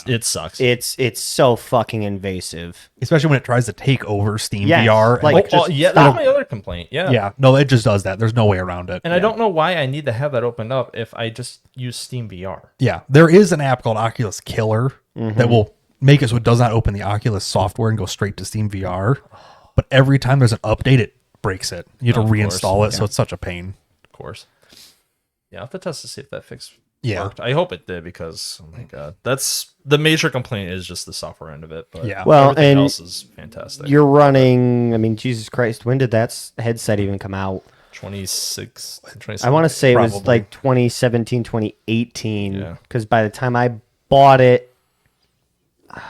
D: it sucks.
B: It's so fucking invasive.
A: especially when it tries to take over Steam
B: Yes,
A: VR. and,
B: like, just
D: yeah,
B: stop.
D: that's my other complaint.
A: yeah, no, it just does that. There's no way around it.
D: And I don't know why I need to have that opened up if I just use Steam VR.
A: Yeah, there is an app called Oculus Killer that will make it so it does not open the Oculus software and go straight to Steam VR. But every time there's an update, it breaks it. You have to
D: Of course,
A: reinstall it, so it's such a pain.
D: Of course. Yeah, I'll have to test to see if that fix
A: Yeah.
D: worked. I hope it did, because oh my god, that's the major complaint is just the software end of it. But
A: Yeah.
B: Well,
D: everything
B: and
D: else is fantastic.
B: You're running. I mean, Jesus Christ, when did that headset even come out?
D: 26.
B: I want to say it was
A: Probably.
B: like 2017, 2018.
D: Yeah.
B: Because by the time I bought it,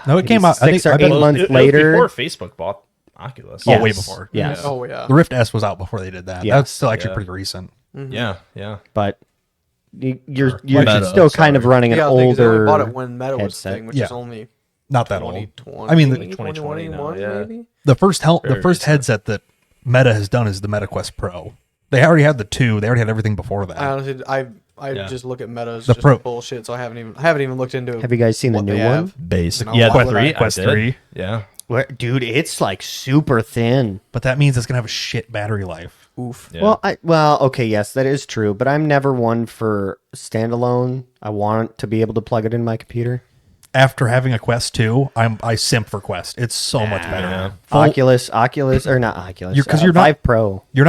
A: No, it came out. I
B: 6
A: think
B: or
A: I bet
B: 8
A: it was-
B: months
D: it was
B: later.
D: before Facebook bought Oculus.
A: Oh, way
B: Yes.
A: before.
B: Yes.
C: Oh yeah.
A: The Rift S was out before they did that.
B: Yes.
A: That's still actually
D: Yeah.
A: pretty recent.
D: Yeah, yeah.
B: But you're
D: Meta,
B: still kind of
D: sorry.
B: running an
C: Yeah, I think 'cause they only
B: older.
C: bought it when Meta was
B: headset.
C: thing, which
A: Yeah.
C: is only
A: Not that old.
C: 2020.
A: I mean, the-
D: 2020 now,
C: 2021
D: yeah.
C: maybe.
A: The first
D: Very
A: headset
D: recent.
A: that Meta has done is the Meta Quest Pro, They already had the 2. They already had everything before that.
C: I honestly, I
D: Yeah.
C: just look at metas,
A: The
C: just
A: Pro-
C: bullshit. So I haven't even looked into.
B: Have you guys seen the
C: what
B: new
C: they
B: one?
C: have.
D: Base.
C: No,
D: Yeah,
C: why
D: the
C: would I?
D: 3.
A: Quest
D: I did.
A: 3.
D: Yeah.
B: Where, dude, it's like super thin.
A: But that means it's gonna have a shit battery life.
C: Oof.
D: Yeah.
B: Well, okay, yes, that is true. But I'm never one for standalone. I want to be able to plug it in my computer.
A: After having a Quest 2, I simp for Quest. It's so much better.
D: Yeah.
B: Oculus, or not Oculus?
A: You're- 'cause you're not-
B: Vive Pro.
A: You're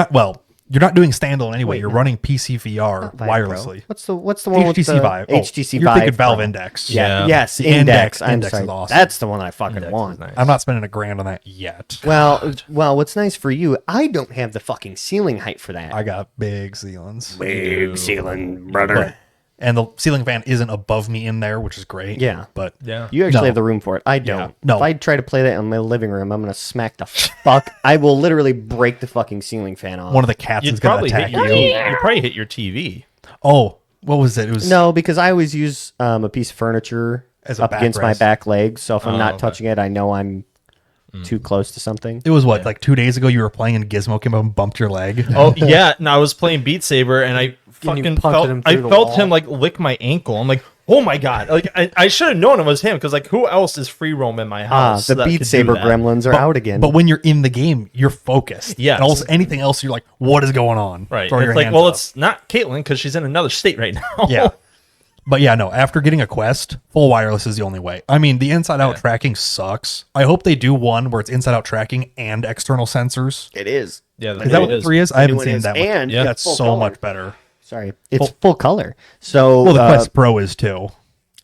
A: not doing standalone anyway.
B: Wait,
A: You're
B: no.
A: running PC VR
B: Vive Pro.
A: wirelessly.
B: What's the one with
A: HTC
B: the
A: Vive.
B: HTC
A: you're
B: Vive
A: thinking Valve
B: Pro.
A: Index.
D: Yeah.
B: Yes,
A: The
B: Index. I'm
A: Index
B: sorry.
A: is awesome.
B: That's the one I fucking
D: Index
B: want.
D: is nice.
A: I'm not spending $1,000 on that yet.
B: Well, what's nice for you, I don't have the fucking ceiling height for that.
A: I got big ceilings.
B: Big ceiling, brother.
A: And the ceiling fan isn't above me in there, which is great.
B: Yeah.
A: But
D: Yeah.
B: You actually
A: No.
B: have the room for it. I don't.
A: No.
B: If I try to play that in my living room, I'm gonna smack the fuck. I will literally break the fucking ceiling fan off.
A: one of the cats
D: You'd
A: is going to
D: probably
A: attack
D: hit your
A: you.
D: TV. You'd probably hit your TV.
A: Oh, what was it? It was
B: No, because I always use a piece of furniture
A: As a
B: up against my
A: backrest.
B: back leg. So if I'm not
D: okay.
B: touching it, I know I'm too close to something.
A: It was what, like 2 days ago you were playing and Gizmo came up and bumped your leg?
D: Oh yeah, and I was playing Beat Saber and I fucking
C: punted
D: felt
C: him
D: I
C: through the
D: felt
C: wall.
D: him like lick my ankle. I'm like, oh my god! Like I should have known it was him because like who else is free roam in my house?
B: The
D: that
B: Beat
D: could do
B: Saber
D: that?
B: gremlins are out again.
A: But when you're in the game, you're focused.
D: Yes.
A: And also anything else, you're like, what is going on?
D: Right.
A: Throw
D: It's
A: your
D: like,
A: hands
D: well,
A: up.
D: it's not Caitlin because she's in another state right now.
A: Yeah. But yeah, no, after getting a Quest, full wireless is the only way. I mean, the inside out tracking sucks. I hope they do one where it's inside out tracking and external sensors.
B: it is.
D: Yeah.
A: Is that what 3 is? I haven't
B: new one
A: seen
B: is,
A: that one.
B: and
A: Yeah,
B: it's
A: it's
B: full
A: so
B: color.
A: much better.
B: Sorry, it's full color. So
A: Well, the Quest Pro is too.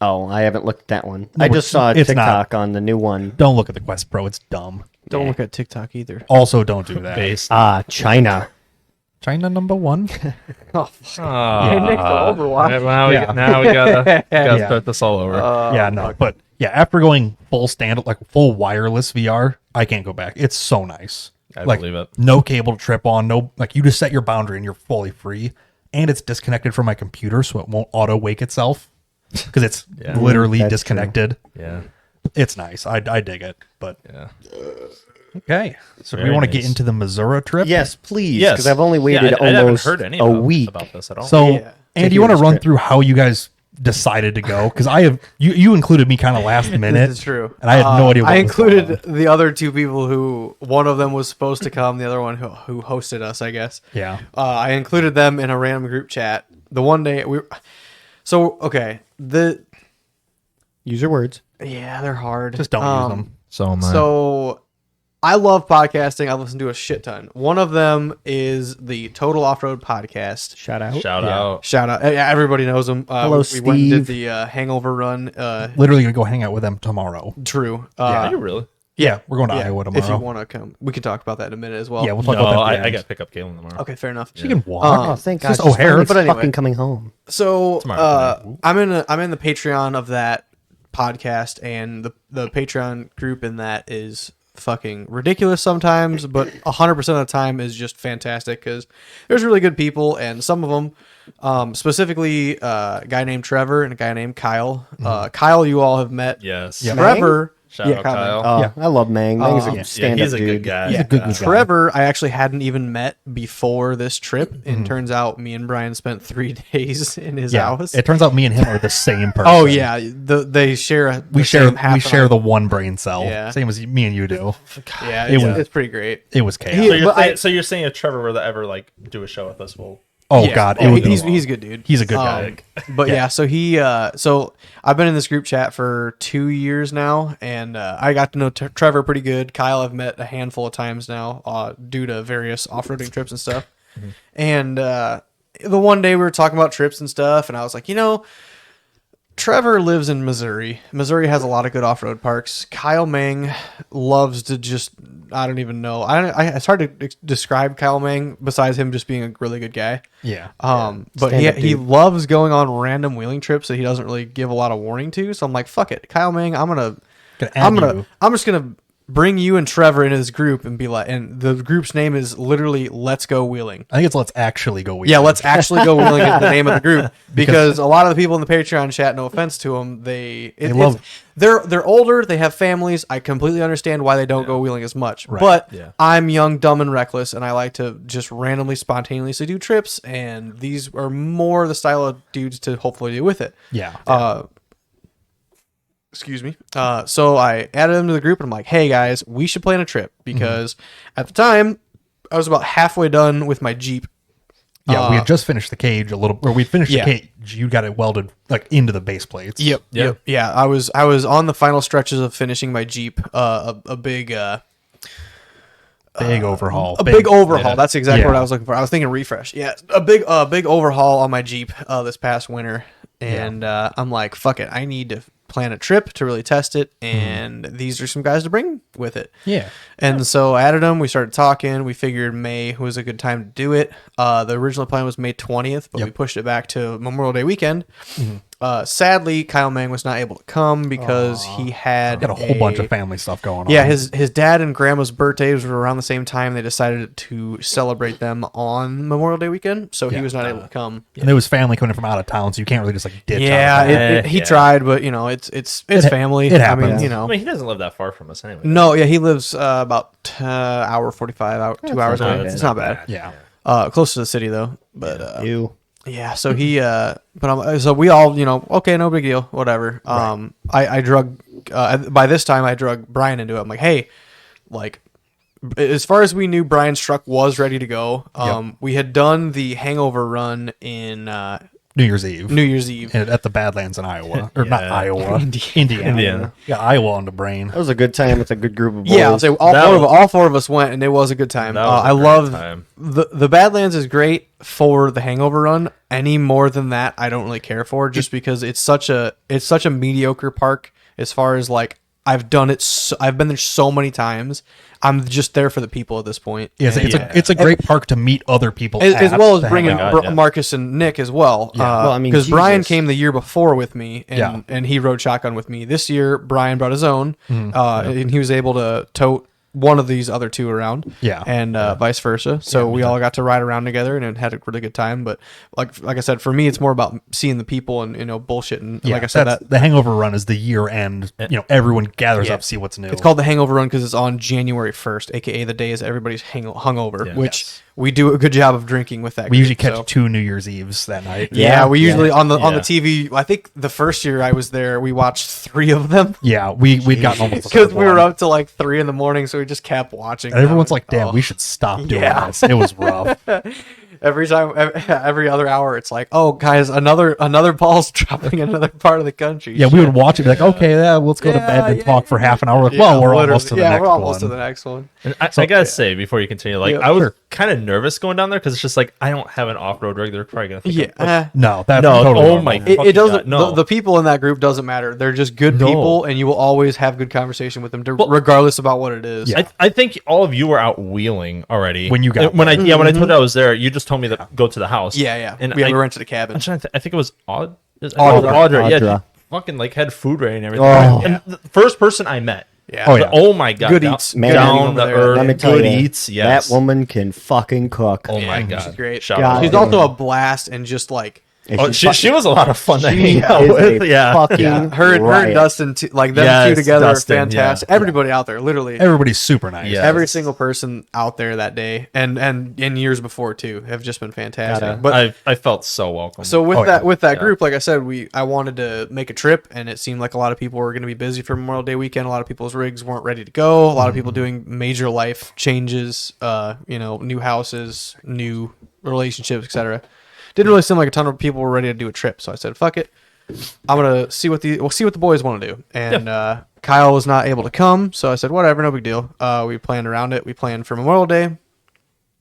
B: oh, I haven't looked at that one.
A: No,
B: I just saw a
A: it's
B: TikTok on the new one.
A: Don't look at the Quest Pro. It's dumb.
C: Don't look at TikTok either.
A: Also, don't do that.
D: Base.
B: China.
A: China number 1.
D: Now we gotta
A: Yeah.
D: start this all over.
A: Yeah, no. But yeah, after going full stand, like full wireless VR, I can't go back. It's so nice.
D: I
A: like,
D: believe it.
A: No cable to trip on. No, like you just set your boundary and you're fully free. And it's disconnected from my computer, so it won't auto wake itself because it's literally
B: That's
A: disconnected.
D: Yeah.
A: It's nice. I dig it. But
D: Yeah.
A: okay, so we
D: Very
A: want to get
D: nice.
A: into the Missouri trip.
B: Yes, please.
D: Yes.
B: Because I've only waited
D: I haven't
B: almost
D: heard any
B: a
D: about,
B: week.
D: about this at all.
A: So,
C: Yeah.
A: and
B: To
A: you want
B: hear
A: to
B: this
A: run
B: trip.
A: through how you guys decided to go? Because I have you included me kind of last minute.
C: This is true.
A: And I had no idea. What
C: I
A: was going
C: included the other two people who one of them was supposed to come, the other one who hosted us, I guess.
A: on. Yeah.
C: I included them in a random group chat. The one day okay,
B: Use your words.
C: yeah, they're hard.
A: Just don't use them.
D: So am I.
C: So I love podcasting. I listen to a shit ton. One of them is the Total Off-Road podcast.
B: Shout out.
D: Shout out.
C: Shout out. Yeah, everybody knows them.
B: Hello,
C: we went and did
B: Steve.
C: the hangover run.
A: Literally gonna go hang out with them tomorrow.
C: True.
D: Are you really?
A: Yeah, we're going to
C: yeah,
A: Iowa
C: if you
A: tomorrow.
C: want to come, we can talk about that in a minute as well.
A: Yeah, we'll talk
D: No,
A: about that. at the
D: I
A: end.
D: got to pick up Caitlin tomorrow.
C: Okay, fair enough.
A: She can walk.
B: Oh, thank
A: It's
B: God.
A: just
B: she's
A: O'Hare.
B: finally
C: But anyway.
B: fucking coming home.
C: So
D: Tomorrow.
C: I'm in the Patreon of that podcast, and the Patreon group in that is fucking ridiculous sometimes, but 100% of the time is just fantastic because there's really good people, and some of them, specifically a guy named Trevor and a guy named Kyle. Kyle, you all have met.
D: Yes.
A: Yeah.
C: Trevor.
D: Shout
C: yeah,
D: out
C: Kyle.
D: Kyle.
B: Oh,
A: Yeah.
B: I love Mang. Mang's a
D: Yeah,
B: stand-up
D: he's a
B: dude.
D: good guy.
C: Yeah,
A: good guy.
C: Trevor, I actually hadn't even met before this trip, and turns out me and Brian spent 3 days in his
A: Yeah.
C: house.
A: It turns out me and him are the same person.
C: Oh yeah, they share.
A: We
C: the
A: share
C: same half
A: we
C: an
A: share
C: eye.
A: the one brain cell.
C: Yeah.
A: Same as me and you do.
C: Yeah,
A: It
C: it's,
A: was-
C: it's pretty great.
A: It was chaos.
D: So you're,
C: But
D: saying, so you're saying if Trevor were to ever like do a show with us, we'll
A: oh
C: Yeah.
A: God,
C: Oh,
A: it would
C: he's
A: be.
C: he's a good dude.
A: He's a good guy.
C: But yeah, so so I've been in this group chat for 2 years now, and I got to know Trevor pretty good. Kyle I've met a handful of times now, due to various off-roading trips and stuff. And the one day we were talking about trips and stuff, and I was like, Trevor lives in Missouri. Missouri has a lot of good off-road parks. Kyle Mang loves to just, I don't even know. It's hard to describe Kyle Mang besides him just being a really good guy.
A: Yeah.
C: But
B: Stand-up
C: he
B: dude.
C: loves going on random wheeling trips that he doesn't really give a lot of warning to. So I'm like, fuck it, Kyle Mang, I'm
A: Gonna add you.
C: just gonna bring you and Trevor into this group and be like, and the group's name is literally Let's Go Wheeling.
A: I think it's Let's Actually Go Wheeling.
C: Yeah, Let's Actually Go Wheeling is the name of the group because a lot of the people in the Patreon chat, no offense to them, they're older, they have families. I completely understand why they don't go wheeling as much.
A: Right.
C: But
D: Yeah.
C: I'm young, dumb, and reckless, and I like to just randomly, spontaneously do trips, and these are more the style of dudes to hopefully do with it.
A: Yeah.
C: Excuse me. So I added them to the group, and I'm like, hey guys, we should plan a trip because at the time I was about halfway done with my Jeep.
A: Yeah, we had just finished the cage a little, or we finished
C: Yeah.
A: the cage. You got it welded like into the base plates.
C: Yep. Yeah. I was on the final stretches of finishing my Jeep. A big
A: Overhaul.
C: a big overhaul.
A: Yeah.
C: That's exactly what
A: Yeah.
C: I was looking for. I was thinking refresh. Yeah, a big overhaul on my Jeep this past winter, and I'm like, fuck it, I need to plan a trip to really test it, and these are some guys to bring with it.
A: Yeah.
C: And so I added them. We started talking. We figured May was a good time to do it. The original plan was May 20th, but we pushed it back to Memorial Day weekend. Sadly, Kyle Mang was not able to come because he had
A: Got a whole bunch of family stuff going on.
C: yeah, his dad and grandma's birthdays were around the same time. They decided to celebrate them on Memorial Day weekend, so he was not able to come.
A: And there was family coming from out of town, so you can't really just like ditch.
C: Yeah,
A: out of that.
C: he tried, but you know, it's family.
A: it happens.
C: I mean, you
D: I
C: know,
D: mean, he doesn't live that far from us anyway.
C: no, yeah, he lives about hour 45, 2 hours
B: not
C: away.
B: bad.
C: It's not bad.
A: Yeah.
C: Close to the city though, but
B: You.
C: yeah. So he, so we all, you know, okay, no big deal, whatever. I drug. By this time, I drug Brian into it. I'm like, hey, like, as far as we knew, Brian's truck was ready to go. We had done the hangover run in
A: New Year's Eve.
C: New Year's Eve.
A: And at the Badlands in Iowa. Or not
D: Yeah.
A: Iowa. Indiana. Yeah, Iowa on the brain.
B: That was a good time with a good group of boys.
C: Yeah, I'll say all four of us went, and it was a good time.
D: That was a
C: I
D: great
C: love
D: time.
C: the Badlands is great for the hangover run. Any more than that, I don't really care for, just because it's such a mediocre park as far as like I've done it. I've been there so many times. I'm just there for the people at this point.
A: Yeah,
C: And-
A: it's a great park to meet other people
C: as
A: at,
C: well as
A: to hang
C: bringing
A: out.
C: Marcus and Nick as well.
B: Well, I mean,
C: because Brian
B: Jesus.
C: came the year before with me, and
A: Yeah.
C: and he rode shotgun with me. This year, Brian brought his own, and he was able to tote one of these other two around,
A: Yeah.
C: and vice versa. So we all got to ride around together and it had a really good time. But like I said, for me, it's more about seeing the people and bullshit. And
A: Yeah,
C: like I said,
A: that's- the hangover run is the year end. Everyone gathers
C: Yeah.
A: up, see what's new.
C: it's called the Hangover Run because it's on January 1st, aka the day is everybody's hungover,
D: Yeah.
C: which
A: Yes.
C: we do a good job of drinking with that.
A: We usually
C: group,
A: catch
C: so.
A: 2 New Year's Eves that night.
C: Yeah, we usually on the
D: Yeah.
C: TV. I think the first year I was there, we watched 3 of them
A: Yeah, we'd gotten almost
C: because we were up to like 3 in the morning, so we just kept watching.
A: And everyone's
C: them.
A: like, "Damn,
C: Oh.
A: we should stop doing
C: Yeah.
A: this." It was rough.
C: Every time, every other hour, it's like, oh, guys, another ball's dropping in another part of the country.
A: Yeah, we would watch it, be like, "Okay, yeah, let's go to bed and talk for half an hour." Like, well, we're almost to the next
C: we're almost
A: one.
C: to the next one.
D: And I gotta say, before you continue, like
C: Yeah,
D: I was
A: sure.
D: kind of nervous going down there because it's just like I don't have an off-road rig. They're probably gonna think
C: Yeah.
D: I'm, like,
A: No, that's
D: No,
A: totally
D: oh
A: normal.
D: my-
C: It
D: Fucking
C: doesn't.
D: God, no.
C: The people in that group doesn't matter. They're just good
D: No.
C: people, and you will always have good conversation with them, regardless about what it is.
A: Yeah.
D: I think all of you were out wheeling already
A: When you got
D: when I told you I was there. You just told me to go to the house.
C: Yeah.
D: And
C: we
D: I
C: rented a cabin.
D: I'm trying to I think it was Audra.
B: Audra.
D: Yeah, she
B: Audra.
D: fucking like had food ready and everything.
B: Oh.
D: And the first person I met.
C: Yeah.
A: Oh, yeah.
D: Oh my god.
C: Good
D: down,
C: eats.
B: Man,
D: down
C: over
D: the
C: there.
D: earth.
B: Let me tell
D: Good
B: you,
D: eats. Yes.
B: that woman can fucking cook.
D: Oh my
C: Yeah,
D: god.
C: she's great.
D: Shout
B: God
D: out.
C: She's
B: damn.
C: also a blast, and just like
B: And
D: Oh,
B: she's
D: she was a lot of fun to
B: she
D: hang out
B: is
D: with.
B: a
D: Yeah.
B: fucking
C: her and
B: riot.
C: Dustin, like them
D: Yes,
C: two together,
D: Dustin,
C: are fantastic.
D: yeah.
C: Everybody out there, literally.
A: Everybody's super nice.
D: Yeah.
C: Every single person out there that day, and in years before too, have just been fantastic.
B: Gotta-
C: But
D: I felt so welcome.
C: so with
A: Oh,
C: that
A: yeah.
C: with that
D: Yeah.
C: group, like I said, I wanted to make a trip, and it seemed like a lot of people were going to be busy for Memorial Day weekend. A lot of people's rigs weren't ready to go. A lot of people doing major life changes, new houses, new relationships, etc. Didn't really seem like a ton of people were ready to do a trip, so I said, "Fuck it, I'm gonna see what the boys want to do." And Kyle was not able to come, so I said, "Whatever, no big deal." We planned around it. We planned for Memorial Day.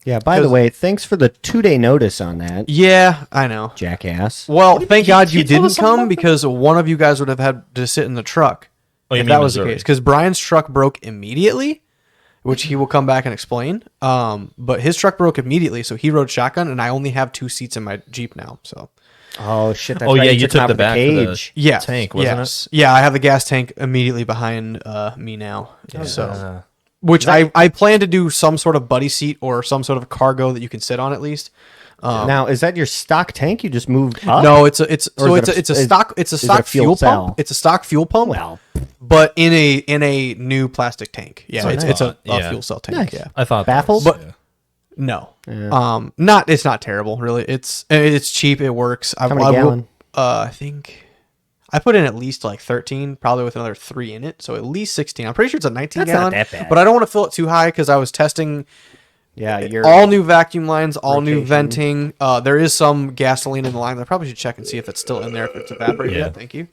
B: Yeah, by the
C: 'Cause-
B: way, thanks for the 2-day notice on that,
C: Yeah, I know.
B: jackass.
C: Well, thank God you
D: he told
C: didn't
D: us something
C: come
D: about that?
C: because one of you guys would have had to sit in the truck.
D: Oh, you
C: if
D: mean
C: that was the
D: Missouri.
C: case, because Brian's truck broke immediately, which he will come back and explain. But his truck broke immediately, so he rode shotgun, and I only have 2 seats in my Jeep now. So
B: Oh shit! That's
D: Oh
B: right.
D: yeah, you
B: took him
D: took
B: out
D: the
B: with
D: back
B: cage.
D: for the
C: Yes.
D: tank, wasn't
C: yes. Yeah, I have the gas tank immediately behind me now.
D: it?
C: So, which I plan to do some sort of buddy seat or some sort of cargo that you can sit on at least.
B: Now, is that your stock tank? You just moved up?
C: No, it's
B: Or is it a
C: stock fuel
B: cell?
C: pump. It's a stock fuel pump.
B: Well,
C: but in a new plastic tank. Yeah,
B: Oh,
C: it's
B: nice.
C: a
D: Yeah.
C: fuel cell tank.
B: Nice.
C: Yeah.
D: I thought that
B: Baffles?
D: was-
C: But no, not it's not terrible really. It's cheap. It works.
B: How many gallon?
C: I think I put in at least like 13, probably with another 3 in it, so at least 16. I'm pretty sure it's a 19
B: That's not
C: gallon.
B: that bad.
C: But I don't want to fill it too high because I was testing
B: yeah, you're
C: all new vacuum lines, all new
B: Rotation.
C: venting. There is some gasoline in the line. I probably should check and see if it's still in there if it's evaporated
D: Yeah.
C: yet. Thank you.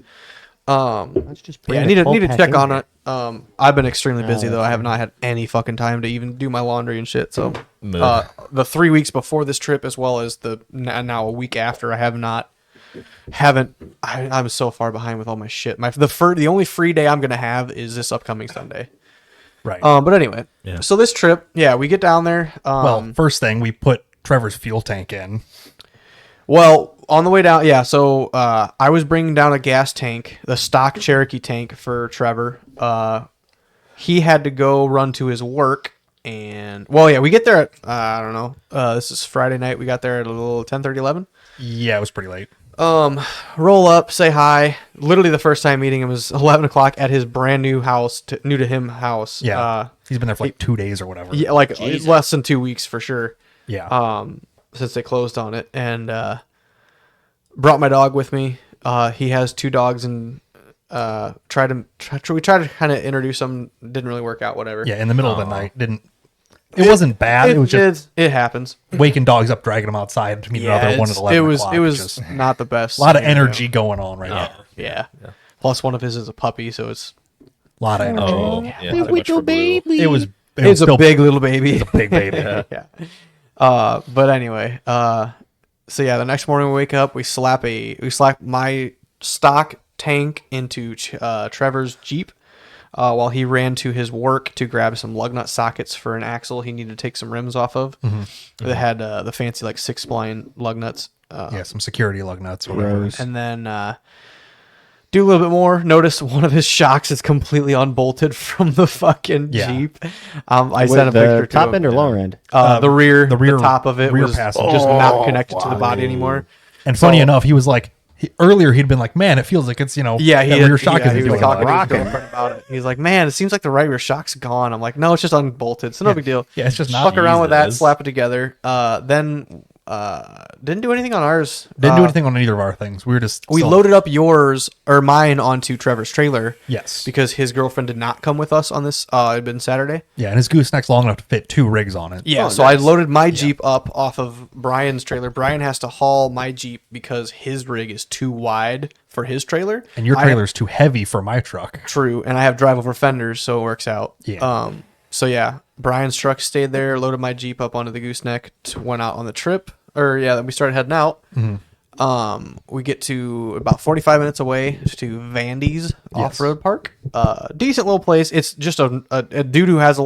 B: Let's just bring
C: Yeah, I
B: the
C: need
B: full
C: to
B: pack
C: check
B: in
C: on
B: here.
C: it. I've been extremely busy though.
B: that's
C: I have not had any fucking time to even do my laundry and shit. So,
D: Ugh.
C: the 3 weeks before this trip, as well as the now a week after, I haven't. I'm so far behind with all my shit. The only free day I'm gonna have is this upcoming Sunday.
A: Right.
C: But anyway,
D: Yeah.
C: so this trip, yeah, we get down there.
A: well, first thing, we put Trevor's fuel tank in.
C: Well, on the way down, yeah. So I was bringing down a gas tank, the stock Cherokee tank for Trevor. He had to go run to his work, and well, yeah, we get there at I don't know. This is Friday night. We got there at a little 10:30, 11.
A: Yeah, it was pretty late.
C: Roll up, say hi. Literally the first time meeting him was 11 o'clock at his brand new house, new to him house.
A: Yeah. He's been there for like 2 days or whatever.
C: Yeah, like less than 2 weeks for sure.
A: Yeah.
C: Since they closed on it, and brought my dog with me. He has 2 dogs, and we tried to kind of introduce them. Didn't really work out. Whatever.
A: Yeah, in the middle of the night. It wasn't bad. It was just
C: it happens.
A: waking dogs up, dragging them outside to meet another one at 11 o'clock.
C: It was
A: Just
C: not the best.
A: a lot of
C: scenario.
A: energy going on right now.
C: Yeah. Plus one of his is a puppy, so it's
A: A lot of energy.
D: Oh, yeah. too much for Blue.
A: It was
C: it's a
A: still
C: big little baby.
A: big baby.
C: Yeah. But anyway, so yeah, the next morning we wake up, we slap my stock tank into Trevor's Jeep, while he ran to his work to grab some lug nut sockets for an axle he needed to take some rims off of. That had the fancy like 6-spline lug nuts.
A: Yeah, some security lug nuts or whatever.
B: Gross.
C: And then do a little bit more. Notice one of his shocks is completely unbolted from the fucking
A: Yeah.
C: Jeep. I
B: Wait,
C: sent a picture
B: the
C: to
B: top
C: him.
B: end or lower end?
C: The rear,
A: the
C: top of it
A: rear
C: was
A: passenger.
C: just not connected to the body anymore.
A: And funny enough, he was like, earlier he'd been like, man, it feels like it's, that rear shock
C: he
A: isn't
C: was
A: doing
C: talking
A: well.
C: to his girlfriend about it. He's like, man, it seems like the right rear shock's gone. I'm like, no, it's just unbolted. So no big deal.
A: Yeah, it's just not.
C: Fuck around with that,
D: Jesus.
C: slap it together. Then didn't do anything on ours.
A: Didn't do anything on either of our things. We were just.
C: We
A: still-
C: loaded up yours or mine onto Trevor's trailer.
A: Yes.
C: Because his girlfriend did not come with us on this. It had been Saturday.
A: Yeah, and his gooseneck's long enough to fit 2 rigs on it.
C: Yeah, so I loaded my Jeep up off of Brian's trailer. Brian has to haul my Jeep because his rig is too wide for his trailer.
A: And your trailer's too heavy for my truck.
C: True, and I have drive over fenders, so it works out.
A: Yeah.
C: So yeah, Brian's truck stayed there, loaded my Jeep up onto the gooseneck, went out on the trip. Or yeah, we started heading out. We get to about 45 minutes away to Vandy's Off-Road Park. Decent little place. It's just a dude who has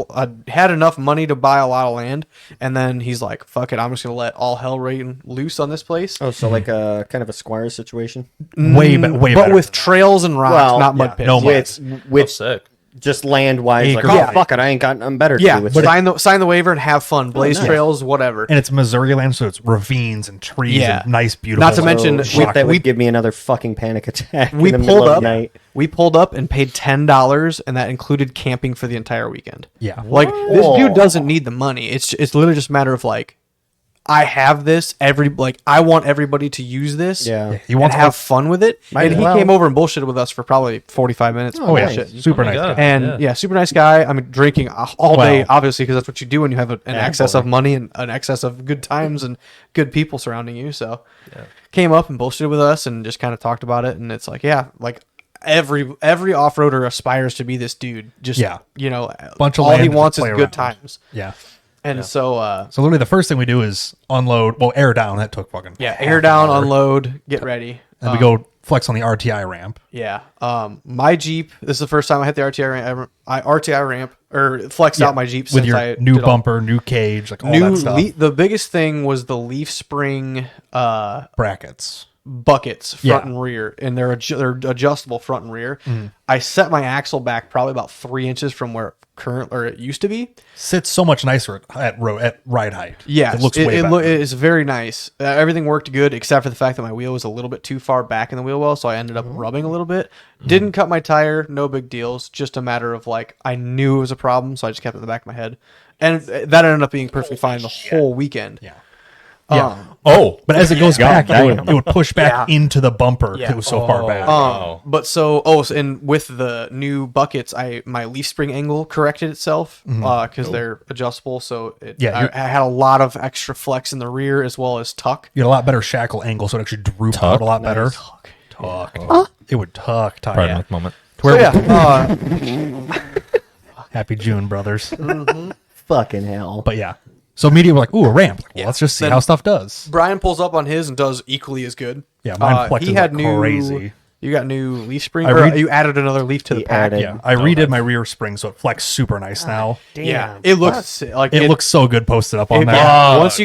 C: had enough money to buy a lot of land, and then he's like, "Fuck it, I'm just gonna let all hell rain loose on this place."
B: Oh, so like a kind of a Squire situation?
A: Way
C: But
A: better
C: with
A: than that.
C: trails and rocks,
B: Well,
C: not mud
A: yeah,
C: pits.
A: no mud.
B: With
D: Oh, sick.
B: just land wise, like,
A: Acre
B: oh,
A: wide.
B: fuck it, I ain't got nothing better to
C: Yeah,
B: do with
C: but
B: it.
C: sign the waiver and have fun. Blaze
B: nice.
C: trails, whatever.
A: And it's Missouri land, so it's ravines and trees
C: Yeah.
A: and nice, beautiful.
C: Not to mention,
B: Oh, shit, that
C: we-
B: would give me another fucking panic attack
C: We
B: in the
C: pulled
B: middle
C: up.
B: of the night.
C: We pulled up and paid $10, and that included camping for the entire weekend.
A: Yeah.
C: Like this dude doesn't need the money. It's literally just a matter of like, I have this. I want everybody to use this.
B: Yeah.
A: He wants
C: and have fun with it.
B: Might
C: And
B: as
C: he
B: well.
C: came over and bullshitted with us for probably 45 minutes.
A: Oh, yeah.
B: nice.
A: Super
D: Oh my
A: nice
D: God.
A: guy.
C: And yeah, super nice guy. I mean, drinking all day,
A: Well,
C: obviously, because that's what you do when you have an excess
A: boy.
C: of money and an excess of good times and good people surrounding you. So, came up and bullshitted with us and just kind of talked about it. And it's like, yeah, like every off-roader aspires to be this dude. Just
A: Yeah. Bunch of
C: all he
A: land to
C: wants is
A: play
C: good
A: around.
C: times.
A: Yeah.
C: And so,
A: So literally the first thing we do is unload, air down. That took fucking
C: yeah,
A: half
C: air
A: an
C: down,
A: hour.
C: unload, get ready.
A: And we go flex on the RTI ramp.
C: Yeah. My Jeep. This is the first time I hit the RTI ramp or flexed out my Jeep
A: with
C: since
A: your
C: I
A: new
C: did all-
A: bumper, new cage, like all that stuff.
C: The biggest thing was the leaf spring.
A: Brackets.
C: buckets front
A: Yeah.
C: and rear, and they're adjustable front and rear. I set my axle back probably about 3 inches from where it used to be.
A: Sits so much nicer at ride height.
C: Yeah,
A: it looks way better.
C: it's very nice. Everything worked good except for the fact that my wheel was a little bit too far back in the wheel well, so I ended up rubbing a little bit. Didn't cut my tire, no big deals. Just a matter of like I knew it was a problem, so I just kept it in the back of my head, and that ended up being perfectly fine the whole weekend.
A: Yeah. Yeah. But as it goes back, it would push back into the bumper.
C: Yeah.
A: It was so far back.
C: And with the new buckets, my leaf spring angle corrected itself because they're adjustable. So I had a lot of extra flex in the rear as well as tuck.
A: You had a lot better shackle angle, so it actually drooped out a lot better. Tuck. It would tuck.
D: Pardon the moment.
C: So
A: Happy June, brothers.
B: Fucking hell.
A: But yeah. So immediately we're like, ooh, a ramp. Well, let's just see how stuff does.
C: Brian pulls up on his and does equally as good.
A: Yeah, mine flexes
C: he had
A: like crazy.
C: You got new leaf spring,
A: I
C: you added another leaf to the pack.
B: added-
A: Yeah, I redid my rear spring, so it flexes super nice now.
B: Damn.
C: Yeah, it looks like
A: It looks so good posted up on there.
C: Yeah, once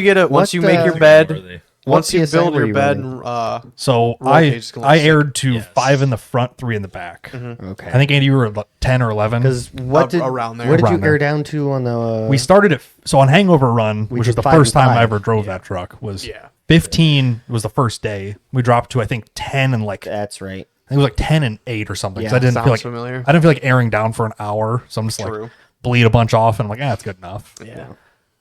C: you make your bed,
D: Worthy.
C: once you
B: PSI
C: build
B: were
C: your
B: you
C: bed,
B: running?
C: and
A: So
C: roll cage is gonna
A: I
C: look sick.
A: aired to
D: Yes.
A: 5 in the front, 3 in the back.
B: Okay.
A: I think Andy, you were 10 or 11.
B: Because
C: around there.
B: What did
A: Around
B: you
A: there.
B: air down to on the?
A: We started at so on Hangover Run, which
B: did
A: is the
B: 5
A: first
B: and
A: time I
B: 5.
A: ever drove that truck. Was
C: Yeah.
A: 15 was the first day. We dropped to I think 10 and like I think
B: That's right.
A: it was like 10 and 8 or something. 'cause
B: Yeah,
A: I didn't feel
C: sounds
A: like
C: familiar.
A: I didn't feel like airing down for an hour, so I'm just
C: True.
A: like bleed a bunch off, and I'm like, that's good enough.
C: Yeah.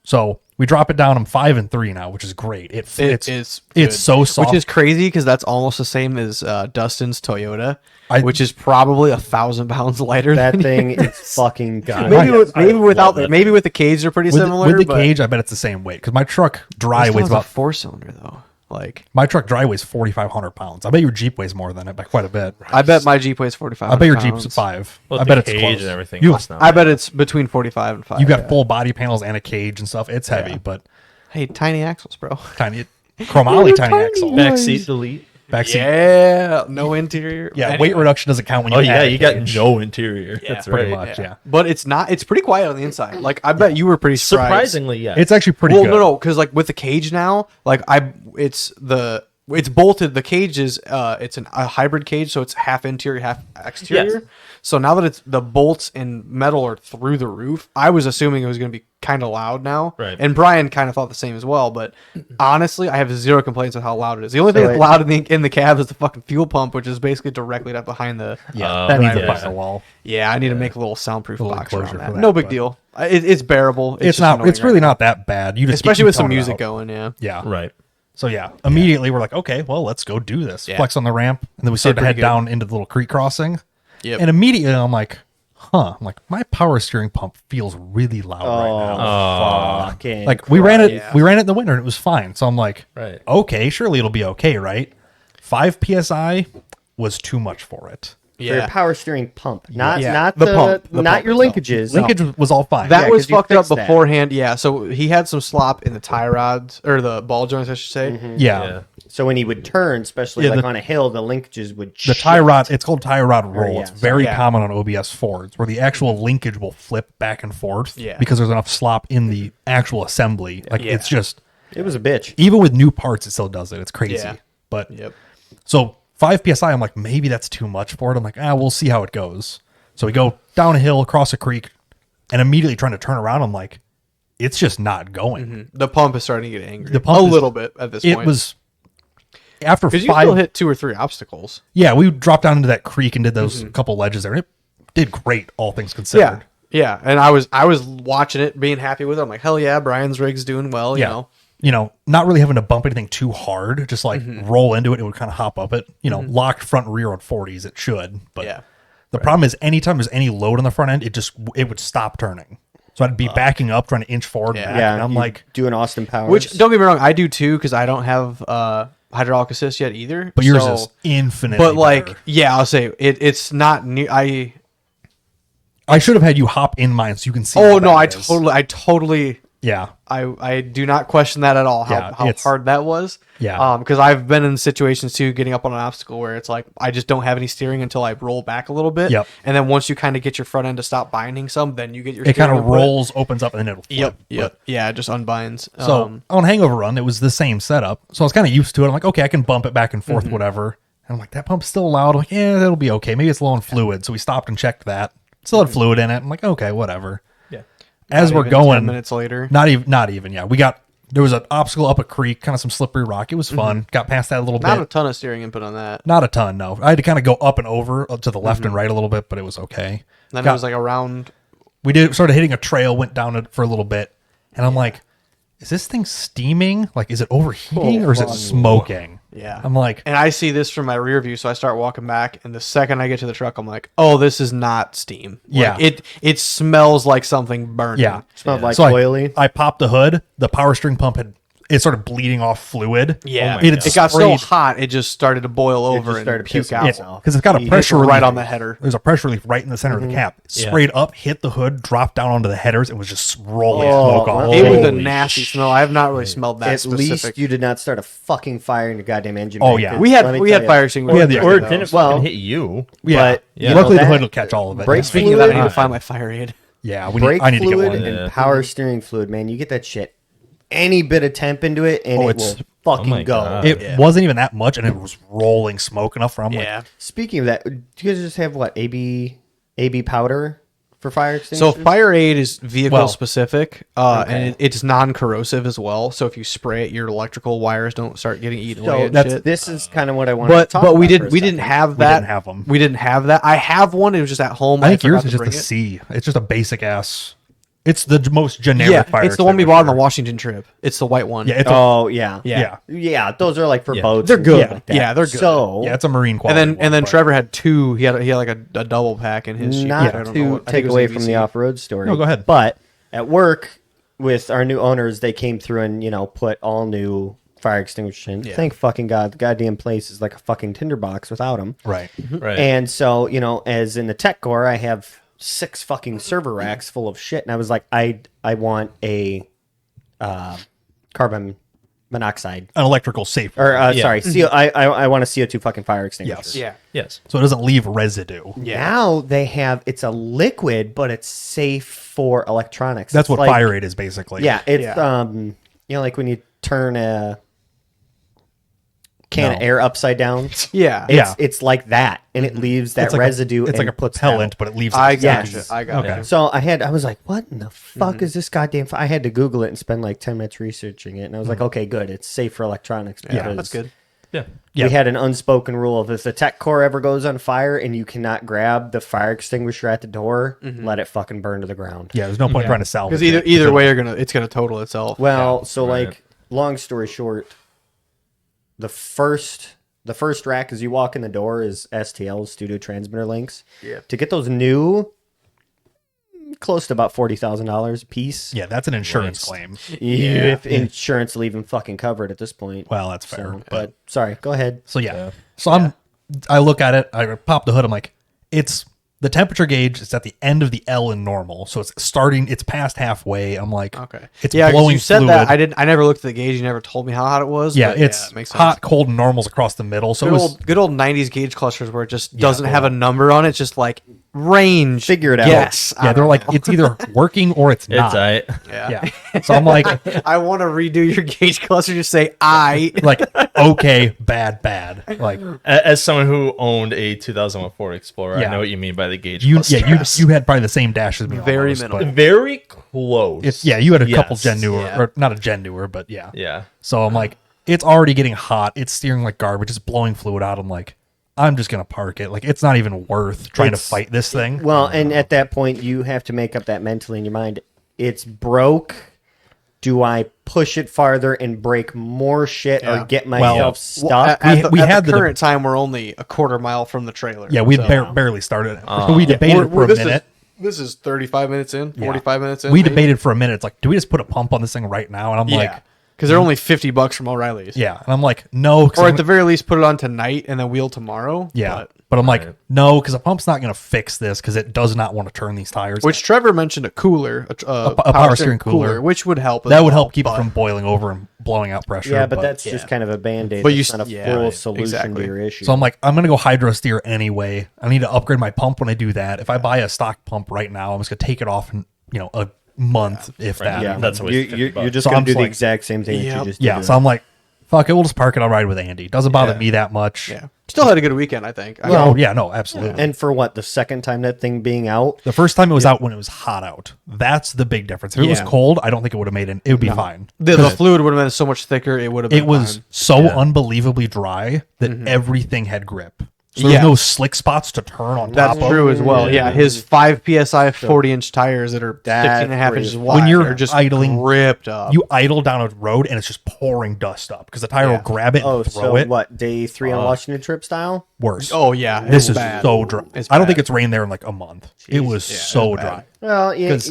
A: So we drop it down. I'm 5 and 3 now, which is great.
C: It's
A: It's
C: good.
A: so soft.
C: Which is crazy because that's almost the same as Dustin's Toyota,
A: I-
C: which is probably 1,000 pounds lighter.
B: That
C: than
B: thing
C: yours.
B: is fucking good.
C: maybe without
D: love it.
C: maybe with the cage they're pretty
A: with,
C: similar.
A: with the
C: but
A: cage. I bet it's the same weight because my truck dry
C: this
A: weighs
C: one's a
A: about
C: 4-cylinder though. Like
A: my truck dry weighs 4,500 pounds. I bet your Jeep weighs more than it by quite a bit.
C: I bet my Jeep weighs 45.
A: I bet your Jeep's 5.
D: Well,
A: I
D: the
A: bet it's
D: cage
A: close.
D: and everything
A: You,
D: else now.
C: I bet it's between 45 and 5.
A: you got full body panels and a cage and stuff. It's heavy, but
C: Hey, tiny axles, bro.
A: tiny chromoly tiny axle.
D: Backseat delete.
A: Backseat.
C: Yeah, no interior.
A: Yeah,
C: Anyway.
A: weight reduction doesn't count when you
D: Oh yeah,
A: add a
D: you got
A: cage.
D: no interior. That's
A: pretty
D: right.
A: much. Yeah.
C: But it's not. It's pretty quiet on the inside. Like I bet you were pretty surprised.
D: Surprisingly, yeah.
A: It's actually pretty
C: Well,
A: good.
C: no, because like with the cage now, like it's bolted. The cage is it's a hybrid cage, so it's half interior, half exterior.
D: Yes.
C: So now that it's the bolts and metal are through the roof, I was assuming it was going to be kind of loud now.
D: Right.
C: And Brian kind of thought the same as well. But honestly, I have zero complaints with how loud it is. The only thing
B: So
C: that's loud in the cab is the fucking fuel pump, which is basically directly up behind the.
A: Yeah, that needs a
D: yeah.
A: firewall.
C: Yeah, I need to make a little soundproof
A: little
C: box
A: enclosure
C: around
A: for
C: that.
A: that,
C: No big
A: but-
C: deal. It's bearable.
A: It's
C: just
A: not.
C: annoying
A: It's really
C: right now.
A: not that bad. You just
C: Especially
A: keep
C: with some
A: toning it
C: music
A: out.
C: going. Yeah.
A: Yeah.
D: Right.
A: So yeah, immediately we're like, okay, well, let's go do this.
C: Yeah.
A: Flex on the ramp, and then we start to
C: pretty
A: head
C: good.
A: down into the little creek crossing.
C: Yep.
A: And immediately I'm like, I'm like, my power steering pump feels really loud right now.
B: Fucking
A: Like we ran it,
C: yeah.
A: we ran it in the winter and it was fine. So I'm like,
D: Right.
A: okay, surely it'll be okay, right? 5 psi was too much for it.
B: for your power steering pump, not
C: Yeah.
B: not
C: The
B: the,
C: pump. The
B: not
C: pump
B: your
C: itself.
B: linkages.
A: Linkage was all fine.
C: That
B: Yeah,
C: was
B: 'cause you
C: fucked up
B: fixed that.
C: beforehand. Yeah, so he had some slop in the tie rods or the ball joints, I should say.
A: yeah.
D: Yeah.
B: So when he would turn, especially
A: Yeah,
B: like
A: the-
B: on a hill, the linkages would
A: The tie rod, it's called tie rod roll.
B: yeah,
A: It's very
C: yeah.
A: common on OBS Fords where the actual linkage will flip back and forth
C: Yeah.
A: because there's enough slop in the actual assembly. Like
C: Yeah.
A: it's just,
B: It was a bitch.
A: even with new parts, it still does it. It's crazy.
C: Yeah.
A: But
C: Yep.
A: so 5 psi, I'm like, maybe that's too much for it. I'm like, we'll see how it goes. So we go down a hill, across a creek, and immediately trying to turn around. I'm like, it's just not going.
C: The pump is starting to get angry.
A: The pump
C: a
A: is-
C: little bit at this
A: It
C: point.
A: was after
C: because you
A: 5.
C: still hit 2 or 3 obstacles.
A: Yeah, we dropped down into that creek and did those couple ledges there. It did great, all things considered.
C: Yeah, and I was watching it, being happy with it. I'm like, hell yeah, Brian's rig's doing well.
A: Yeah. You know, not really having to bump anything too hard, just like roll into it. It would kind of hop up it. You know, locked front and rear on 40s, it should. But
C: Yeah.
A: the problem is anytime there's any load on the front end, it would stop turning. So I'd be backing up, trying to inch forward.
C: Yeah.
A: And back,
B: Yeah,
A: and I'm
B: you
A: like,
B: doing Austin Powers,
C: Which don't get me wrong, I do too because I don't have hydraulic assist yet either.
A: but yours
C: so-
A: is infinitely
C: But like,
A: better.
C: yeah, I'll say it's not new.
A: I should have had you hop in mine so you can see.
C: Oh
A: how
C: no,
A: bad
C: I
A: it is.
C: totally
A: Yeah.
C: I do not question that at all.
A: Yeah,
C: How
A: it's-
C: hard that was.
A: Yeah.
C: Because I've been in situations too, getting up on an obstacle where it's like I just don't have any steering until I roll back a little bit.
A: Yep.
C: And then once you kind of get your front end to stop binding some, then you get your
A: It kind
C: steering
A: of
C: wheel put-
A: rolls, opens up, and then it'll flip.
C: Yep.
A: But-
C: Yep. Yeah. It just unbinds.
A: So on Hangover Run, it was the same setup. So I was kind of used to it. I'm like, okay, I can bump it back and forth, whatever. And I'm like, that pump's still loud. I'm like, yeah, that'll be okay. Maybe it's low on fluid. So we stopped and checked that. Still had fluid in it. I'm like, okay, whatever.
D: Yeah.
A: As
C: Not
A: we're
C: even 10
A: going,
C: minutes later.
A: not even. Yeah, there was an obstacle up a creek, kind of some slippery rock. It was fun. Got past that a little
C: Not a
A: bit.
C: ton of steering input on that.
A: Not a ton, no. I had to kind of go up and over to the left and right a little bit, but it was okay.
C: Then
A: Got-
C: it was like around.
A: we started hitting a trail, went down it for a little bit, and I'm like, is this thing steaming? Like, is it overheating or is it smoking?
C: Yeah.
A: I'm like,
C: And I see this from my rear view, so I start walking back, and the second I get to the truck, I'm like, "Oh, this is not steam. Like,
A: Yeah.
C: it smells like something burning."
A: yeah.
B: Smelled like
A: So
B: oily.
A: I popped the hood. The power steering pump it started bleeding off fluid.
C: Yeah,
D: Oh my
C: it got so
A: sprayed-
C: hot it just started to boil over
B: just
C: and
B: started
C: puke
B: pissing
C: out.
B: itself.
A: because it's got a
B: It
A: pressure
C: right
A: relief.
C: on the header.
A: There's a pressure relief right in the center of the cap. It
D: Yeah.
A: sprayed up, hit the hood, dropped down onto the headers, and was just rolling
B: Oh,
A: smoke off.
C: It was a
D: Holy
C: nasty smell. I have not really smelled that
B: At
C: specific.
B: least you did not start a fucking fire in your goddamn engine.
A: Oh,
B: bay,
A: yeah.
B: 'cause
C: we
B: let
C: had
B: me
C: we
B: tell
C: had
B: you,
C: fire extinguishers.
A: We had the-
D: Or
C: though.
D: didn't
B: Well-
D: fucking hit you.
A: Yeah.
B: But,
D: yeah.
B: you know,
A: Luckily, the
B: that-
A: hood will catch all of it.
B: brake
C: Speaking of that, I need
B: fluid-
C: to find my fire aid.
A: Yeah,
B: brake
A: I need to get
B: fluid
A: one.
B: and
D: Yeah.
B: power steering fluid, man. You get that shit any bit of temp into it, and
A: Oh,
B: it
A: it's-
B: will fucking
D: my
B: go.
D: God.
A: It wasn't even that much, and it was rolling smoke enough where I'm
C: Yeah.
A: like,
B: Speaking of that, do you guys just have what AB powder for fire
C: So
B: extinguishers?
C: fire aid is vehicle
A: Well,
C: specific, and it's non-corrosive as well. So if you spray it, your electrical wires don't start getting eaten away.
B: So
C: And shit.
B: this is kind of what I wanted to
C: But
B: talk
C: but we
B: about
C: didn't
B: for a
C: we didn't
B: second.
C: have that.
A: didn't have 'em.
C: We didn't have that. I have one. It was just at home.
A: I think yours
C: forgot
A: is
C: to
A: just a
C: bring it.
A: C. It's just a basic ass. It's the most generic
C: Yeah,
A: fire.
C: it's the one we bought on the
A: extinguisher.
C: Washington trip. It's the white one.
A: Yeah, it's
B: Oh yeah,
C: Yeah.
B: yeah. Those are like for
D: Yeah.
B: boats.
C: They're
B: and
C: good.
B: stuff like that.
C: Yeah, they're good.
B: So
A: yeah, it's a marine
C: and
A: quality.
C: then
A: one, but-
C: Trevor had two. He had like a double pack in his Jeep. I
B: not
C: don't know
B: to
C: what- I think
B: take
C: it was
B: away
C: ABC.
B: from the off-road story.
A: No, go ahead.
B: But at work with our new owners, they came through and put all new fire extinguishers in.
C: Yeah.
B: Thank fucking God, the goddamn place is like a fucking tinderbox without them.
A: right.
D: Right.
B: And so as in the tech core, I have 6 fucking server racks full of shit, and I was like, I want a carbon monoxide.
A: An electrical safe.
B: Or sorry, I want a CO2 fucking fire extinguisher.
A: Yes.
C: Yeah.
D: yes.
A: So it doesn't leave residue.
B: Now they have it's a liquid, but it's safe for electronics.
A: That's
B: It's
A: what
B: like,
A: fire aid is basically.
B: Yeah, it's
C: Yeah.
B: like when you turn a can of
A: No.
B: air upside down.
C: Yeah.
B: It's like that, and it leaves that
A: It's like
B: residue.
A: it's like
B: and
A: a
B: puts
A: propellant,
B: out.
A: but it leaves.
C: I
A: it
C: got
B: Yes.
C: you. I got
A: Okay.
C: you.
B: So I was like, what in the fuck is this goddamn? I had to Google it and spend like 10 minutes researching it, and I was like, okay, good, it's safe for electronics.
C: Yeah,
B: because
C: that's good.
D: Yeah.
A: Yeah.
B: We had an unspoken rule of if the tech core ever goes on fire and you cannot grab the fire extinguisher at the door, let it fucking burn to the ground.
A: Yeah, there's no point trying to salvage
C: Because
A: it.
C: either way, it's gonna total itself.
B: Well, so
D: right.
B: like, long story short, the first rack as you walk in the door is STL Studio Transmitter Links.
C: Yeah.
B: To get those new, close to about $40,000 a piece.
A: Yeah, that's an insurance
D: Nice.
A: claim.
B: If insurance will even fucking cover it at this point.
A: Well, that's fair.
B: So, but sorry, go ahead.
A: So yeah. So I look at it, I pop the hood, I'm like, it's the temperature gauge is at the end of the L in normal. So it's past halfway. I'm like,
C: Okay.
A: It's
C: yeah, 'cause
A: blowing
C: you said
A: fluid.
C: that. I never looked at the gauge. You never told me how hot it was.
A: Yeah,
C: but
A: it's
C: it makes sense.
A: hot, cold, and normals across the middle. So
C: Good old 90s gauge clusters where it just doesn't have a number on it. It's just like range.
B: Figure it out.
C: Yes.
A: yeah, they're like, it's either working or it's
D: It's
A: not.
C: Yeah.
A: Yeah. So I'm like,
C: I want to redo your gauge cluster. Just say I.
A: like, okay, bad. Like
D: As someone who owned a 2001 Ford Explorer,
A: Yeah.
D: I know what you mean by the gauge.
A: you
D: cluster.
A: you had probably the same dash as me.
C: Very
A: almost,
C: minimal.
A: but
D: Very close.
A: It's you had a couple
D: Yes.
A: gen newer,
C: Yeah.
A: or not a gen newer, but yeah.
D: Yeah.
A: So I'm like, it's already getting hot. It's steering like garbage. It's blowing fluid out. I'm like, I'm just gonna park it. Like, it's not even worth trying to
B: It's-
A: fight this thing.
B: Well, and at that point, you have to make up that mentally in your mind. It's broke. Do I push it farther and break more shit
C: Yeah.
B: or get
A: Well,
B: myself stuck?
A: we had
C: the
A: the-
C: current time we're only a quarter mile from the trailer.
A: Yeah, we
C: So-
A: barely started. So we debated for a
C: this
A: minute.
C: This is 35 minutes in, 45 minutes in.
A: We
C: maybe?
A: debated for a minute. It's like, do we just put a pump on this thing right now? And I'm
C: Yeah,
A: like,
C: because they're only $50 from O'Reilly's.
A: yeah. And I'm like, no. 'cause
C: Or
A: I'm-
C: at the very least, put it on tonight and then wheel tomorrow.
A: yeah.
C: But
A: But I'm like, no, because a pump's not going to fix this because it does not want to turn these tires.
C: Which Trevor mentioned a cooler, a
A: power steering cooler,
C: which would help.
A: That would help keep it from boiling over and blowing out pressure.
B: Yeah, but that's just kind of a band-aid.
C: But
B: It's
C: you-
B: not a
C: yeah,
B: full
C: right,
B: solution
C: exactly.
B: to your issue.
A: So I'm like, I'm going to go hydro steer anyway. I need to upgrade my pump when I do that. If I buy a stock pump right now, I'm just going to take it off in, a month, if that.
B: yeah,
D: That's always
B: you're
D: 50
B: just
A: So
B: going
A: I'm
B: to do the
A: like-
B: exact same thing that
C: Yep.
B: you just did.
A: Yeah, so I'm like, fuck it, we'll just park it. I'll ride with Andy. Doesn't bother me that much.
C: Yeah. Still had a good weekend, I think.
A: Well, yeah, no, absolutely.
B: And for what, the second time that thing being out?
A: The first time it was out when it was hot out. That's the big difference. If it was
C: Yeah.
A: cold, I don't think it would have made it. It would be fine.
C: the fluid would have been so much thicker. It would have been
A: It was
C: fine.
A: so unbelievably dry that everything had grip. So there's
C: Yeah.
A: no slick spots to turn on
C: That's
A: top of.
C: true as well. Yeah, his 5 psi 40-inch tires that are 16 and a half
B: pretty-
C: inches wide.
A: When you're
C: are just
A: idling-
C: ripped up.
A: You idle down a road and it's just pouring dust up because the tire will grab it and
B: Oh,
A: throw
B: so
A: it.
B: what, day 3 on Washington trip style?
A: Worse.
C: Oh yeah,
A: This
C: it's
A: is
C: bad.
A: so dry.
C: It's
A: I don't think
C: bad.
A: it's rained there in like a month. It was so
C: it's bad.
A: dry.
B: Well,
A: Because-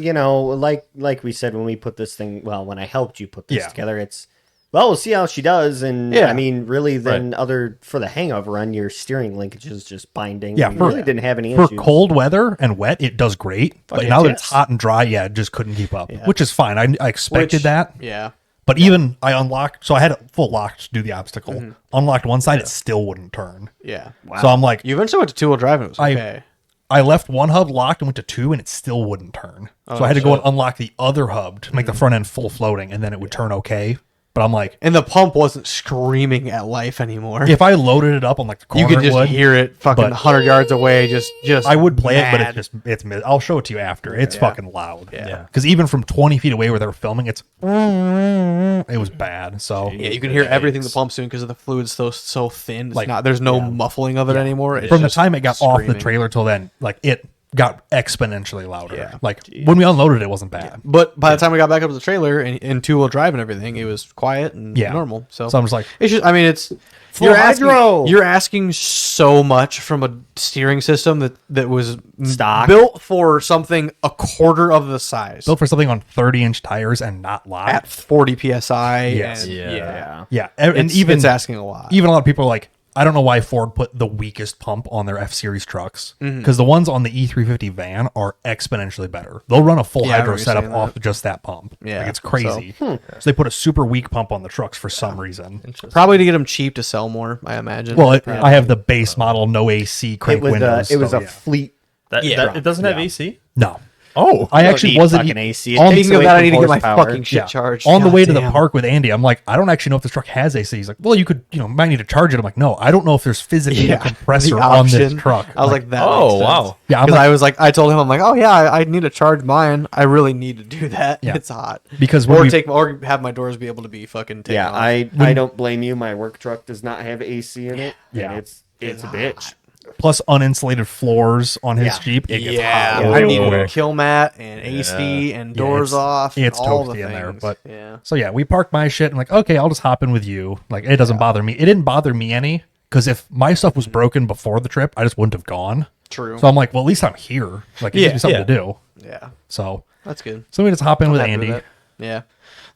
B: like we said when we put this thing, when I helped you put this
A: Yeah.
B: together, it's, we'll see how she does. And
C: Yeah.
B: I mean, really, then for the hangover run, your steering linkage is just binding.
A: Yeah,
B: You
A: for-
B: really didn't have any
A: For
B: issues.
A: cold weather and wet, it does great. But
B: Fuck
A: now that
B: yes.
A: it's hot and dry, it just couldn't keep up, which is fine. I expected
C: Which-
A: that.
C: Yeah.
A: But even I unlocked, so I had it full locked to do the obstacle.
C: Mm-hmm.
A: Unlocked one side, it still wouldn't turn.
C: Yeah.
A: So I'm like,
C: You eventually went to 2-wheel drive and it was okay.
A: I left one hub locked and went to 2, and it still wouldn't turn. So I had to go and unlock the other hub to make the front end full floating, and then it would turn okay. But I'm like,
C: And the pump wasn't screaming at life anymore.
A: if I loaded it up on like the corner,
C: you could
A: it
C: just
A: would.
C: hear it fucking
A: but-
C: 100 yards away. Just
A: I would play it, but
C: mad.
A: it's mid. I'll show it to you after. It's fucking loud.
C: Yeah.
A: Because even from 20 feet away where they were filming, it was bad. So
C: Yeah, you can hear everything the pump's doing because of the fluid's so thin. It's
A: Like,
C: not. There's no muffling of it anymore. It's
A: from the
C: just
A: time it got off the
C: screaming.
A: trailer till then, like it got exponentially louder.
C: Yeah.
A: Like when we unloaded it, wasn't bad.
C: But by the time we got back up to the trailer and 2-wheel drive and everything, it was quiet and
A: Yeah.
C: normal. So
A: So I'm just like,
C: it's just. I mean, it's
B: Full hydro.
C: You're asking so much from a steering system that was
B: Stock.
C: built for something a quarter of the size
A: built for something on 30-inch tires and not
C: at
A: locked.
C: 40 psi.
A: Yes.
C: And
B: Yeah.
A: Yeah, and
C: It's,
A: even
C: it's asking a lot.
A: even a lot of people are like, I don't know why Ford put the weakest pump on their F-Series trucks because
C: Mm-hmm.
A: the ones on the E350 van are exponentially better. They'll run a full
C: Yeah, I
A: hydro
C: remember you
A: setup
C: saying
A: off
C: that.
A: just that pump.
C: Yeah,
A: Like, it's crazy. So they put a super weak pump on the trucks for some reason.
C: Probably to get them cheap to sell more, I imagine.
A: Well, I have the base model, no AC, crank
B: It was,
A: windows.
B: it was
A: so
B: a
A: yeah.
B: fleet.
D: It doesn't have AC.
A: No.
D: Oh,
A: I
B: don't
A: actually
B: need
A: wasn't
B: fucking AC. It
A: on,
B: takes
C: Speaking of
B: away
C: that, I
B: from
C: need to get my
B: horsepower.
C: fucking shit charged.
A: on the way to the
C: Goddamn.
A: park with Andy. I'm like, I don't actually know if this truck has AC. He's like, well, you could, might need to charge it. I'm like, no, I don't know if there's physically a compressor
C: the
A: on this
C: option.
A: truck.
C: I was like, that.
D: Oh,
C: makes sense.
D: wow.
A: Yeah, I'm
C: Because
A: like-
C: I was like, I told him, I'm like, oh yeah, I need to charge mine. I really need to do that.
A: Yeah.
C: It's hot.
A: Because when
C: or
A: we-
C: or have my doors be able to be fucking taken
B: Yeah,
C: off.
B: I don't blame you. My work truck does not have AC in it.
A: Yeah.
B: and it's a bitch.
A: plus uninsulated floors on his
B: Yeah.
A: Jeep, it gets
C: yeah,
A: hot.
C: I need
A: real
C: a
A: quick.
C: kill mat and AC and doors
A: it's-
C: off.
A: it's
C: and all
A: toasty
C: the
A: in there,
C: things.
A: but-
C: yeah,
A: So yeah, we parked my shit and like, okay, I'll just hop in with you. Like it doesn't bother me. It didn't bother me any because if my stuff was broken before the trip, I just wouldn't have gone.
C: true.
A: So I'm like, well, at least I'm here. Like it gives me something to do.
C: yeah,
A: So
C: that's good.
A: we just hop in with
C: Happy
A: Andy.
C: that. Yeah,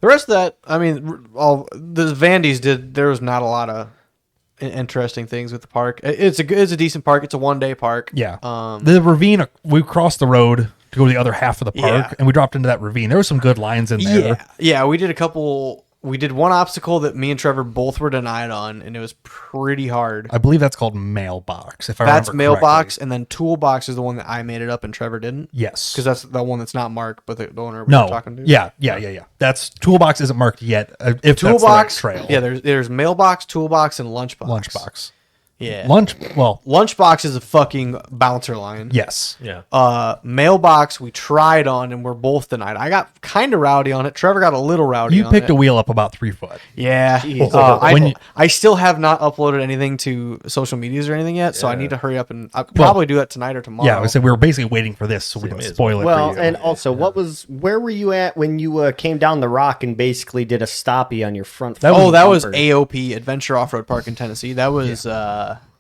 C: the rest of that, I mean, all the Vandy's did. There was not a lot of interesting things with the park. It's a decent park. It's a 1-day park.
A: Yeah.
C: Um,
A: The ravine, we crossed the road to go to the other half of the park
C: Yeah.
A: and we dropped into that ravine. There were some good lines in there.
C: Yeah. We did a couple. We did one obstacle that me and Trevor both were denied on, and it was pretty hard.
A: I believe that's called mailbox. If I
C: That's
A: remember
C: mailbox,
A: correctly.
C: and then toolbox is the one that I made it up and Trevor didn't.
A: Yes.
C: Because that's the one that's not marked, but the owner we
A: No.
C: were talking to.
A: Yeah. That's toolbox isn't marked yet. If that's the right
C: Toolbox.
A: trail.
C: Yeah, there's mailbox, toolbox, and lunchbox.
A: Lunchbox.
C: Yeah.
A: Lunchbox
C: is a fucking bouncer line.
A: Yes.
D: Yeah.
C: Mailbox we tried on and we're both denied. I got kind of rowdy on it. Trevor got a little rowdy.
A: You
C: on
A: picked
C: it.
A: a wheel up about 3 foot.
C: Yeah.
B: Jeez.
C: I still have not uploaded anything to social medias or anything yet, so I need to hurry up and I'll probably do that tonight or tomorrow.
A: Yeah, I said we were basically waiting for this so we didn't spoil it
B: Well,
A: for you.
B: and also, where were you at when you came down the rock and basically did a stoppie on your front?
A: That
C: that was
B: bumper?
C: AOP Adventure Off-Road Park in Tennessee. That was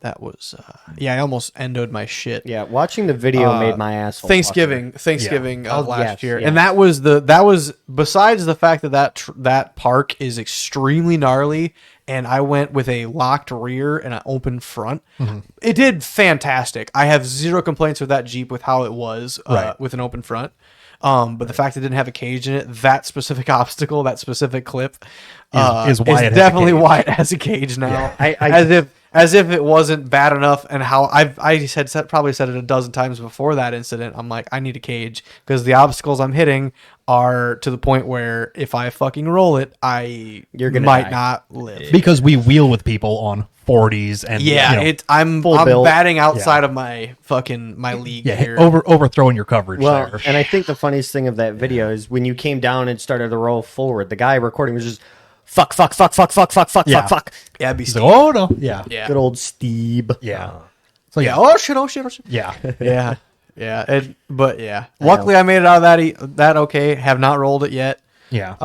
C: That was yeah. I almost endoed my shit.
B: Yeah, watching the video made my asshole.
C: Thanksgiving
B: Oh,
C: last
B: yes,
C: year,
B: yes.
C: and that was besides the fact that park is extremely gnarly, and I went with a locked rear and an open front. It did fantastic. I have zero complaints with that Jeep with how it was
A: Right.
C: with an open front. But the fact it didn't have a cage in it, that specific obstacle, that specific clip,
A: Is why it has a
C: definitely
A: cage.
C: why it has a cage now.
B: I-
C: As if it wasn't bad enough, and how probably said it a dozen times before that incident. I'm like, I need a cage because the obstacles I'm hitting are to the point where if I fucking roll it,
B: You're gonna
C: might
B: die.
C: not live.
A: Because we wheel with people on 40s and
C: Yeah,
A: you know,
C: I'm
B: full build.
C: batting outside of my league here.
A: overthrowing your coverage
B: Well,
A: there.
B: and I think the funniest thing of that video is when you came down and started to roll forward, the guy recording was just fuck.
A: Yeah.
C: Yeah, be
A: He's like, oh no, yeah,
C: yeah,
B: Good old Steve.
A: yeah. So
C: yeah.
A: yeah,
C: Oh shit! Oh shit! Oh shit!
A: yeah.
C: Yeah, yeah. But yeah, luckily I made it out of that okay. Have not rolled it yet.
A: Yeah.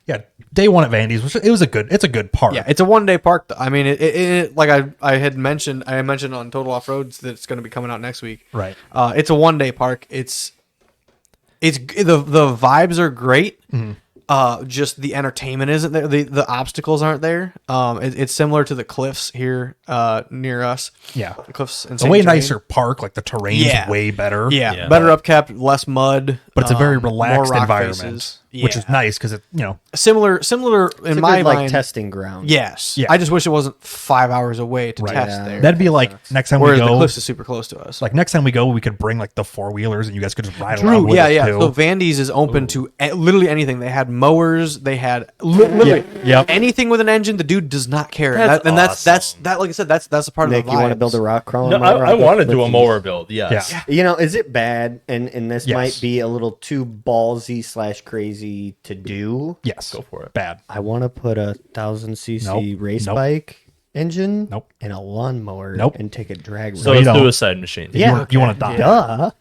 A: Yeah. Day one at Vandy's, it's a good park.
C: Yeah, it's a 1 day park. I mean, it like I mentioned on Total Off Roads that it's going to be coming out next week.
A: Right.
C: It's a 1 day park. It's the vibes are great. Just the entertainment isn't there. The obstacles aren't there. It's similar to the cliffs here near us.
A: Yeah.
C: The cliffs.
A: It's a way nicer park. Like the terrain's
C: Yeah.
A: way better.
C: Yeah,
D: Yeah.
C: better upkept, less mud.
A: But it's a very
C: more
A: relaxed
C: rock
A: environment,
C: faces.
A: which
C: Yeah.
A: is nice because
C: similar
B: It's
C: in
B: a
C: my
B: good, like
C: mind.
B: testing ground.
C: Yes.
A: Yeah.
C: I just wish it wasn't 5 hours away to
A: Right.
C: test
B: Yeah.
C: there.
A: that'd be like next time
C: Whereas
A: we
C: the
A: go.
C: cliffs is super close to us.
A: Like next time we go, we could bring like the 4-wheelers and you guys could just ride around
C: True.
A: with
C: Yeah,
A: us
C: yeah.
A: too.
C: So Vandy's is open to literally anything. They had mowers. They had literally
A: Yep.
C: anything with an engine. The dude does not care.
D: That's
C: That's like I said. That's a part
B: Nick,
C: of the
B: you want to
C: vibes.
B: build a rock crawling
D: No,
B: mower?
D: I
B: I'll
D: want to
B: go
D: do a
B: with
D: mower build. Yes.
A: Yeah.
B: You know, is it bad? And this
A: Yes.
B: might be a little too ballsy / crazy to do.
A: Yes.
D: Go for it.
A: Bad.
B: I want to put a 1000cc
A: Nope.
B: race
A: Nope.
B: bike engine
A: Nope.
B: in a lawnmower
A: Nope.
B: and take a drag
D: So
B: race.
A: you
D: let's do
A: don't.
D: a side machine.
B: Yeah.
A: You want to die.
B: Duh.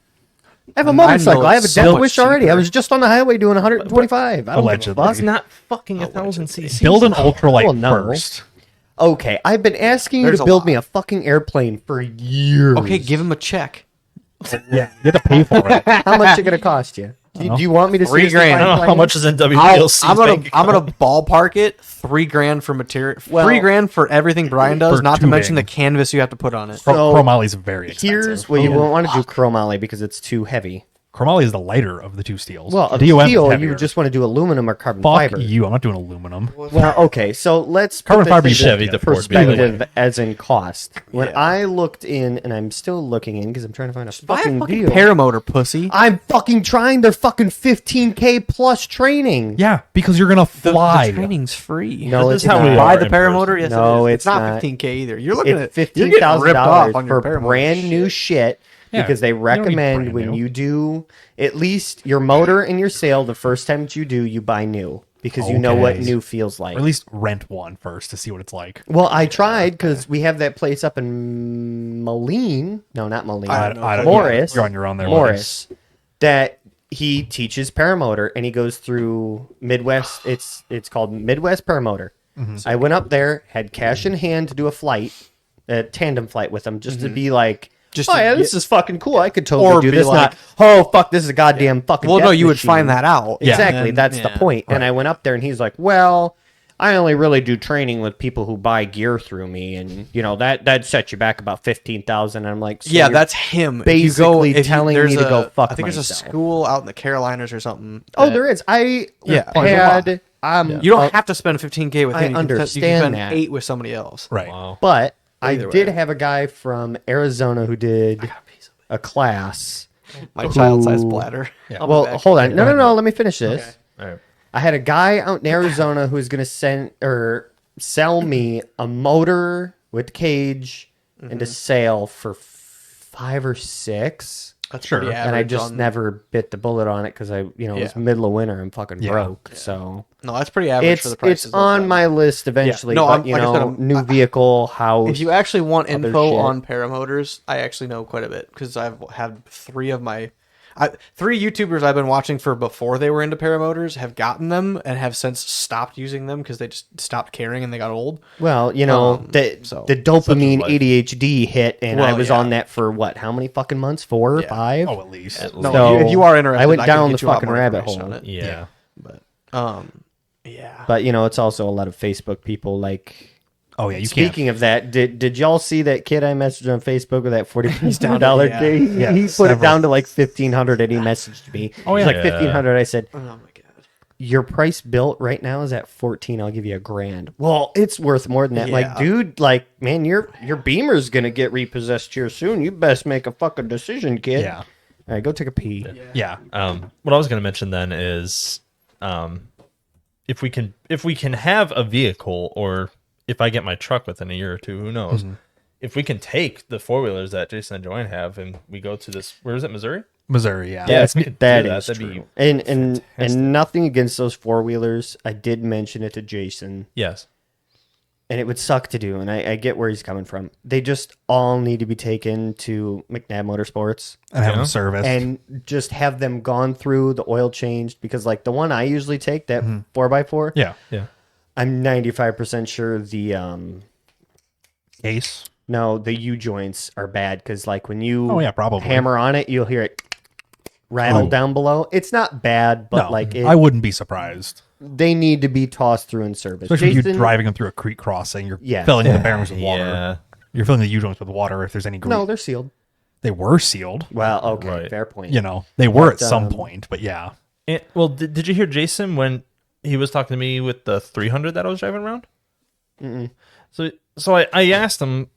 B: I have a
C: I know
B: motorcycle. I have a
C: it's so
B: death
C: much
B: wish already. I
C: cheaper.
B: was just on the highway doing 125. I don't
A: Allegedly.
B: give a
D: It's
B: fuck.
D: not fucking 1,000 cc.
A: Build an ultralight
B: Well, no.
A: first.
B: Okay, I've been asking you
C: There's
B: to
C: a
B: build
C: lot.
B: me a fucking airplane for years.
C: Okay, give him a check.
A: Yeah. You have to pay for it.
B: How much it gonna cost you? Do you want me to
C: $3,000.
B: seriously
D: I don't know
B: find
D: how
B: planes?
D: much is in
C: I'm
D: WPLC.
C: gonna ballpark it $3,000 for material.
B: Well-
C: $3,000 for everything Brian does.
A: For
C: Not to mention the
A: tubing.
C: canvas you have to put on it.
B: So,
A: Chromoly is very expensive.
B: Here's well, you won't want to do chromoly because it's too heavy.
A: Chromoly is the lighter of the two steels.
B: Well, of
A: DOM is
B: steel,
A: heavier.
B: you just want to do aluminum or carbon
A: Fuck
B: fiber.
A: you. I'm not doing aluminum.
B: Well, okay, so let's
A: Carbon
B: put
A: fiber
B: this
A: you
B: into
D: Chevy to Ford, by the way.
B: perspective as in cost. When
C: Yeah.
B: I looked in, and I'm still looking in because I'm trying to find a
C: Buy a
B: fucking
C: fucking
B: deal.
C: paramotor, pussy.
B: I'm fucking trying their fucking 15K plus training.
A: Yeah, because you're gonna
C: The
A: fly.
C: training's free.
B: No,
D: This
B: it's
D: is how
B: not.
D: we
C: Buy
D: are
C: the
D: in
C: paramotor.
D: person.
C: Yes,
B: No,
C: it is.
B: it's
C: not
B: not.
C: 15K either. You're looking
B: It's
C: at you're getting ripped off
B: $15,000
C: on your
B: for
C: paramotor
B: brand
C: shit.
B: new shit
A: Yeah,
B: because they
A: you don't need
B: recommend
A: brand
B: when
A: new.
B: you do at least your motor and your sail the first time that you do, you buy new because you know what
A: Okay.
B: new feels like.
A: Or at least rent one first to see what it's like.
B: Well, I tried because we have that place up in Moline. No, not Moline.
C: I don't know.
B: Morris.
A: You're on your own there.
B: Morris. That he teaches paramotor and he goes through Midwest. It's called Midwest Paramotor.
A: Mm-hmm.
B: I went up there, had cash in hand to do a tandem flight with him, just to be like,
C: Just
B: oh
C: to
B: yeah,
C: get-
B: this is fucking cool. I could totally
C: Or
B: do
C: be
B: this.
C: like-
B: Not, oh fuck, this is a goddamn fucking.
C: Well, no,
B: death
C: you would
B: machine."
C: find that out.
B: Exactly,
C: And-
B: that's the
C: yeah.
B: point. And I went up there, and he's like, "Well, I only really do training with people who buy gear through me, and you know that sets you back about 15,000." I'm like, so
C: Yeah,
B: you're-
C: that's him.
B: basically telling
C: there's
B: me to go fuck
C: I think there's a
B: myself.
C: school out in the Carolinas or something.
B: Oh,
C: that-
B: there is. I
C: Yeah,
B: had.
C: You don't have to spend 15K with
B: I
C: him. You can
B: understand
C: spend
B: that.
C: 8 with somebody else.
A: Right.
D: Wow.
B: but I
C: Either
B: did
C: way.
B: have a guy from Arizona who did a class.
C: My child-sized bladder. I'll be
B: Well,
C: back.
B: hold on. No. Let me finish this.
D: All right.
B: I had a guy out in Arizona who was going to send or sell me a motor with cage and a sail for 5 or 6.
C: That's
A: Sure.
C: pretty
A: And
B: And I
C: average
B: just
C: on-
B: never bit the bullet on it because it was
C: Yeah.
B: middle of winter. I'm fucking
A: Yeah.
B: broke. So
C: No, that's pretty average for the prices.
B: it's on my list eventually.
C: No,
B: but
C: I'm-
B: you
C: like I
B: know,
C: said, I'm-
B: new vehicle, house.
C: If you actually want
B: other
C: info
B: shit.
C: on paramotors, I actually know quite a bit because I've had 3 of my. Three YouTubers I've been watching for before they were into paramotors have gotten them and have since stopped using them because they just stopped caring and they got old.
B: Well, the dopamine
D: Such is life.
B: ADHD hit, and I
C: Well,
B: was
C: yeah.
B: on that for what? How many fucking months? 4 or 5?
A: Oh, at least.
C: No,
B: So,
C: if you are interested,
B: I went
C: could
B: down
C: get
B: the
C: you a lot
B: fucking
C: more
B: rabbit
C: information
B: hole.
C: on it.
D: Yeah.
C: But yeah.
B: But it's also a lot of Facebook people. Like,
A: Oh yeah, you can't.
B: speaking of that, did y'all see that kid I messaged on Facebook with that $45
C: down to- yeah.
B: day?
A: Yeah,
B: He put it
A: several.
B: down to like 1,500, and he messaged me.
A: Oh,
B: He's
A: yeah.
B: like 1,500. I said,
C: Oh my god.
B: your price built right now is at 14. I'll give you $1,000. Well, it's worth more than that. Like,
C: Yeah.
B: dude, like, man, your Beamer's gonna get repossessed here soon. You best make a fucking decision, kid.
A: Yeah.
B: All right, go take a pee.
A: Yeah.
D: What I was going to mention then is, if we can have a vehicle, or if I get my truck within a year or two, who knows? If we can take the 4-wheelers that Jason and Joanne have, and we go to this, where is it, Missouri?
A: Missouri. Yeah.
D: Yeah, if we could
B: That
D: do
B: is
D: that'd
B: true.
D: be
B: And
D: fantastic.
B: nothing against those 4-wheelers. I did mention it to Jason,
D: Yes.
B: and it would suck to do. And I get where he's coming from. They just all need to be taken to McNabb Motorsports
A: And have
D: Yeah.
A: them serviced.
B: and just have them gone through the oil changed, because like the one I usually take, that 4x4,
A: yeah.
D: Yeah.
B: I'm 95% sure the
A: Case.
B: the U joints are bad, because like when you
A: Oh yeah, probably.
B: hammer on it, you'll hear it rattle
A: Oh.
B: down below. It's not bad, but
A: No,
B: like
A: I wouldn't be surprised.
B: they need to be tossed through and serviced.
A: Especially if you're
B: Jason-
A: driving them through a creek crossing, you're
B: Yeah.
A: filling the bearings with water.
D: Yeah.
A: You're filling the U-joints with water if there's any grease.
B: No, they're sealed.
A: They were sealed.
B: Well, okay,
D: Right.
B: fair point.
A: They were
B: But,
A: at some point, but yeah.
D: And, well, did you hear Jason when he was talking to me with the 300 that I was driving around? So I asked him.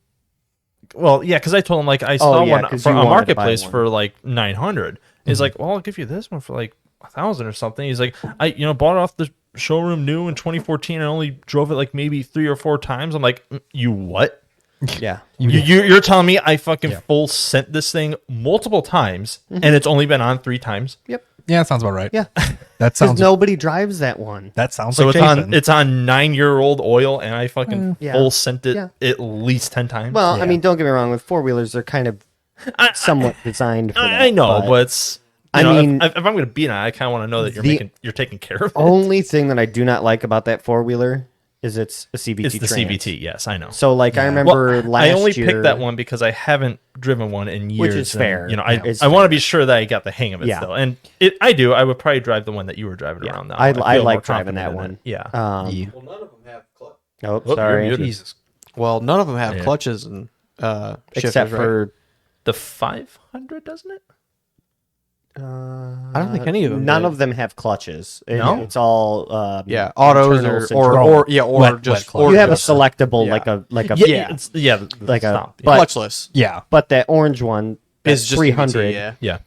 D: Well, yeah, because I told him like I saw
B: yeah,
D: one
B: 'cause
D: for
B: you
D: a
B: wanted to buy
D: marketplace
B: one.
D: for like 900. He's like, well, I'll give you this one for like 1,000 or something. He's like, I bought it off the showroom new in 2014 and only drove it like maybe 3 or 4 times. I'm like, you what?
B: Yeah.
D: You're telling me I fucking full sent this thing multiple times and it's only been on 3 times?
B: Yep.
A: Yeah, that sounds about right.
B: Yeah.
A: That
B: Because
A: sounds
B: nobody drives that one.
A: that sounds
D: So
A: like
D: it's
A: Jason.
D: on 9-year-old oil, and I fucking
B: Yeah.
D: full sent it
B: Yeah.
D: at least 10 times.
B: Well,
A: Yeah.
B: I mean, don't get me wrong. With 4-wheelers, they're kind of somewhat designed for that.
D: I know, but it's.
B: I
D: You know,
B: mean,
D: if I'm going to beat on it, I kind of want to know that you're taking care of it.
B: only thing that I do not like about that 4-wheeler is it's a CVT.
D: It's the
B: trans.
D: CVT, yes, I know.
B: So, like, I remember last
D: I only
B: year,
D: picked that one because I haven't driven one in years.
B: Which is
D: and,
B: fair. It's
D: I want
B: fair.
D: to be sure that I got the hang of it
B: Yeah.
D: still, and I do. I would probably drive the one that you were driving around now.
B: I
D: feel
B: like
D: more
B: driving
D: confident
B: that
D: in
B: one.
D: it. Yeah.
C: Well, none of them have clutch.
B: Oh,
D: you're
B: sorry.
D: muted.
A: Jesus.
C: Well, none of them have
D: Yeah.
C: clutches and
B: Except
C: shifters, right?
B: for
D: The 500, doesn't it?
C: I don't think any of them.
B: none
C: did.
B: of them have clutches.
D: No?
B: It's all
C: autos
B: internal
C: or
B: central-
A: Wet
C: just
A: clutch.
C: or
B: you have a
C: just
B: selectable
C: Yeah.
B: like a
D: Yeah. The
B: like a-
D: stop.
B: but-
C: clutchless.
A: Yeah.
B: but that orange one
C: Is
B: is
C: just
B: 300.
C: CVT, yeah.
D: Yeah.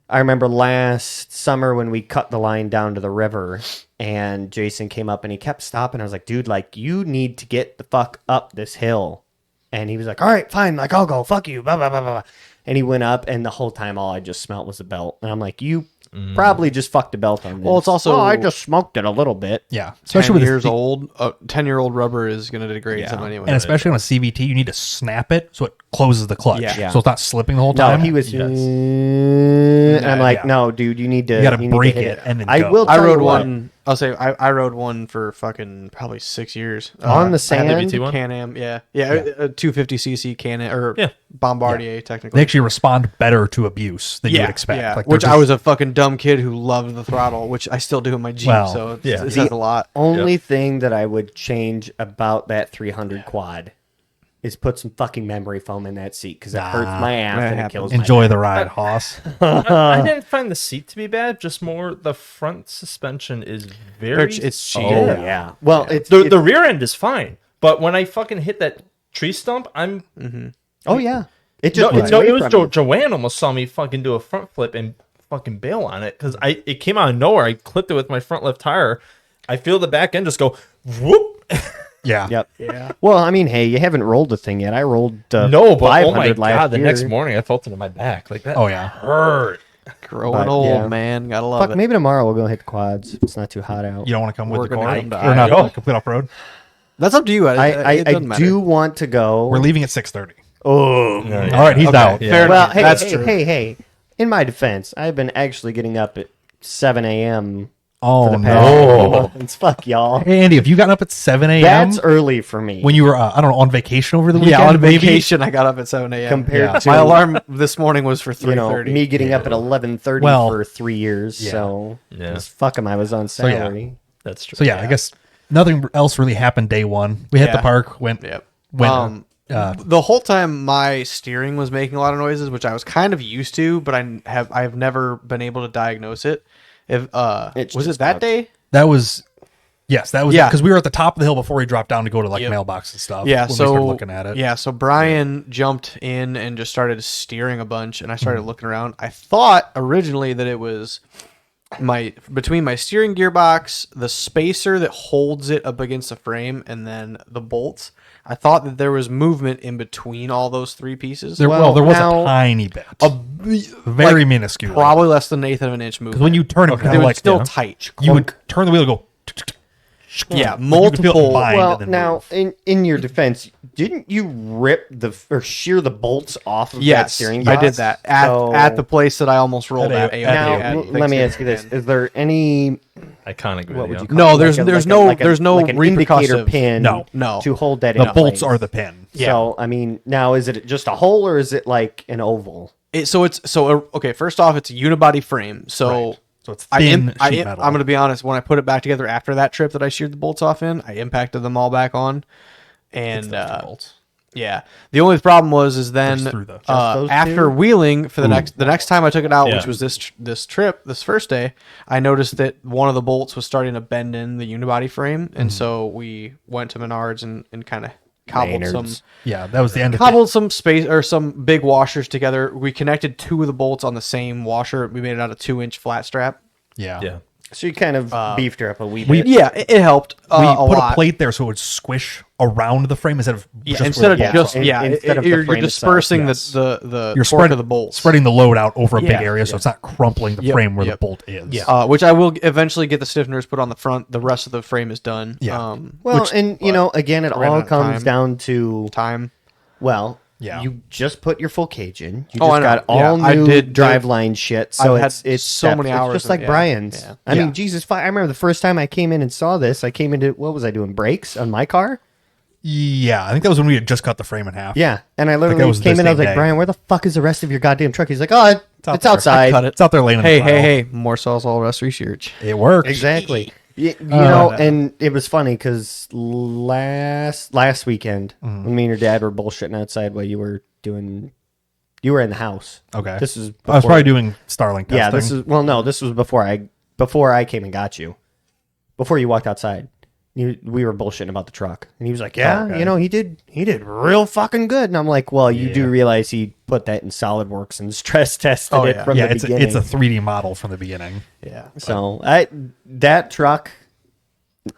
B: I remember last summer when we cut the line down to the river, and Jason came up and he kept stopping. I was like, dude, like, you need to get the fuck up this hill. And he was like, all right, fine, like, I'll go, fuck you, blah, blah, blah, blah. And he went up, and the whole time all I just smelt was the belt. And I'm like, you probably just fucked the belt on this.
C: Well, it's also-
B: I just smoked it a little bit.
A: Yeah.
C: 10
A: with a
C: years
A: C-
C: old, 10-year-old rubber is going to degrade
A: Yeah.
C: some anyway.
A: And especially on a CVT, you need to snap it so it closes the clutch.
C: Yeah.
A: So it's not slipping the whole
B: No,
A: time.
B: he was.
D: Yes.
B: And I'm like,
A: yeah.
B: no, dude, you need to.
A: You gotta
B: need to
A: break
B: hit
A: it and then
B: I
A: go.
B: will.
C: I
B: tell
C: rode
B: you what,
C: one. I'll say I rode one for fucking probably 6 years
B: on the
C: I had
B: sand.
D: WT one?
C: Can-Am, yeah, a 250cc Can-Am or
D: Yeah.
C: Bombardier
A: they
C: technically.
A: actually respond better to abuse than you would expect.
C: Yeah.
A: Like, they're
C: Which I
A: just-
C: was a fucking dumb kid who loved the throttle, which I still do in my Jeep.
A: Well,
C: So
D: yeah.
C: it says a lot.
B: Only thing that I would change about that 300 quad is put some fucking memory foam in that seat, because it hurts my ass
C: that
B: and it
C: happens.
B: kills
A: enjoy the ride, Hoss.
D: I didn't find the seat to be bad. Just more the front suspension is very.
C: It's
B: my.
C: cheap.
B: Oh yeah. Well, it's
D: The rear end is fine, but when I fucking hit that tree stump, I'm.
B: oh yeah. It
D: No,
B: just
D: it was Joanne almost saw me fucking do a front flip and fucking bail on it because it came out of nowhere. I clipped it with my front left tire. I feel the back end just go whoop.
A: Yeah.
B: Yep. Yeah. Well, I mean, hey, you haven't rolled the thing yet. I rolled
D: No, but oh
B: 500
D: my
B: last
D: god! The
B: year.
D: next morning I felt it in my back like that.
A: Oh, yeah.
D: hurt.
C: Growing
B: But,
C: old,
B: yeah.
C: man. Gotta love
B: Fuck,
C: it.
B: maybe tomorrow we'll go hit the quads if it's not too hot out.
A: You don't want to come
C: We're
A: with the
C: gonna
A: car?
C: come to
A: Or not
C: Iowa.
A: complete off road?
C: That's up to you.
B: I
C: It doesn't matter.
B: do want to go.
A: We're leaving at 6:30.
B: Oh.
A: All right, he's
C: Okay.
A: out.
D: Yeah.
C: Fair
B: Well,
C: enough.
B: hey,
C: That's
B: hey,
C: true.
B: hey. in my defense, I've been actually getting up at 7 a.m.
A: Oh,
B: for the
A: no.
B: past few months. Fuck y'all.
A: Hey, Andy, have you gotten up at 7 a.m.?
B: That's early for me.
A: when you were, I don't know, on vacation over the weekend?
C: Yeah, on
A: maybe?
C: vacation, I got up at 7 a.m.
B: compared
A: Yeah.
B: to
C: My alarm this morning was for 3:30.
B: you know, me getting up at 11:30
A: Well,
B: for 3 years.
A: yeah.
B: So
D: Yeah.
B: just fuck 'em, I was on
A: yeah.
B: salary.
D: That's true.
A: So, yeah, I guess nothing else really happened day one. We hit
C: Yeah.
A: the park, went.
C: Yep.
A: Uh,
C: The whole time my steering was making a lot of noises, which I was kind of used to, but I've never been able to diagnose it. If
B: It's
C: was it
B: just
C: that
B: out.
C: day?
A: That was, yes, that was
C: Yeah.
A: because we were at the top of the hill before we dropped down to go to like
C: Yep.
A: mailbox and stuff.
C: Yeah,
A: when we
C: so
A: started looking at it.
C: Yeah, so Brian jumped in and just started steering a bunch, and I started
A: Mm-hmm.
C: looking around. I thought originally that it was between my steering gearbox, the spacer that holds it up against the frame, and then the bolts. I thought that there was movement in between all those three pieces.
A: There,
B: Well,
A: there was
B: now-
A: a tiny bit, very
C: like,
A: minuscule.
C: probably less than an eighth of an inch movement.
A: Because when you turn it,
C: they
A: kind of
C: were
A: like
C: still tight.
A: you would turn the wheel and go.
C: Yeah,
A: You could feel it
C: multiple.
A: bind
B: Well,
A: and then
B: now
A: move.
B: in your defense, didn't you rip or shear the bolts off of that
C: Yes,
B: steering
C: I
B: box?
C: did that at the place that I almost rolled
A: At
C: at.
A: a-
C: AOD.
B: Now,
A: Yeah,
B: let me ask you this: Is there any
D: Iconic video.
B: what would you call
C: No,
B: it?
C: there's no
B: like an indicator
C: repercussive.
B: pin
C: No.
B: to hold that
A: The
B: in
A: bolts
B: place.
A: are the pin.
B: So I mean, now is it just a hole or is it like an oval?
C: Okay. First off, it's a unibody frame. So
A: Right. So it's thin sheet metal.
C: I'm going to be honest. When I put it back together after that trip that I sheared the bolts off in, I impacted them all back on, and
A: bolts.
C: yeah. The only problem was then
A: Just through the-
B: Just those
C: after
B: two?
C: wheeling for the next time I took it out,
D: Yeah.
C: which was this trip, this first day, I noticed that one of the bolts was starting to bend in the unibody frame, and so we went to Menards and kind of cobbled some.
B: Maynards.
A: Yeah, that was the end of it.
C: Cobbled some space or some big washers together. We connected two of the bolts on the same washer. We made it out of 2-inch flat strap.
A: Yeah.
D: Yeah.
B: So you kind of beefed her up a wee
A: we-
B: bit.
C: Yeah, it helped.
A: We
C: a
A: put
C: lot.
A: a plate there so it would squish around the frame instead of
C: Yeah,
A: just
C: instead
A: where
C: of
A: the bolts
C: just
A: are.
B: Instead of the
C: you're
B: frame
C: dispersing
A: itself,
C: the
A: You're
C: torque of the bolts.
A: spreading the load out over a big
C: Yeah,
A: area, so it's not crumpling the
C: Yep,
A: frame where
C: yep.
A: the bolt is.
D: Yeah.
C: Which I will eventually get the stiffeners put on the front. The rest of the frame is done.
A: Yeah.
B: Well, and you know, again, it
C: ran
B: all
C: out of
B: comes
C: time.
B: down to
C: Time.
B: well,
A: Yeah.
B: you just put your full cage in. You
C: Oh,
B: just
C: I know.
B: got all
C: Yeah, I
B: new
C: did
B: driveline shit. So
C: I've
B: it's
C: had so
B: steps.
C: many
B: It's
C: hours
B: just
C: of-
B: like
C: yeah,
B: Brian's.
C: yeah.
B: I
A: Yeah.
B: mean, Jesus, I remember the first time I came in and saw this. I came into what was I doing? Brakes on my car.
A: Yeah, I think that was when we had just cut the frame in half.
B: Yeah, and I
A: that
B: literally
A: was
B: came
A: this
B: in. I was
A: same
B: like,
A: day.
B: Brian, where the fuck is the rest of your goddamn truck? He's like, oh, it's
A: out there.
B: outside.
C: Cut it.
A: It's out there laying in
C: Hey,
A: the pile.
C: hey, more sauce, all rest research.
A: It works.
B: Exactly. You
A: Oh,
B: know,
A: no.
B: and it was funny because last weekend
A: Mm.
B: when me and your dad were bullshitting outside while you were in the house.
A: Okay.
B: This is
A: I was
B: before-
A: probably doing Starlink testing.
B: yeah. This is this was before I came and got you. Before you walked outside, we were bullshitting about the truck, and he was like, "Yeah,
A: okay.
B: you know, he did real fucking good." And I'm like, "Well, you do
A: Yeah.
B: realize he put that in SolidWorks and stress tested
C: Oh,
B: it
C: yeah.
B: from
A: yeah,
B: the
A: it's
B: beginning."
A: it's a 3D model from the beginning.
C: Yeah.
B: So that truck,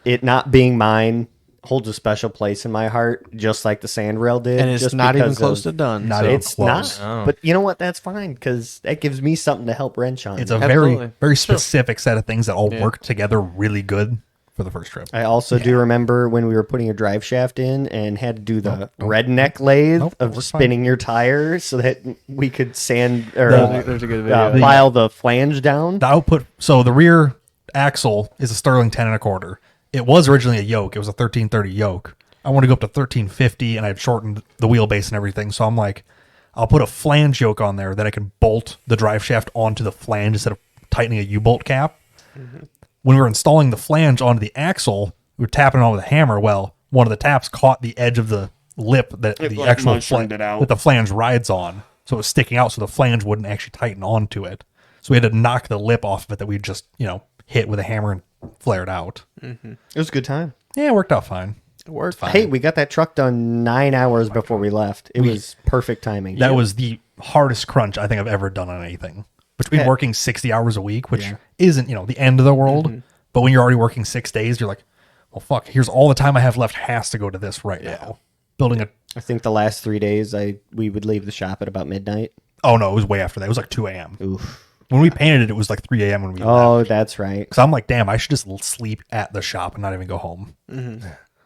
B: it not being mine, holds a special place in my heart, just like the Sandrail did.
C: And it's
B: just
C: not even
B: because
C: close
B: of-
C: to done.
A: Not
C: so-
A: even
B: It's
A: close.
B: not,
D: Oh.
B: but you know what? That's fine because that gives me something to help wrench on.
A: It's a
C: Absolutely.
A: very very specific set of things that all
C: Yeah.
A: work together really good for the first trip.
B: I also do remember when we were putting a drive shaft in and had to do the redneck lathe
A: Nope,
B: of
A: we're
B: spinning your tire so that we could sand or
C: There's a good video.
B: file the flange down.
A: The output, so the rear axle is a Sterling 10 and a quarter. It was originally a yoke. It was a 1330 yoke. I want to go up to 1350, and I've shortened the wheelbase and everything. So I'm like, I'll put a flange yoke on there that I can bolt the drive shaft onto the flange instead of tightening a U-bolt cap. When we were installing the flange onto the axle, we were tapping it on with a hammer. Well, one of the taps caught the edge of the lip that the
B: like
A: actual
B: motioned it out.
A: that the flange rides on. So it was sticking out, so the flange wouldn't actually tighten onto it. So we had to knock the lip off of it that we just, hit with a hammer and flared out.
B: It was a good time.
A: Yeah, it worked out fine.
C: It worked fine.
B: Hey, we got that truck done 9 hours before we left. It was perfect timing.
A: That was the hardest crunch I think I've ever done on anything. Between
B: Yeah.
A: working 60 hours a week, which isn't, the end of the world, but when you're already working 6 days, you're like, well, fuck, here's all the time I have left has to go to this right now. Building a,
B: I think the last 3 days we would leave the shop at about midnight.
A: oh no, it was way after that. It was like 2 a.m.
B: Oof.
A: When we painted it, it was like 3 a.m. when we left.
B: Oh, that's right.
A: Because I'm like, damn, I should just sleep at the shop and not even go home.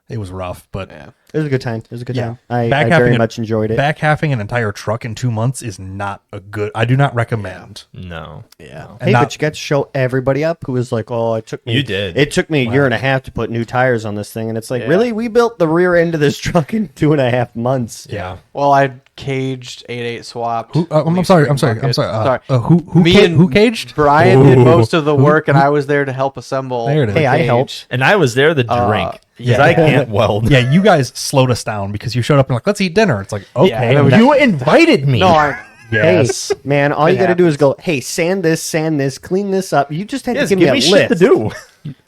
A: It was rough, but
B: It was a good time. It was a good
A: Yeah.
B: time. I
A: Back
B: very
A: halving
B: much enjoyed it.
A: Back halving an entire truck in 2 months is not a good. I do not recommend.
D: No.
C: Yeah.
D: No.
B: Hey,
A: not-
B: but you got to show everybody up who was like, "Oh, it took me."
D: You did.
B: It took me a year and a half to put new tires on this thing, and it's like,
C: Yeah.
B: really, we built the rear end of this truck in 2.5 months.
A: Yeah.
C: Well, I caged 8.8 swapped.
A: I'm
C: leaf
A: sorry.
C: spring
A: I'm sorry. I'm
C: bucket.
A: sorry.
C: Sorry.
A: Who
C: Me
A: ca-
C: and
A: who caged?
C: Brian did
A: Ooh.
C: most of the work, and I was there to help assemble.
A: There it is.
C: the
B: Hey, I
C: cage.
B: helped.
D: And I was there to drink because
A: yeah.
D: I can't weld.
A: Yeah, you guys slowed us down because you showed up and like, let's eat dinner. It's like, okay,
C: and it
A: and
C: was-
A: that-
D: You invited me.
C: No, I.
A: yes.
B: Hey, man, all
C: It
B: you got to do is
C: happens.
B: go, hey, sand this, clean this up. You just had
D: Yes,
B: to give me a
D: shit
B: list.
D: to do.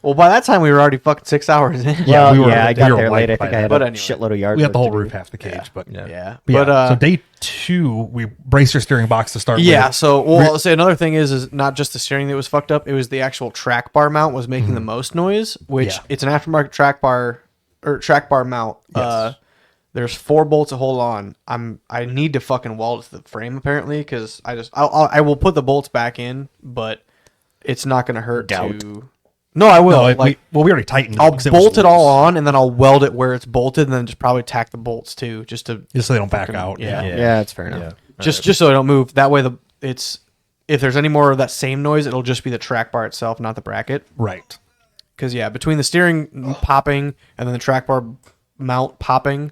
C: Well, by that time we were already fucking 6 hours in.
B: Yeah,
A: we were-
B: I
A: we
B: got
A: were
B: there late. I
A: late by
B: think I had
C: then.
B: a
C: But anyway.
B: shitload of yard
A: We got the
B: work
A: whole
B: to do.
A: roof half the cage, but
C: Yeah.
A: But,
C: But
A: so day 2, we braced your steering box to start.
C: yeah,
A: with.
C: so well, I'll say another thing is not just the steering that was fucked up. It was the actual track bar mount was making the most noise, which
A: Yeah.
C: it's an aftermarket track bar mount.
A: Yes.
C: There's 4 bolts to hold on. I need to fucking weld the frame apparently because I will put the bolts back in, but it's not gonna hurt
B: Doubt.
C: to. No, I will.
A: No,
C: like
A: we already tightened. it
C: I'll
A: because it was
C: bolt it all
A: loose.
C: on and then I'll weld it where it's bolted and then just probably tack the bolts too, just to
A: just so they don't back out.
C: yeah.
A: Yeah.
B: Yeah, that's fair enough.
D: Yeah.
C: just so I don't move. That way if there's any more of that same noise, it'll just be the track bar itself, not the bracket.
A: Right.
C: Because yeah, between the steering popping and then the track bar mount popping,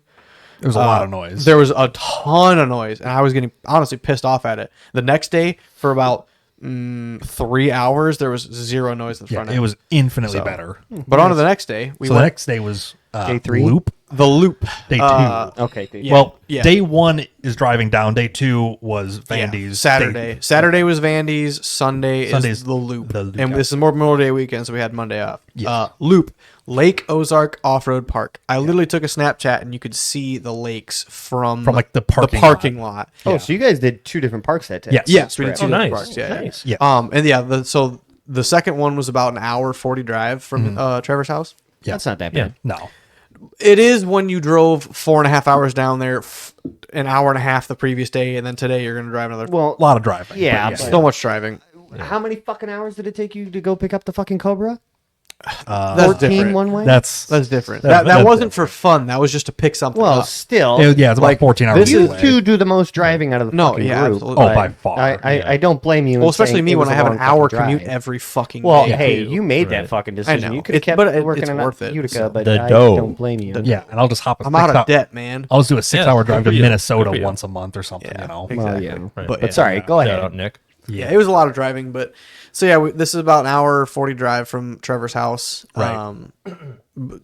A: There was a lot of noise.
C: there was a ton of noise, and I was getting honestly pissed off at it. The next day, for about 3 hours, there was zero noise in the
A: yeah,
C: front
A: it
C: end.
A: was infinitely
C: So-
A: better.
C: But on to the next day, we
A: So the
C: went
A: next day was
B: Day 3?
A: loop.
C: the loop.
A: Day 2.
B: Okay. Dude.
C: Yeah.
A: Well,
C: yeah.
A: day 1 is driving down. Day 2 was Vandy's.
C: Saturday. Saturday was Vandy's. Sunday
A: Sunday's
C: is the loop.
A: the Loop,
C: And
A: yeah.
C: this is Memorial Day weekend, so we had Monday off.
A: Yeah.
C: Loop. Lake Ozark Off-Road Park. I literally took a Snapchat and you could see the lakes from
A: like the parking
C: lot.
B: Oh, so you guys did 2 different parks that day?
A: Yes.
C: Yes, we did
B: Right.
C: two
D: Oh,
C: different
D: nice.
C: parks. Yeah,
D: Nice.
C: yeah.
A: Yeah.
C: And yeah, so the second one was about an hour 40 drive from Trevor's house.
A: Yeah.
B: That's not that
D: Yeah.
B: bad.
A: No.
C: It is when you drove 4.5 hours down there, an hour and a half the previous day, and then today you're going to drive another.
B: Well,
A: A lot of driving.
B: Yeah,
A: but
B: but-
C: So much driving.
B: how many fucking hours did it take you to go pick up the fucking Cobra?
C: That's
B: 14
C: different.
B: one way?
A: That's
C: That's different.
A: That-
C: That
A: that's
C: wasn't for fun. That was just to pick something
B: Well,
C: up.
B: still.
A: yeah, it's about
C: like,
A: 14 hours
C: this
B: You
A: away.
B: two do the most driving out of the
C: No,
B: fucking
C: yeah,
B: group.
C: absolutely.
A: Oh,
B: but
A: by far.
B: I don't blame you.
C: Well,
B: in
C: especially
B: saying
C: me
B: it
C: when
B: was
C: I
B: a
C: have an
B: long
C: hour
B: fucking
C: commute
B: drive.
C: every fucking
B: Well,
C: day.
B: hey,
C: too.
B: you made
D: Right.
B: that fucking decision.
C: know.
B: You could have
C: It-
B: kept
C: but it-
B: working
C: it's
B: on
C: worth it,
B: Utica,
C: so.
B: but
D: The
B: I
D: dough.
B: don't blame you.
A: Yeah, and I'll just hop.
C: I'm out of debt, man.
A: I'll just do a 6-hour drive
D: good
A: to
D: for you.
A: Minnesota
D: Good for you.
A: once a month or something.
C: Yeah.
A: You know.
B: Well,
C: Exactly.
B: yeah.
D: Right.
B: But
C: yeah.
B: sorry, go
D: Shout
B: ahead.
D: out, Nick.
C: Yeah, it was a lot of driving, but so yeah, this is about an hour 40 drive from Trevor's house.
A: Right.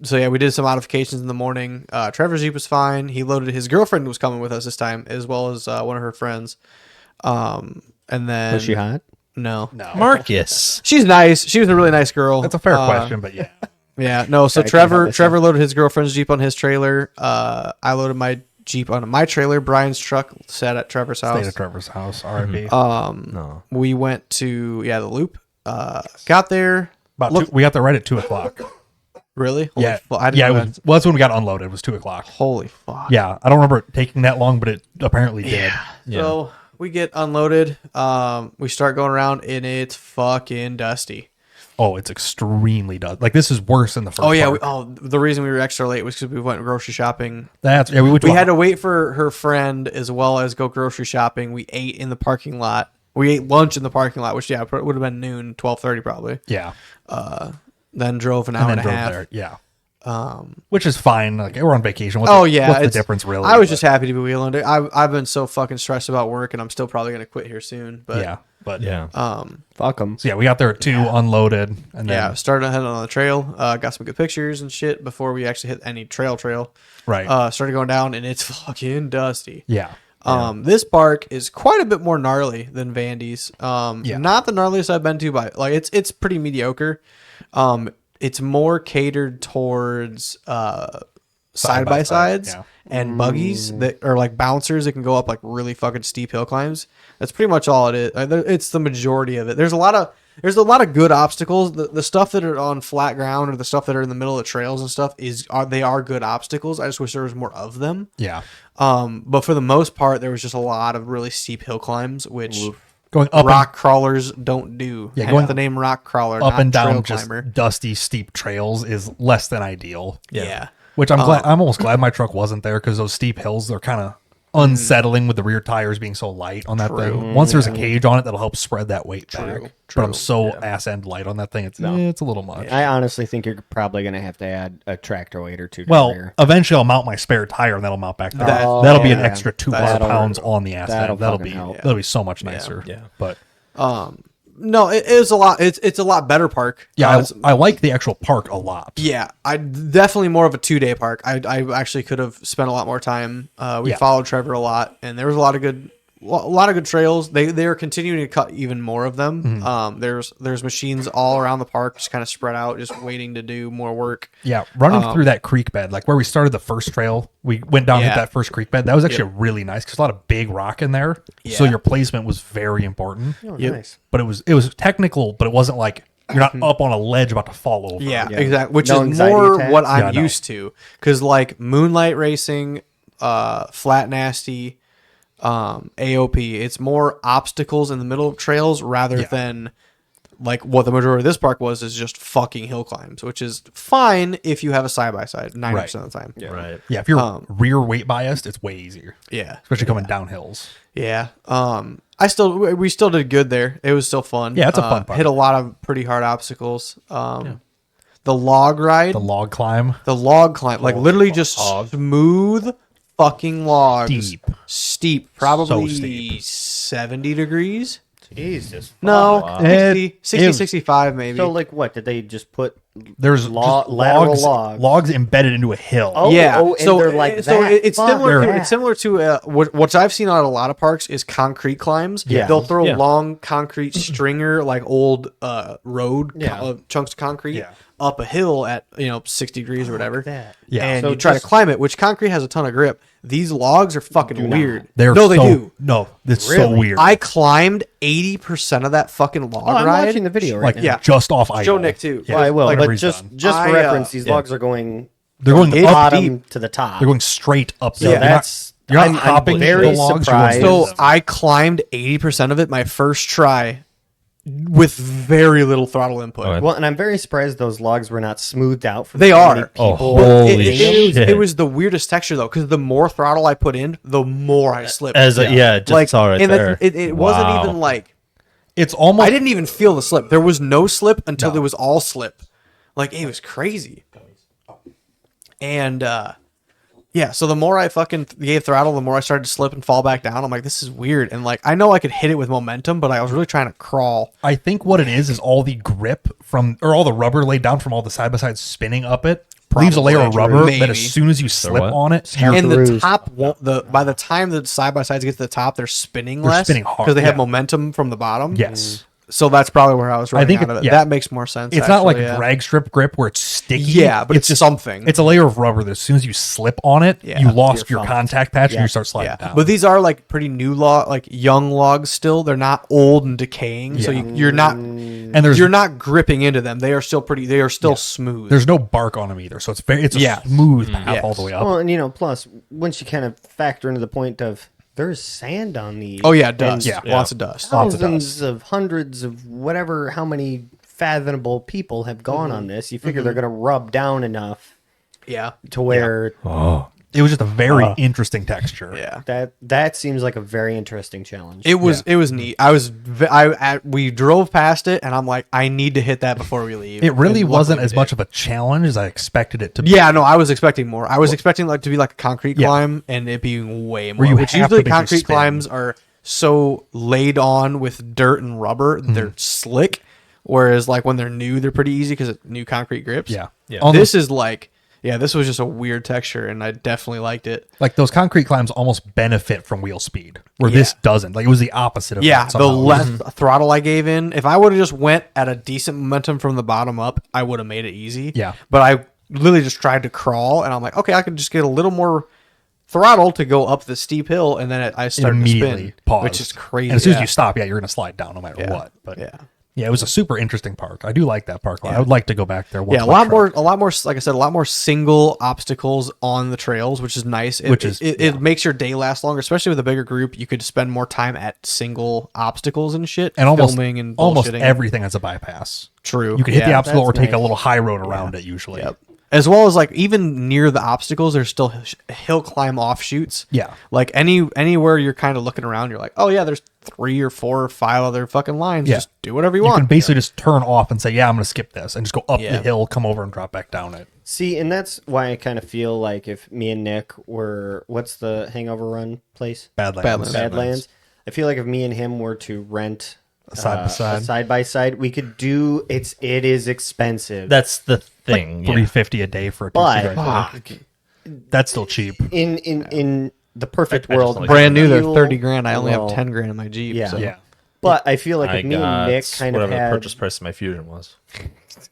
C: So yeah, we did some modifications in the morning. Trevor's Jeep was fine. He loaded his girlfriend was coming with us this time, as well as one of her friends. And then
B: Was she hot?
C: No,
A: No.
D: Marcus.
C: she's nice. She was a really nice girl.
A: That's a fair question, but yeah.
C: Yeah, no. So
B: Sorry, I can't help
C: Trevor
B: myself.
C: loaded his girlfriend's Jeep on his trailer. I loaded my Jeep on my trailer. Brian's truck sat at Trevor's
A: Stayed
C: house.
A: at Trevor's house. R.I.P.
D: No.
C: We went to the loop. Got there.
A: We got there right at 2:00.
C: Really? Holy
A: Yeah,
C: fu- I didn't
A: yeah.
C: know
A: It was, well, that's when we got unloaded. It was 2:00.
C: Holy fuck.
A: Yeah, I don't remember it taking that long, but it apparently did.
D: Yeah.
C: So we get unloaded. We start going around and it's fucking dusty.
A: Oh, it's extremely dusty. Like this is worse than the first.
C: Oh yeah.
A: part.
C: The reason we were extra late was because we went grocery shopping.
A: That's yeah. We went.
C: We had to wait for her friend as well as go grocery shopping. We ate in the parking lot. We ate lunch in the parking lot, which would have been noon, 12:30 probably.
A: Yeah,
C: Then drove an hour
A: and
C: and,
A: then
C: a
A: drove
C: half.
A: there. Yeah. Which is fine. Like we're on vacation. What's
C: Oh
A: the,
C: yeah,
A: what's the
C: it's-
A: difference really?
C: I was
A: But-
C: just happy to be wheeling. I've been so fucking stressed about work, and I'm still probably gonna quit here soon. But
A: yeah, but
D: Yeah.
B: Fuck them.
A: So yeah, we got there at 2, unloaded, and then
C: yeah, started heading on the trail. Got some good pictures and shit before we actually hit any trail.
A: right.
C: Started going down, and it's fucking dusty.
A: yeah,
C: This park is quite a bit more gnarly than Vandy's.
A: Yeah.
C: Not the gnarliest I've been to, but like it's pretty mediocre. It's more catered towards side by sides
A: yeah.
C: and buggies that are like bouncers that can go up like really fucking steep hill climbs. That's pretty much all it is. It's the majority of it. There's a lot of good obstacles. The stuff that are on flat ground or the stuff that are in the middle of the trails and stuff they are good obstacles. I just wish there was more of them.
A: yeah.
C: But for the most part, there was just a lot of really steep hill climbs, which
A: Going up
C: rock crawlers don't do.
A: Yeah,
C: Hence
A: going
C: the name rock crawler,
A: and up
C: not
A: and down
C: trail
A: just
C: climber.
A: dusty, steep trails is less than ideal.
C: Yeah.
A: Which I'm glad. I'm almost glad my truck wasn't there because those steep hills, they're kind of unsettling with the rear tires being so light on that thing. Once there's a cage on it, that'll help spread that weight back. But I'm so ass end light on that thing. It's a little much.
B: I honestly think you're probably going to have to add a tractor weight or two to the
A: Well,
B: rear.
A: eventually I'll mount my spare tire and that'll mount back down. That'll be an extra 200 pounds on the ass end. That'll
B: fucking
A: be
B: help.
A: that'll be so much nicer.
D: Yeah.
A: But
C: No, it is a lot. It's a lot better park.
A: yeah, I like the actual park a lot.
C: Yeah, I definitely more of a 2-day park. I actually could have spent a lot more time. We followed Trevor a lot, and there was a lot of good trails. They are continuing to cut even more of them. There's machines all around the park, just kind of spread out, just waiting to do more work.
A: Yeah, running through that creek bed, like where we started the first trail, we went down and hit
C: Yeah.
A: that first creek bed. That was actually really nice because a lot of big rock in there. So
C: Yeah.
A: your placement was very important.
B: Oh, nice.
A: But it was technical, but it wasn't like you're not up on a ledge about to fall over.
C: Yeah,
B: Yeah.
C: exactly. Which
B: No
C: is
B: anxiety
C: more
B: attacks?
C: what I'm
A: Yeah, no.
C: used to. Because like Moonlight Racing, Flat Nasty, AOP, it's more obstacles in the middle of trails rather than like what the majority of this park was is just fucking hill climbs, which is fine if you have a side by side 90% of the time.
D: Right.
A: Yeah, if you're rear weight biased, it's way easier,
C: Yeah.
A: especially coming down hills.
C: Yeah. We still did good there. It was still fun.
A: Yeah, it's a fun park.
C: Hit a lot of pretty hard obstacles. The log ride,
A: The log climb,
C: the log climb, like literally just smooth fucking logs. Steep. Probably
A: So steep.
C: 70 degrees.
B: Jesus.
C: No,
B: fuck.
C: 60, 65 maybe.
B: So, like, what? Did they just put
A: there's
B: just
A: lateral
B: lateral
A: logs embedded into a hill.
B: Oh,
C: yeah,
B: and they're like
C: so
B: that.
C: it's
B: Fuck
C: similar.
B: that.
C: It's similar to what I've seen on a lot of parks is concrete climbs.
B: Yeah.
C: They'll throw
D: Yeah.
C: long concrete stringer like old road
B: Yeah.
C: chunks of concrete
A: Yeah.
C: up a hill at 60 degrees or whatever.
B: that.
A: Yeah.
C: and
B: So
C: you try to
B: just-
C: climb it, which concrete has a ton of grip. These logs are fucking
B: not.
C: weird.
A: They're
C: no, they
A: so,
C: do.
A: No, it's so
B: Really?
A: weird.
C: I climbed 80% of that fucking log
B: Oh, I'm
C: ride.
B: watching the video right
A: like
B: now.
C: Yeah.
A: just off idle.
C: Show Nick too.
A: Yeah.
B: Well, I will,
C: Like,
B: but
A: whenever he's
B: just
A: done.
B: just for
C: I,
B: reference, these logs are going
A: They're going
C: It's
A: up.
B: bottom
C: deep.
B: to the top.
A: They're going straight up.
B: So
A: You're not-
B: that's
A: you're not
B: I'm
A: hopping
B: very
A: the logs.
B: surprised.
A: You're going
C: So I climbed 80% of it my first try with very little throttle input.
D: Okay.
B: Well, and I'm very surprised those logs were not smoothed out for
C: They
B: so
C: are.
B: many
D: Oh,
B: people.
D: holy
C: It
D: shit.
C: was the weirdest texture though, because the more throttle I put in, the more I slipped.
D: As a, yeah, just
C: like
D: saw right
C: and
D: there.
C: it wasn't
D: Wow.
C: even like
A: It's almost.
C: I didn't even feel the slip. There was no slip until
A: No.
C: there was all slip. Like it was crazy. And yeah, so the more I fucking gave throttle, the more I started to slip and fall back down. I'm like, this is weird. And like I know I could hit it with momentum, but I was really trying to crawl.
A: I think what it is all the grip from, or all the rubber laid down from all the side by side spinning up it leaves a layer of rubber that
C: Maybe.
A: as soon as you slip
D: what?
A: on it,
C: And the
B: Bruised.
C: top won't by the time the side by sides get to the top, they're spinning less
A: spinning hard,
C: because they have
A: yeah.
C: momentum from the bottom.
A: yes.
C: So that's probably where I was running
A: think
C: out of it.
A: yeah.
C: That makes more sense.
A: It's not like
C: actually, yeah.
A: drag strip grip where it's sticky.
C: Yeah, but it's just something.
A: It's a layer of rubber that as soon as you slip on it,
C: Yeah.
A: you lost
B: You're
A: your
B: fucked.
A: contact patch and
B: Yeah.
A: you start sliding
C: Yeah,
A: down.
C: but these are like pretty new like young logs still. They're not old and decaying, so
A: Yeah.
C: you're not
A: and there's
C: you're not gripping into them. They are still pretty. They are still smooth.
A: there's no bark on them either, so it's a
C: Yeah.
A: smooth path
C: Yes.
A: all the way up.
B: Well, and plus, once you kind of factor into the point of there's sand on these.
C: Oh yeah, dust.
A: Yeah.
C: Lots of dust.
A: Lots of
B: Thousands of hundreds of whatever, how many fathomable people have gone on this. You figure they're going to rub down enough
C: Yeah,
B: to where
A: It was just a very interesting texture.
C: yeah.
B: that seems like a very interesting challenge.
C: It was neat. We drove past it, and I'm like, I need to hit that before we leave.
A: It really
C: And
A: wasn't
C: luckily
A: as
C: we
A: much
C: did.
A: of a challenge as I expected it to be.
C: Yeah, no, I was expecting more. I was expecting like to be like a concrete
A: Yeah.
C: climb, and it being way more.
A: you
C: Which
A: have
C: usually
A: to basically
C: concrete
A: spin.
C: climbs are so laid on with dirt and rubber, they're slick. Whereas like when they're new, they're pretty easy because it's new concrete grips.
A: Yeah.
D: Yeah.
A: On
C: This
A: those-
C: is like, yeah, this was just a weird texture, and I definitely liked it.
A: like those concrete climbs almost benefit from wheel speed, where this doesn't. Like it was the opposite of
C: Yeah,
A: that
C: the
A: somehow.
C: less throttle I gave in, if I would have just went at a decent momentum from the bottom up, I would have made it easy.
A: Yeah.
C: But I literally just tried to crawl, and I'm like, okay, I could just get a little more throttle to go up the steep hill, and then I
A: It
C: started to
A: immediately
C: spin,
A: paused.
C: which is crazy.
A: And as soon as
C: yeah.
A: you stop, you're going to slide down no matter
C: Yeah.
A: what. But
C: Yeah.
A: yeah, it was a super interesting park. I do like that park. I would like to go back there. Once
C: Yeah, a
A: my
C: lot
A: truck-
C: more. Like I said, a lot more single obstacles on the trails, which is nice. It makes your day last longer, especially with a bigger group. You could spend more time at single obstacles and shit,
A: and almost
C: filming and
A: almost
C: bullshitting.
A: everything has a bypass.
C: True.
A: You can hit the
C: Yeah.
A: obstacle or
B: that's
A: take a
B: nice.
A: little high road around it usually.
C: Yep. as well as like even near the obstacles, there's still hill climb offshoots.
A: Yeah.
C: Like anywhere you're kind of looking around, you're like, oh yeah, there's 3 or 4 or 5 other fucking lines.
A: Yeah.
C: Just do whatever you
A: You
C: want.
A: can basically just turn off and say, yeah, I'm going to skip this, and just go up
C: Yeah.
A: the hill, come over, and drop back down it.
B: See, and that's why I kind of feel like if me and Nick were, what's the Hangover Run place?
A: Badlands.
B: Badlands. I feel like if me and him were to rent
A: A side-by-side.
B: a side-by-side, we could do, it is expensive.
D: That's the thing. yeah.
A: $350 a day for a
B: But-
A: two-seater, I think. That's still cheap.
B: in the perfect
D: I just
B: world.
D: don't like
C: Brand new, they're
B: fuel,
C: 30 grand. I only
B: well,
C: have 10 grand in my Jeep.
B: yeah.
C: So.
A: Yeah.
B: But I feel like
D: I
B: if me and
D: got
B: Nick kind of
D: whatever the
B: had,
D: purchase price of my Fusion was.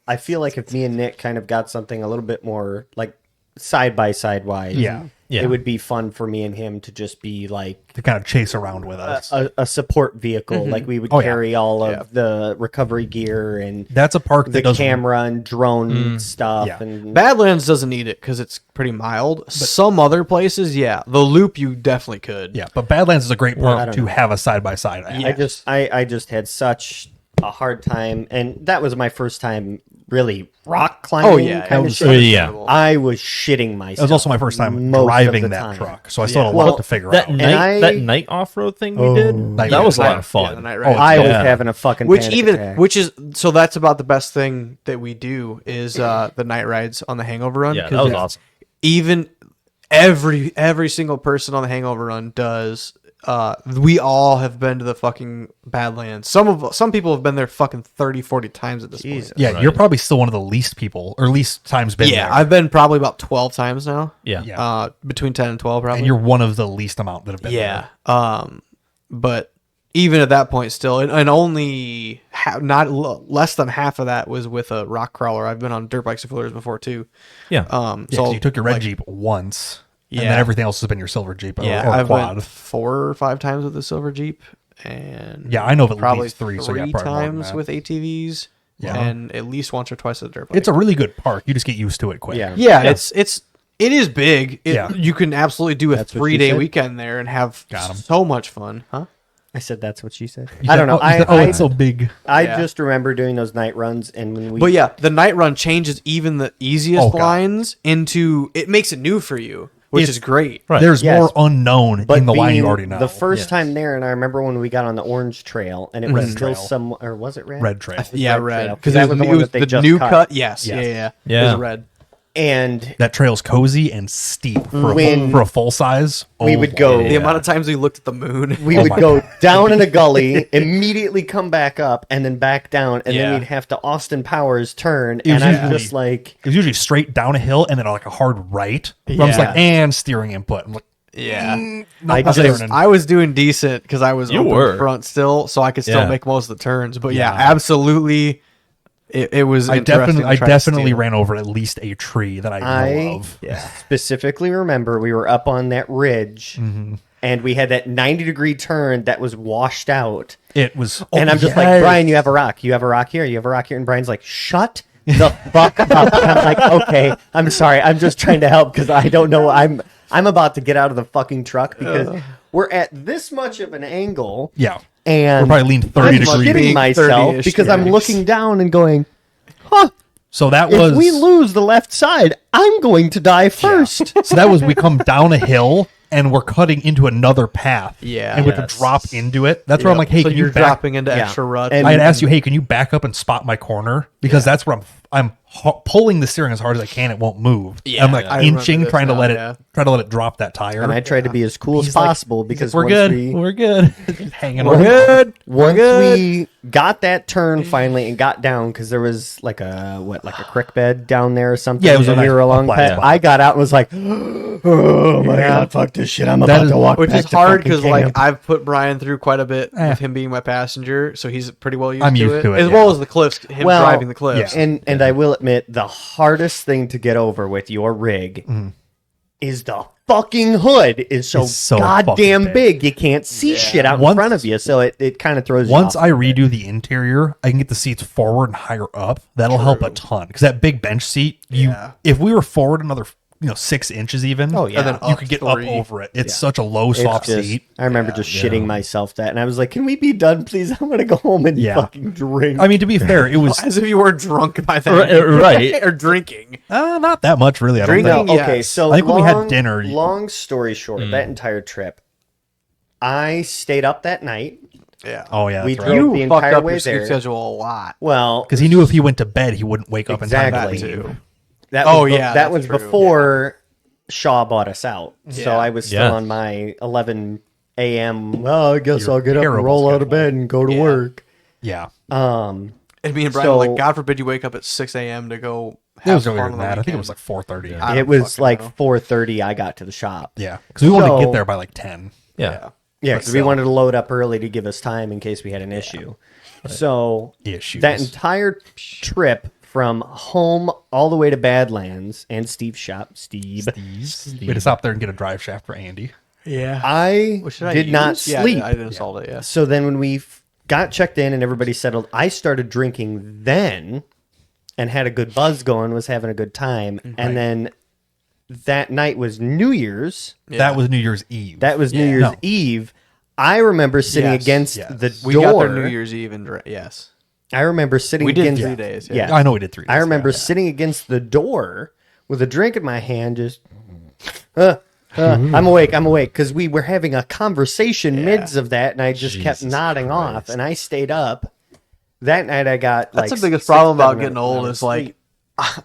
B: I feel like if me and Nick kind of got something a little bit more like side by side wise,
A: Yeah.
D: Yeah.
B: it would be fun for me and him to just be like
A: To kind of chase around with us.
B: a support vehicle. Like we would
A: Oh, yeah.
B: carry all of
C: Yeah.
B: the recovery gear and
A: That's a park
B: the
A: that does
B: camera and drone stuff.
A: Yeah.
B: And
C: Badlands doesn't need it because it's pretty mild. Some other places, yeah. The Loop, you definitely could.
A: Yeah, but Badlands is a great
B: I
A: park
B: don't
A: to
B: know.
A: have a side-by-side.
B: I just had such a hard time, and that was my first time really rock climbing.
C: Oh, yeah.
B: kind
C: it
B: of
C: was
B: shit.
D: yeah.
B: I was shitting myself.
A: It was also my first time
B: most of
A: driving
B: the
A: that
B: time.
A: truck, so I still had a
B: Well,
A: lot to figure
D: That
A: out.
D: night,
B: I-
D: that night off road thing we did,
A: Night
D: that
A: ride.
D: was a lot of
C: Yeah,
D: fun.
C: the night ride.
B: I was
D: Yeah.
B: having a fucking
C: Which
B: panic
C: even
B: attack.
C: which is so that's about the best thing that we do is the night rides on the Hangover Run.
D: Yeah,
C: 'cause
D: that was
C: it's-
D: awesome.
C: Even every single person on the Hangover Run does. We all have been to the fucking Badlands. Some people have been there fucking 30, 40 times at this
B: Jesus.
C: point.
A: Yeah,
D: Right.
A: you're probably still one of the least people, or least times been
C: Yeah,
A: there.
C: I've been probably about 12 times now.
D: Yeah.
A: Yeah.
C: Between 10 and 12 probably.
A: and you're one of the least amount that have been
C: Yeah.
A: there.
C: But even at that point still, and only less than half of that was with a rock crawler. I've been on dirt bikes and footers before too.
D: Yeah.
A: Yeah,
C: So
A: 'cause you took your red
C: like,
A: Jeep once, and
C: Yeah.
A: then everything else has been your silver Jeep or,
C: Yeah,
A: or
C: I've
A: quad.
C: went 4 or 5 times with the silver Jeep, and
A: Yeah, I know of at
C: probably
A: least 3, so yeah,
C: 3
A: probably more than
C: times
A: that.
C: with ATVs,
A: Yeah.
C: and at least once or twice with a dirt bike.
A: It's a really good park. You just get used to it quick.
B: Yeah.
C: yeah, it is big.
A: Yeah.
C: You can absolutely do a
B: That's what she
C: 3-day
B: said?
C: weekend there and have
A: Got 'em.
C: so much fun, huh?
B: I said that's what she said.
A: You
B: I don't
A: said,
B: know.
A: you said, it's so big.
B: I
C: Yeah.
B: just remember doing those night runs, and when we
C: But yeah, the night run changes even the easiest
A: Oh, God.
C: lines into it makes it new for you, which
A: It's-
C: is great.
D: Right.
A: There's
B: Yes.
A: more unknown
B: but
A: in the line you
B: being
A: already know.
B: The first
D: Yes.
B: time there, and I remember when we got on the orange trail, and it was
A: Red
B: still
A: trail.
B: some, or was it red?
A: Red Trail.
C: Yeah,
B: Red
C: red
B: Trail,
C: because
B: that
C: that
B: was
C: was
B: the one that they
C: the
B: just
C: new
B: cut.
C: cut. Yes,
A: Yes.
C: yeah. It
D: Yeah.
C: was red.
B: And
A: That trail's cozy and steep for,
B: When
A: for a full size.
B: we
A: Oh
B: would
A: my
B: go-
A: God.
C: The amount of times we looked at the moon.
B: we
A: Oh
B: would
A: my
B: go down in a gully, immediately come back up, and then back down, and
C: Yeah.
B: then we'd have to Austin Powers turn,
A: It was
B: and I'm
A: usually-
B: just like,
A: It was usually straight down a hill and then like a hard right. Where I'm just
C: Yeah.
A: like, and steering input. I'm like,
C: yeah.
A: no,
B: I
A: not
B: just-
A: turning.
C: I was doing decent because I was
D: You
C: open
D: were.
C: front still, so I could still
D: Yeah.
C: make most of the turns. But yeah,
A: Yeah.
C: absolutely, it was.
A: I
C: interesting to
A: definitely
C: try to steal.
A: ran over at least a tree that I know
B: I
A: of.
B: specifically remember we were up on that ridge,
A: Mm-hmm.
B: and we had that 90-degree turn that was washed out.
A: It was,
B: And I'm just like, Brian, you have a rock. You have a rock here. You have a rock here. And Brian's like, shut the fuck up. And I'm like, okay, I'm sorry. I'm just trying to help because I don't know. I'm about to get out of the fucking truck because we're at this much of an angle.
A: yeah.
B: And
A: We're probably leaned 30
B: I'm
A: degrees.
B: shitting myself
C: 30-ish
B: because I'm
C: degrees.
B: looking down and going, huh,
A: So that
B: if
A: was
B: we lose the left side, I'm going to die first.
A: so that was we come down a hill and we're cutting into another path.
C: Yeah.
A: And we have
D: Yes.
A: to drop into it. That's where I'm like, hey,
C: so
A: can
C: you're
A: you back?
C: dropping into
B: Yeah.
C: extra rut.
B: And-
A: I had asked you, hey, can you back up and spot my corner? Because that's where I'm pulling the steering as hard as I can. It won't move.
C: Yeah,
A: I'm like
C: I remember
A: inching,
C: this
A: trying to
C: now,
A: let it
C: yeah.
A: drop that tire.
B: And I tried to be as cool as
A: He's like-
B: possible
A: he's
B: because
A: like, we're
B: once
A: good.
B: we
A: We're good. Just hanging
C: We're
A: on.
C: good.
B: once
C: good.
B: we got that turn finally and got down because there was like a creek bed down there or something.
A: Yeah, it was a
B: and we
A: nice-
B: were
A: a
B: along
A: flat
B: that.
A: spot.
B: I got out and was like, oh my god, fuck this shit! I'm about
A: is-
B: to walk
C: Which
B: back
C: is
B: to
C: hard
B: fucking
C: because
B: camp.
C: like I've put Brian through quite a bit
A: Eh.
C: with him being my passenger, so he's pretty well used,
A: I'm
C: to,
A: used
C: it,
A: to it,
C: as
A: yeah.
C: well as the cliffs. Him
B: Well,
C: driving the cliffs.
A: yeah.
B: and I will admit the hardest thing to get over with your rig is the fucking hood is so,
A: It's so
B: goddamn
A: fucking
B: big. You can't see shit out in
A: Once-
B: front of you, so it kind of throws
A: Once
B: you
A: I
B: off.
A: redo the interior, I can get the seats forward and higher up. That'll help a ton because that big bench seat,
C: Yeah.
A: if we were forward another 6 inches even.
B: Oh, yeah.
C: And then
A: You
C: up
A: could get
C: 3.
A: up over it. It's such a low, soft
B: It's just,
A: seat.
B: I remember just shitting myself that, and I was like, "Can we be done, please? I want to go home and
A: Yeah.
B: fucking drink."
A: I mean, to be fair, it was
C: As if you weren't drunk by then.
D: Right.
C: Or drinking.
A: not that much, really. I don't
C: Drinking,
A: think.
B: No, okay.
C: yes.
B: So
A: I think when we had dinner-
B: Long story short, that entire trip, I stayed up that night.
C: Yeah.
A: Oh, yeah.
B: We
A: That's
B: drove
A: right.
C: You
B: the
C: fucked
B: entire
C: up
B: way
C: your sleep
B: there.
C: schedule a lot.
B: Well,
A: Because he knew if he went to bed, he wouldn't wake up in time to
B: Exactly.
C: That
A: leave.
C: too.
B: that
C: Oh,
B: was
C: yeah,
B: that
C: that's
B: was
C: true.
B: before Shaw bought us out. So
C: Yeah.
B: I was still
D: Yeah.
B: on my 11 a.m. Well, I guess
A: Your
B: I'll get up and
A: terrible
B: roll out of
A: schedule.
B: bed and go to
C: Yeah.
B: work.
A: Yeah.
C: And me and Brian
B: So-
C: were like, God forbid you wake up at 6 a.m. to go
A: It was
C: have
A: earlier
C: fun
A: than
C: on the
A: that. I think it
C: weekend.
A: was like 4:30.
C: I
B: It
C: don't
B: was
C: fucking
B: like
C: know.
B: 4:30. I got to the shop.
A: Yeah. Because we wanted to
B: So-
A: get there by like 10.
D: Yeah.
B: Yeah, because we wanted to load up early to give us time in case we had an issue. So
A: Issues.
B: that entire trip from home all the way to Badlands and Steve's shop, Steve,
A: We had to stop there and get a drive shaft for Andy.
C: Yeah.
B: I
C: What should I
B: did not
C: use? Yeah,
B: sleep.
C: I didn't install it, yeah.
B: So then when we got checked in and everybody settled, I started drinking then and had a good buzz going, was having a good time. And then that night was New Year's.
A: That was New Year's Eve.
B: That was New
C: Yeah.
B: Year's
A: No.
B: Eve. I remember sitting
C: Yes,
B: against
A: yes.
B: the
C: We
B: door.
C: got there New Year's Eve and yes.
B: I remember sitting
C: We did
B: against
C: 3 days. Yeah.
A: I know we did 3 days.
B: I remember
A: yeah.
B: sitting against the door with a drink in my hand, just, I'm awake, because we were having a conversation mids of that, and I just kept
D: Jesus
B: nodding off, and I stayed up. That night I got
C: That's
B: like
C: the biggest
B: 6,
C: problem about
B: 7
C: getting
B: hours
C: old
B: of
C: is like
B: sleep.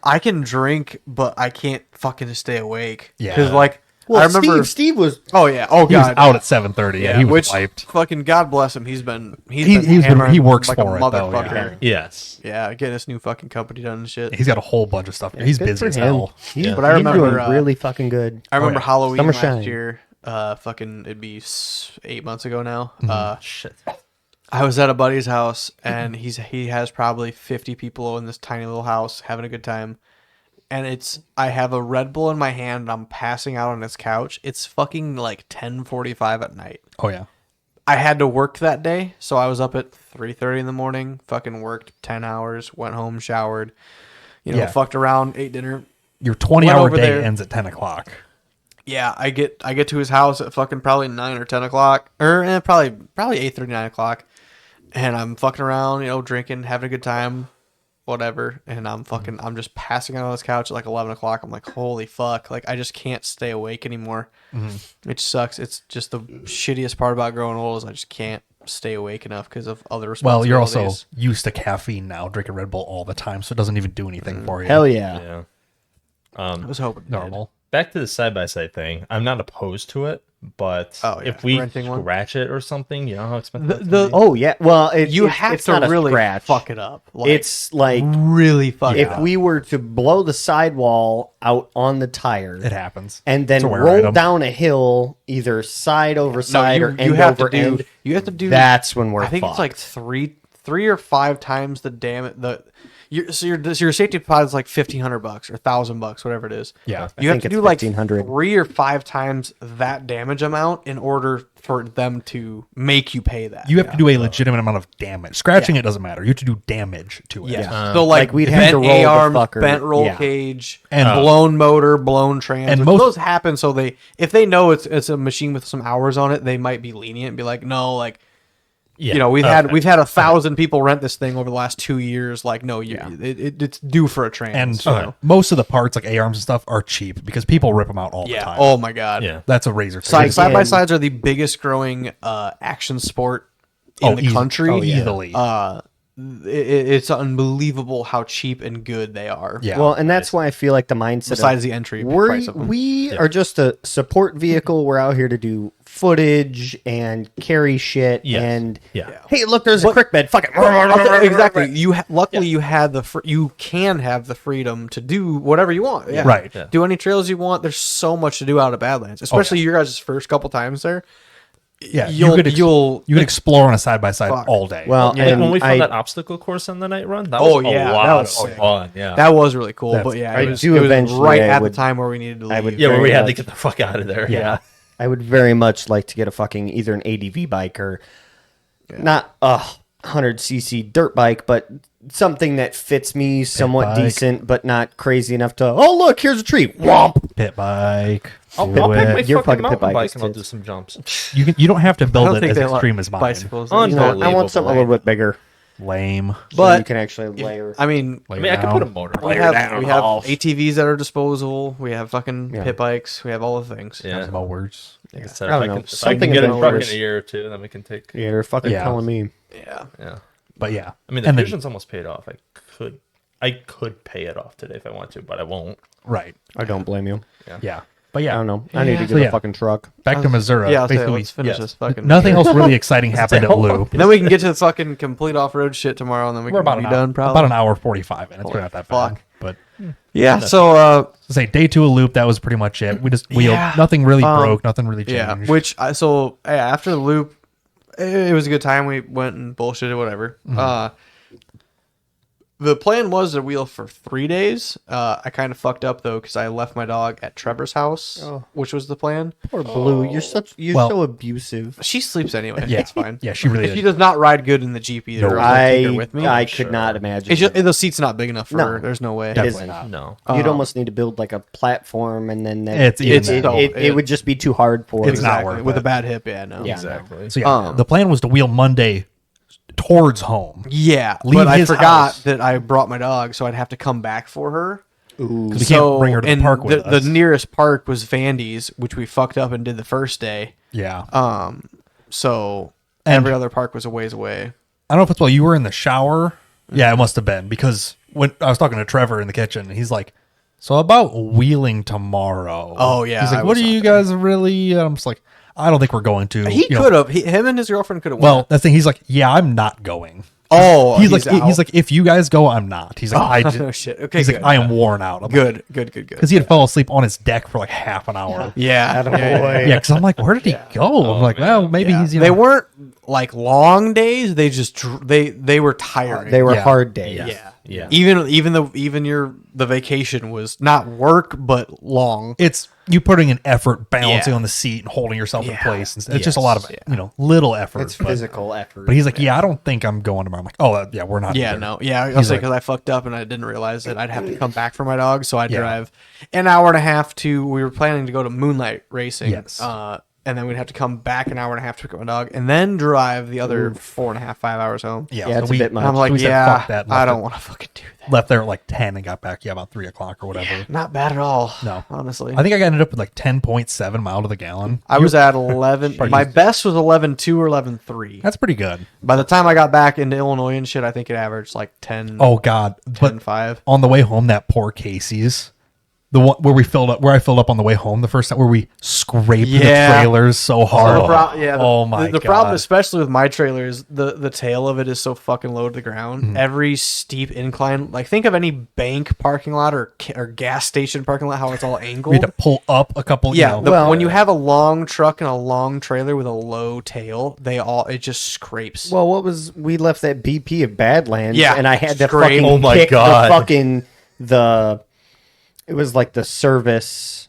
C: I can drink, but I can't fucking stay awake.
A: Yeah.
C: Because like
B: Well,
C: I remember.
B: Steve was
C: Oh yeah. Oh
A: He was
C: god.
A: out at 7:30. Yeah, he was
C: which
A: wiped.
C: fucking God bless him. He's been
A: he works
C: like
A: for
C: a
A: it, though,
C: motherfucker.
D: Yes.
C: Yeah, getting this new fucking company done and shit.
A: He's got a whole bunch of stuff. He's
B: good
A: busy
B: for
A: as
B: him.
A: hell.
B: He's,
C: But I
B: he's
C: remember,
B: doing really fucking good.
C: I remember
A: yeah.
C: Halloween
B: Summer
C: last
B: shine.
C: year. Fucking it'd be 8 months ago now.
D: Shit.
C: I was at a buddy's house and he has probably 50 people in this tiny little house having a good time. And I have a Red Bull in my hand and I'm passing out on his couch. It's fucking like 10:45 at night.
A: Oh yeah.
C: I had to work that day, so I was up at 3:30 in the morning, fucking worked 10 hours, went home, showered,
A: Yeah.
C: fucked around, ate dinner.
A: Your
C: Went
A: 20-hour
C: over
A: day
C: there.
A: ends at 10 o'clock.
C: Yeah, I get to his house at fucking probably 9 or 10 o'clock, or probably 8:30, 9 o'clock, and I'm fucking around, drinking, having a good time, whatever, and I'm just passing out on this couch at like 11 o'clock. I'm like, holy fuck, like I just can't stay awake anymore. It sucks. It's just the shittiest part about growing old is I just can't stay awake enough because of other
A: Well,
C: responsibilities.
A: you're also used to caffeine now, drinking Red Bull all the time, so it doesn't even do anything for you.
B: Hell yeah.
D: Yeah.
C: I was hoping it did.
A: Normal.
D: Back to the side by side thing. I'm not opposed to it, but
C: Oh, yeah.
D: if we
C: Renting one?
D: scratch it or something, you know how expensive that's
C: The-
D: gonna be?
B: Oh yeah. Well,
C: You
B: it's,
C: have
B: it's
C: to
B: not a
C: really
B: scratch.
C: fuck it up. Like,
B: It's like
C: really fuck it
B: if
C: up.
B: we were to blow the sidewall out on the tire
A: It happens.
B: and then
A: It's a wear
B: roll
A: item.
B: down a hill, either side over
C: No,
B: side or
C: you
B: end
C: have
B: over
C: to do.
B: end,
C: You have to do.
B: that's when we're
C: I think it's like
B: fucked.
C: three or 5 times the damage. Your safety deposit is like $1,500 or $1,000, whatever it is.
A: Yeah.
C: You have
B: think
C: to
B: it's
C: do like
B: 1,500.
C: 3 or 5 times that damage amount in order for them to make you pay that.
A: You have to do a legitimate amount of damage. Scratching it doesn't matter. You have to do damage to it.
C: Yeah. So like,
B: Like, we'd have
C: bent
B: to roll the
C: A-arms,
B: fucker.
C: bent roll
B: Yeah.
C: cage,
A: And-
C: and blown motor, blown trans.
A: and
C: And
A: most-
C: those happen. So if they know it's a machine with some hours on it, they might be lenient and be like, no, like,
D: Yeah.
C: we've
D: Okay.
C: had 1,000 people rent this thing over the last 2 years. Like, no, it's due for a trans.
A: And most of the parts, like A-arms and stuff, are cheap because people rip them out all the
C: yeah.
A: time.
C: Oh my god.
D: Yeah.
A: That's a razor.
C: Side
B: Again-
C: by sides are the biggest growing action sport in the country.
A: Easily.
C: It's unbelievable how cheap and good they are.
A: Yeah.
B: Well, and that's why I feel like the mindset.
C: Besides
B: of,
C: the entry
B: we
C: price of them.
B: we are just a support vehicle. We're out here to do footage and carry shit.
D: Yes.
B: And
D: Yeah.
B: hey, look, there's a crick bed. Fuck it.
C: Exactly. Luckily you had you can have the freedom to do whatever you want. Yeah.
A: Right.
D: Yeah.
C: Do any trails you want. There's so much to do out of Badlands, especially your guys' first couple times there.
A: Yeah.
C: You'll-
A: you could explore on a side-by-side
C: Fuck.
A: all day.
B: Well,
D: Like
B: and
D: when we found
B: I,
D: that obstacle course on the night run, that was
C: Oh,
D: a
C: yeah,
D: lot
C: that was
D: of
C: sick.
D: fun. Yeah.
C: That was really cool.
A: That's-
C: But yeah,
B: I
C: it was,
B: do
C: it was
B: eventually,
C: right
B: I
C: at
B: would-
C: the time where we needed to leave.
B: I would
D: yeah, where we
B: very
D: had to
B: much-
D: get the fuck out of there. Yeah.
B: I would very much like to get a fucking either an ADV bike or not a 100cc dirt bike, but something that fits me somewhat
A: bike.
B: decent, but not crazy enough to. Oh, look, here's a tree. Womp.
A: Pit bike.
D: I'll
A: Do
D: pick my
A: it.
B: Your
D: fucking
B: fucking
D: mountain
B: pit bike
D: bike
B: is
D: and I'll
B: tits.
D: do some jumps.
A: You don't have to
C: I
A: build
C: don't
A: it
C: think
A: as
C: they like
A: extreme as mine.
C: bicycles.
B: You know, I
D: Unbelievable.
B: want something a little bit bigger.
A: Lame.
B: So
C: But
B: you can actually layer.
C: I mean,
D: I mean, I could put a motor.
C: we have ATVs at our disposal. We have fucking
B: Yeah.
C: pit bikes. We have all the things.
D: Yeah.
A: Mowers.
D: Like I said,
B: I
D: if
B: don't
D: I
B: know.
D: can, if I
B: Something
D: can get a
B: in the
D: truck in
B: mowers.
D: a year or two, then we can take.
B: Yeah, they're fucking
A: Yeah.
B: telling me.
C: Yeah.
D: Yeah.
A: But yeah.
D: I mean, the
A: And then-
D: Fusion's almost paid off. I could pay it off today if I want to, but I won't.
A: Right.
B: I don't blame you.
A: Yeah. But yeah.
B: I don't know. I need to get
A: So,
B: a
A: yeah.
B: fucking truck.
A: Back to Missouri.
C: Yeah, I'll say,
A: Basically,
C: let's finish
D: yes.
C: this fucking.
A: nothing else really exciting happened at Loop.
C: And then we can get to the fucking complete off-road shit tomorrow, and then we
A: We're
C: can
A: about
C: be
A: an
C: done.
A: hour,
C: Probably
A: about an hour 45 minutes. We're not that bad.
C: Fuck.
A: But
C: Yeah. So
A: to say day 2 of Loop, that was pretty much it. We just wheeled.
C: Yeah.
A: Nothing really broke. Nothing really changed.
C: yeah. Which after the loop, it was a good time. We went and bullshitted, whatever. The plan was to wheel for 3 days. I kind of fucked up though because I left my dog at Trevor's house, which was the plan.
B: Poor Blue. You're
A: Well-
B: so abusive.
C: She sleeps anyway.
A: Yeah.
C: It's fine.
A: Yeah, she really
C: She
A: did.
C: does not ride good in the Jeep either.
A: No.
C: or I'll take her with me.
B: I could not imagine.
C: It's just the seat's not big enough for
B: No.
C: her. There's no way.
B: It
A: Definitely
B: isn't.
A: not.
D: No.
B: You'd almost need to build like a platform, and then that,
A: It's even
B: it,
A: that.
B: it would just be too hard for.
A: It's
B: her.
A: not
C: Exactly.
A: worth
C: With
A: it.
C: a bad hip. Yeah, no.
B: Yeah.
D: Exactly.
A: So yeah, the plan was to wheel Monday towards home.
C: Yeah,
A: Leave
C: but I
A: his
C: forgot
A: house.
C: that I brought my dog, so I'd have to come back for her.
B: Ooh.
A: We can't bring her to the
C: and
A: park with
C: the
A: us.
C: nearest park was Vandy's, which we fucked up and did the first day.
A: Yeah.
C: So
A: And-
C: every other park was a ways away.
A: I don't know if it's while you were in the shower. Yeah, it must have been because when I was talking to Trevor in the kitchen, and he's like, "So about wheeling tomorrow?"
C: Oh, yeah,
A: He's
C: I
A: like, "What
C: was
A: are you
C: out
A: guys really?" And I'm just like, "I don't think we're going to."
C: He
A: you know.
C: could have. Him and his girlfriend could have.
A: Well, that's the thing. He's like, "Yeah, I'm not going."
C: oh,
A: He's
C: out.
A: like, "If you guys go, I'm not." He's like, "I just."
C: no shit. Okay,
A: He's
C: good.
A: like, "I am worn out." I'm
C: good.
A: because he had fell asleep on his deck for like half an hour.
C: Yeah,
B: Attaboy.
A: Yeah, because I'm like, where did he go? I'm like, well, maybe
C: Yeah.
A: he's. You know,
C: They weren't like long days. They just they were tiring.
B: They were
A: Yeah.
B: hard days.
C: yeah.
D: Yeah.
C: Even the vacation was not work but long.
A: It's you putting an effort balancing
C: Yeah.
A: on the seat and holding yourself in
C: Yeah.
A: place. It's just a lot of
C: Yes.
A: little effort.
B: It's
A: but-
B: physical effort.
A: But he's like, yeah, I don't think I'm going tomorrow. I'm like, oh, yeah, we're not.
C: Yeah,
A: either.
C: no, yeah. I
A: He's
C: was
A: like-
C: because I fucked up and I didn't realize that I'd have to come back for my dog, so I'd
A: Yeah.
C: drive an hour and a half to. We were planning to go to Moonlight Racing,
A: Yes.
C: and then we'd have to come back an hour and a half to pick up my dog, and then drive the other 4.5, 5 hours home.
A: Yeah,
B: Yeah,
A: so
B: it's a bit much.
C: And I'm like,
A: we said,
C: yeah,
A: fuck that, and
C: I
A: left
C: don't
A: it.
C: want to fucking do that.
A: Left there at like 10 and got back, about 3 o'clock or whatever.
C: Not bad at all.
A: No.
C: honestly.
A: I think I ended up with like 10.7 mile to the gallon.
C: I was at 11. My best was 11.2 or 11.3.
A: That's pretty good.
C: By the time I got back into Illinois and shit, I think it averaged like 10.
A: Oh, God. But
C: 10.5.
A: on the way home, that poor Casey's. The one where I filled up on the way home the first time, where we scraped
C: Yeah.
A: the trailers so hard. Oh my
C: the
A: God.
C: problem, especially with my trailer, is the tail of it is so fucking low to the ground.
A: Mm-hmm.
C: Every steep incline, like think of any bank parking lot or gas station parking lot, how it's all
A: we
C: angled.
A: had to pull up a couple.
C: Yeah,
A: you know,
B: Well-
C: when you have a long truck and a long trailer with a low tail, it just scrapes.
B: Well, we left that BP of Badlands,
C: Yeah,
B: and I had to
C: scrape.
B: fucking
D: Oh my
B: kick
D: God.
B: it was like the service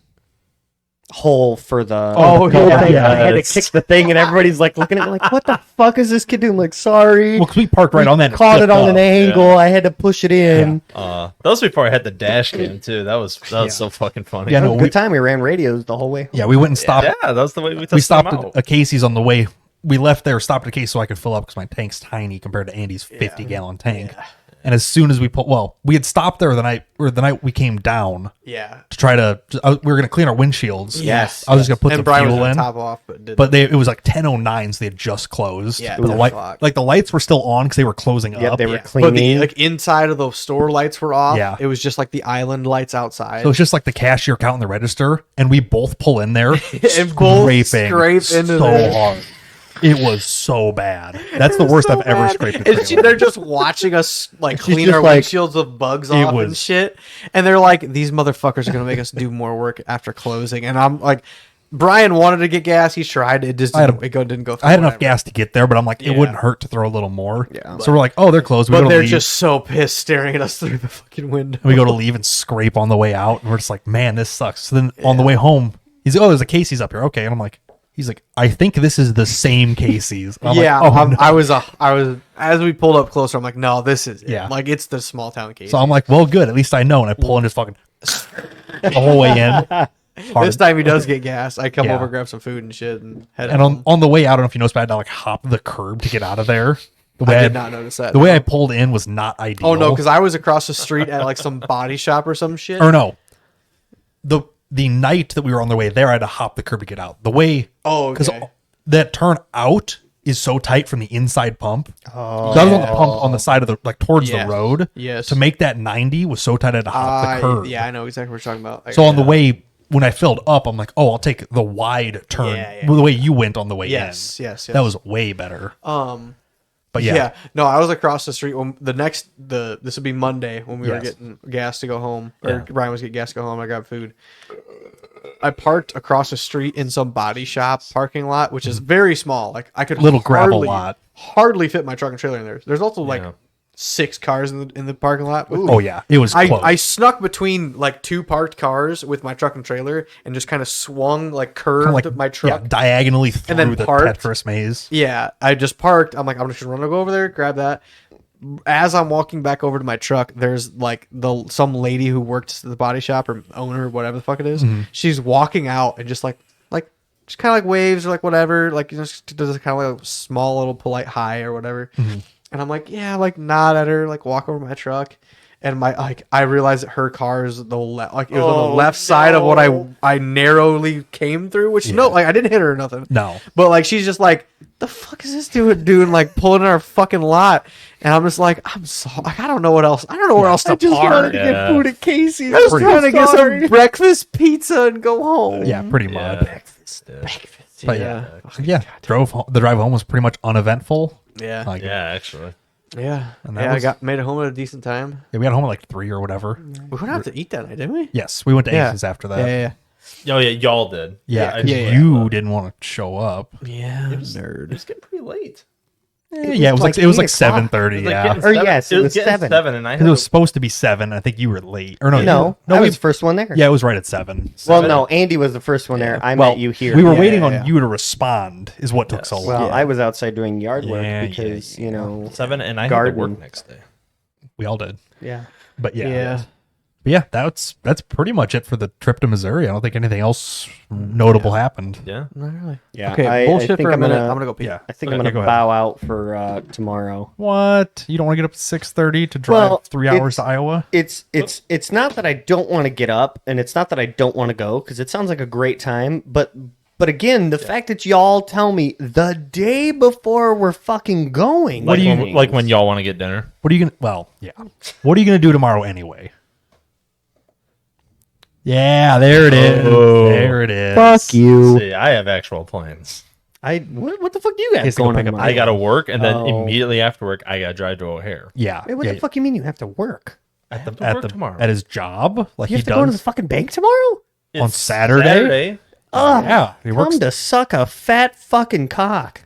B: hole for the
C: Oh,
B: whole
C: yeah,
B: thing.
A: yeah,
B: I had to
A: it's-
B: kick the thing, and everybody's like looking at me like, "What the fuck is this kid doing?" Like, sorry,
A: well, 'cause we parked right on that. and
B: caught it
A: flipped
B: on
A: up.
B: an angle. I had to push it in.
D: That was before I had the dash cam too. That was so fucking funny.
A: Yeah, no,
B: Good time. We ran radios the whole way.
A: Yeah, we went and stopped.
D: Yeah, that was the way we tested
A: We stopped
D: them
A: at
D: out.
A: a Casey's on the way. We left there, stopped at a Casey's so I could fill up because my tank's tiny compared to Andy's 50-gallon tank. And as soon as we had stopped there the night we came down
C: yeah.
A: to try to. We were going to clean our windshields.
B: Yes,
A: I was just going to put
C: And
A: some
C: Brian was
A: fuel
C: gonna
A: in.
C: top off, but didn't.
A: But it was like 10:09, so they had just closed.
C: Yeah,
A: but the
C: 10
A: light,
C: o'clock.
A: like the lights were still on because they were closing
B: Yep,
A: up.
B: they were
C: Yeah. But the
B: cleaning.
C: like inside of the store lights were off.
A: Yeah.
C: It was just like the island lights outside.
A: So it's just like the cashier counting the register, and we both pull in there,
C: And both
A: scraping
C: scrape into
A: so
C: there.
A: hard. It was so bad. That's the worst I've ever scraped a
C: And
A: trailer.
C: they're just watching us like
B: She's
C: clean
B: just
C: our
B: like-
C: windshields of bugs off and
A: was-
C: shit. And they're like, these motherfuckers are gonna make us do more work after closing. And I'm like, Brian wanted to get gas. He tried. It just didn't, didn't go through.
A: I had enough
C: whatever.
A: gas to get there, but I'm like, it
C: Yeah.
A: wouldn't hurt to throw a little more.
B: Yeah.
A: So we're like, oh, they're closed. We
C: But
A: go to
C: they're
A: leave.
C: just so pissed staring at us through the fucking window.
A: And we go to leave and scrape on the way out, and we're just like, man, this sucks. So then on the way home, he's like, oh, there's a Casey's up here. Okay, and I'm like, He's like, I think this is the same Casey's. I'm
C: yeah,
A: like, oh, no.
C: I was as we pulled up closer, I'm like, no, this is it.
A: Yeah.
C: Like it's the small town Casey.
A: So I'm like, well, good. At least I know. And I pull in just fucking the whole way in. Hard.
C: this time he does get gas. I come
A: Yeah.
C: over, grab some food and shit, and head
A: And
C: home.
A: on the way out, I don't know if you noticed, but I had to like hop the curb to get out of there. The
C: I
A: way
C: did not notice that.
A: The way
C: no.
A: I pulled in was not ideal.
C: Oh no, because I was across the street at like some body shop or some shit.
A: or no, the night that we were on the way there, I had to hop the curb to get out. The way, because
C: okay.
A: that turn out is so tight from the inside pump. Oh, so I was on the pump on the side of the like towards
C: Yes.
A: the road.
C: Yes.
A: To make that 90 was so tight I had to hop the curb.
C: Yeah, I know exactly what you're talking about.
A: So on the way when I filled up, I'm like, oh, I'll take the wide turn.
C: Yeah.
A: The way you went on the way
C: Yes,
A: in.
C: yes.
A: That was way better. But yeah.
C: Yeah, no, I was across the street when this would be Monday when we were
A: Yes.
C: getting gas to go home, or
A: Yeah.
C: Ryan was getting gas to go home. I grabbed food. I parked across the street in some body shop parking lot, which is very small. Like I could
A: Little gravel lot.
C: hardly fit my truck and trailer in there. There's also like
D: Yeah.
C: 6 cars in the parking lot. with-
A: Oh yeah, it was close.
C: I snuck between like 2 parked cars with my truck and trailer and just kind of swung like curved
A: Kinda like,
C: my truck.
A: yeah, diagonally through
C: then
A: the
C: parked.
A: Tetris maze.
C: Yeah, I just parked. I'm like, I'm just gonna go over there, grab that. As I'm walking back over to my truck, there's like some lady who worked at the body shop or owner, whatever the fuck it is. She's walking out and just like just kind of like waves or like whatever, like just does a kind of like a small little polite hi or whatever. And I'm like, yeah, like nod at her, like walk over to my truck. And I realized that her car is it was on the left side of what I narrowly came through, which no, like I didn't hit her or nothing.
A: No.
C: But like she's just like, the fuck is this dude doing like pulling in our fucking lot? And I'm just like, I'm sorry, I don't know what else. I don't know where else to park.
D: get
C: food at Casey's. I was
A: Pretty
C: trying to get some breakfast pizza and go home.
A: Yeah, pretty much.
D: Breakfast.
A: But yeah, the drive home was pretty much uneventful.
C: Yeah.
A: Like,
D: Yeah, actually.
C: Yeah.
A: And that
C: Yeah,
A: was-
C: I made it home at a decent time.
A: we got home at like 3 or whatever.
C: We went out to eat that night, didn't we?
A: Yes, we went to
C: Yeah.
A: Aces after that.
C: Yeah.
D: Oh yeah, y'all did.
A: Yeah,
D: I
A: 'cause
D: did.
A: you didn't want to show up.
C: Yeah.
D: It
C: Nerd.
D: was getting pretty late.
A: Yeah, it was like
B: like 8 o'clock.
A: 7:30.
D: It was like
A: Yeah,
D: getting
B: Or
D: seven-
B: yes, it was
D: getting
B: 7.
D: and I had
A: because it was
D: to-
A: supposed to be 7. I think you were late. Or no,
B: No,
A: no,
B: I
A: we,
B: was the first one there.
A: yeah, it was right at 7.
B: Well, no, Andy was the first one there. I
A: Well,
B: met you here.
A: we were
C: Yeah,
A: waiting
C: yeah,
A: on
C: yeah.
A: you to respond. Is what took so long.
B: Well, I was outside doing yard work
A: Yeah,
B: because, you know,
D: 7 and I had
B: garden.
D: to work next day.
A: We all did.
B: yeah.
A: But yeah,
C: Yeah.
A: But yeah, that's pretty much it for the trip to Missouri. I don't think anything else notable happened.
D: Yeah.
C: Not really.
B: Yeah,
C: Okay,
B: I
C: bullshit
B: think
C: for a
B: I'm
C: minute.
B: gonna-
C: I'm gonna go pee.
A: Yeah,
B: I think
A: Okay,
B: I'm going
A: go
B: to
A: ahead.
B: bow out for tomorrow.
A: What? You don't want to get up at 6:30 to drive
B: Well,
A: 3 hours
B: it's-
A: to Iowa?
B: It's not that I don't want to get up, and it's not that I don't want to go, because it sounds like a great time. But again, the fact that y'all tell me the day before we're fucking going,
D: Like when y'all want to get dinner.
A: What are you gonna? Well, yeah. What are you gonna do tomorrow anyway? Yeah, there it is.
D: Oh.
A: There it is.
B: fuck you.
D: See, I have actual plans.
B: What the fuck do you have
A: He's gonna
B: going on?
A: pick up-
B: tomorrow?
D: I gotta work, and then
B: Oh.
D: immediately after work, I gotta drive to O'Hare.
A: Yeah.
B: Wait, what
A: yeah,
B: the fuck you mean you have to work?
D: I have to
A: at
D: work
A: the
D: tomorrow.
A: at his job, like
B: You
A: he
B: have to go to the
A: does
B: fucking bank tomorrow?
A: on
D: It's
A: Saturday.
B: Ugh,
A: Yeah, he works.
B: come to suck a fat fucking cock.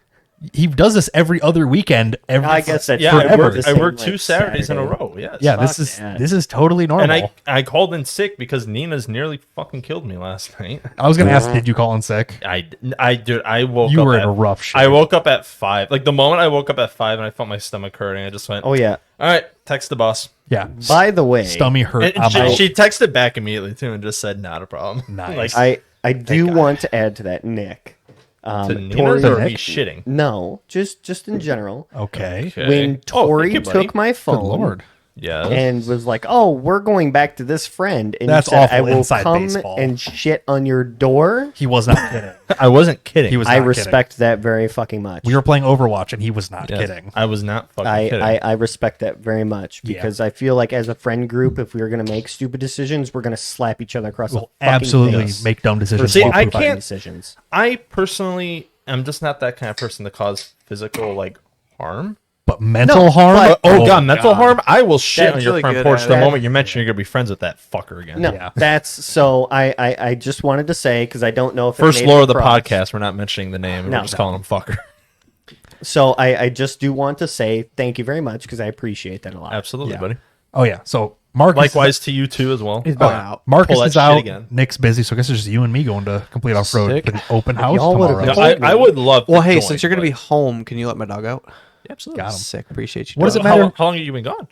A: He does this every other weekend.
B: I guess that's
D: Yeah, I
A: forever.
D: worked,
B: the
D: I
B: same,
D: worked
B: like,
D: 2 Saturdays in a
B: Saturday.
D: row. Yes.
A: Yeah,
B: Fuck that.
A: this is totally normal.
D: And I called in sick because Nina's nearly fucking killed me last night.
A: I was gonna ask, did you call in sick?
D: I woke
A: You
D: up
A: were
D: at,
A: in a rough shape.
D: I woke up at 5. Like the moment I woke up at 5 and I felt my stomach hurting, I just went,
B: Oh yeah.
D: all right, text the boss.
A: Yeah.
B: By the way,
A: Stummy hurt.
D: And
A: I'm out.
D: she texted back immediately too and just said, not a problem.
A: Nice.
D: Like,
B: I do want to add to that, Nick.
D: to
B: Tori,
D: Nina's or me shitting.
B: no, just in general.
A: Okay.
D: Okay.
B: When Tori
D: thank you, buddy.
B: took my phone,
A: Good lord.
D: Yeah.
B: and was like, "Oh, we're going back to this friend," and
A: That's
B: you said,
A: awful
B: "I will
A: inside
B: come
A: baseball.
B: and shit on your door."
A: He was not kidding.
D: I wasn't kidding.
A: He was.
B: I
A: not
B: respect that very fucking much.
A: Kidding. We were playing Overwatch, and he was not
D: Yes,
A: kidding.
D: I was not fucking kidding.
B: I respect that very much
A: Yeah.
B: because I feel like as a friend group, if we were going to make stupid decisions, we're going to slap each other across
A: We'll
B: the fucking
A: absolutely
B: face
A: make dumb decisions.
D: See,
A: while
D: I
A: pooping.
D: can't-
B: decisions.
D: I personally am just not that kind of person to cause physical like harm.
A: But mental
B: No,
A: harm.
B: but-
D: Oh, god, mental harm! I will shit
C: That's
D: on your
C: really
D: front
C: good
D: porch
C: at
D: the
C: it.
D: moment you mention you're gonna be friends with that fucker again.
B: No,
A: Yeah.
B: that's so. I just wanted to say because I don't know if it
D: First
B: made
D: lore
B: it
D: of the
B: across.
D: podcast, we're not mentioning the name.
B: No.
D: We're just calling him fucker.
B: So I just do want to say thank you very much because I appreciate that a lot.
D: Absolutely,
A: Yeah.
D: buddy.
A: Oh yeah. So Marcus
D: Likewise to you too as well.
C: He's been out.
A: Marcus
D: Pull that
A: is
D: shit
A: out.
D: again.
A: Nick's busy, so I guess it's just you and me going to Complete Offroad
C: Sick.
A: for the open house
B: Y'all would've
A: tomorrow.
B: told
D: I would love.
C: Well,
D: to
C: hey,
D: join,
C: since you're gonna
D: but-
C: be home, can you let my dog out?
D: absolutely.
A: Got him.
C: Sick. Appreciate you.
A: What does
C: dog.
A: it matter?
D: How long have you been gone?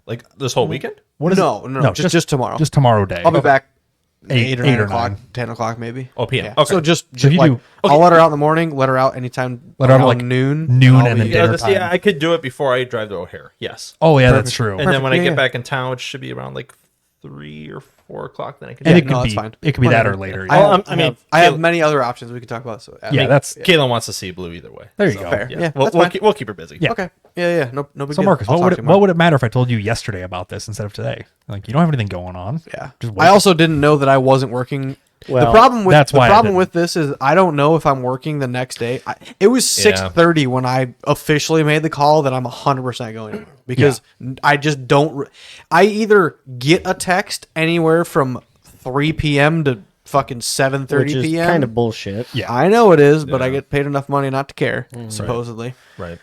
D: Like this whole weekend?
A: What is
C: No,
A: it?
C: no, just tomorrow.
A: Just tomorrow day.
C: I'll be back 8 or 9
A: 8 or
C: o'clock,
A: 9.
C: 10 o'clock maybe.
D: Oh, PM.
C: Yeah.
D: Okay.
C: So just
A: So if you
C: like,
A: do-
C: I'll let her out in the morning, let her out anytime
A: Let her out
C: around
A: like
C: noon.
A: noon
C: I'll
A: and then
C: be-
A: dinner
D: Yeah,
A: time.
D: I could do it before I drive to O'Hare. Yes.
A: Oh yeah, that's true.
D: And then when I
C: Yeah,
D: get
C: yeah.
D: back in town, which should be around like 3 or 4 o'clock, then I can.
A: And
D: do
A: it could
C: no,
A: be
C: that's fine.
A: it could be that or
C: Whatever.
A: later.
C: I,
A: Yeah,
C: have,
D: I mean,
C: I have
D: Kayla-
C: many other options we could talk about. So
A: that's
D: Kaylin wants to see Blue either way.
A: there. You
D: So,
A: go.
C: fair.
D: Yeah,
C: Yeah,
D: we'll,
C: that's
D: we'll,
C: fine.
D: keep, we'll keep her busy.
A: Yeah.
C: Okay. Yeah. No big
A: So
C: deal.
A: Marcus,
C: I'll
A: what
C: talk
A: would
C: to
A: it
C: you tomorrow.
A: what would it matter if I told you yesterday about this instead of today? Like you don't have anything going on.
C: Yeah.
A: Just wait.
C: I also didn't know that I wasn't working.
B: Well,
C: the problem with
A: that's why I didn't.
C: with this is I don't know if I'm working the next day. It was 6:30 when I officially made the call that I'm 100% going because I just don't. I either get a text anywhere from 3 p.m. to fucking 7:30
B: which is
C: p.m.
B: kind of bullshit.
A: Yeah.
C: I know it is, but I get paid enough money not to care, supposedly.
D: Right.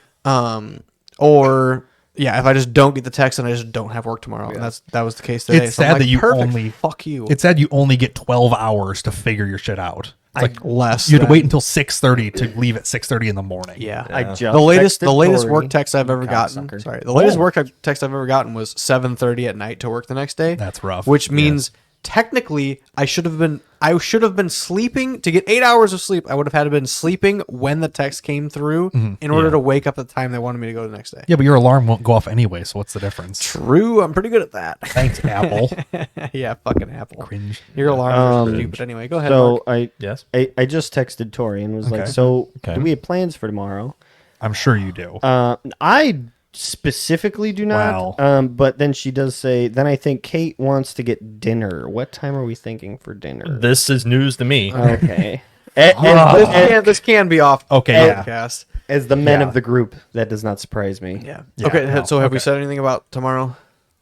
C: Or yeah, if I just don't get the text and I just don't have work tomorrow, and that was the case today.
A: It's
C: So I'm
A: sad
C: like,
A: that you
C: perfect,
A: only-
C: fuck you.
A: It said you only get 12 hours to figure your shit out. It's like
C: less.
A: you had to
C: than-
A: wait until 6:30 to leave at 6:30 in the morning.
C: Yeah,
B: I just
C: the latest
B: texted
C: work
B: Tori.
C: text I've ever gotten.
B: Cocksucker.
C: Sorry, the latest work text I've ever gotten was 7:30 at night to work the next day.
A: That's rough.
C: Which means technically I should have been sleeping to get 8 hours of sleep. I would have had to been sleeping when the text came through in order to wake up at the time they wanted me to go the next day.
A: Yeah, but your alarm won't go off anyway, so what's the difference?
C: True, I'm pretty good at that.
A: Thanks, Apple.
C: Yeah, fucking Apple.
A: Cringe.
C: Your alarms are
B: Um,
C: stupid anyway. Go ahead.
B: So
C: Mark.
D: Yes.
B: I just texted Tori and was like,
A: Okay.
B: so
D: Okay.
B: do we have plans for tomorrow?
A: I'm sure you do.
B: I specifically do not.
A: Wow.
B: But then she does say, then I think Kate wants to get dinner. What time are we thinking for dinner?
D: This is news to me.
B: Okay.
C: This can be off.
A: Okay, yeah.
C: podcast.
B: As the men
A: Yeah.
B: of the group, that does not surprise me.
C: Yeah.
A: Yeah,
C: Okay.
A: no,
C: So have we
A: okay.
C: said anything about tomorrow?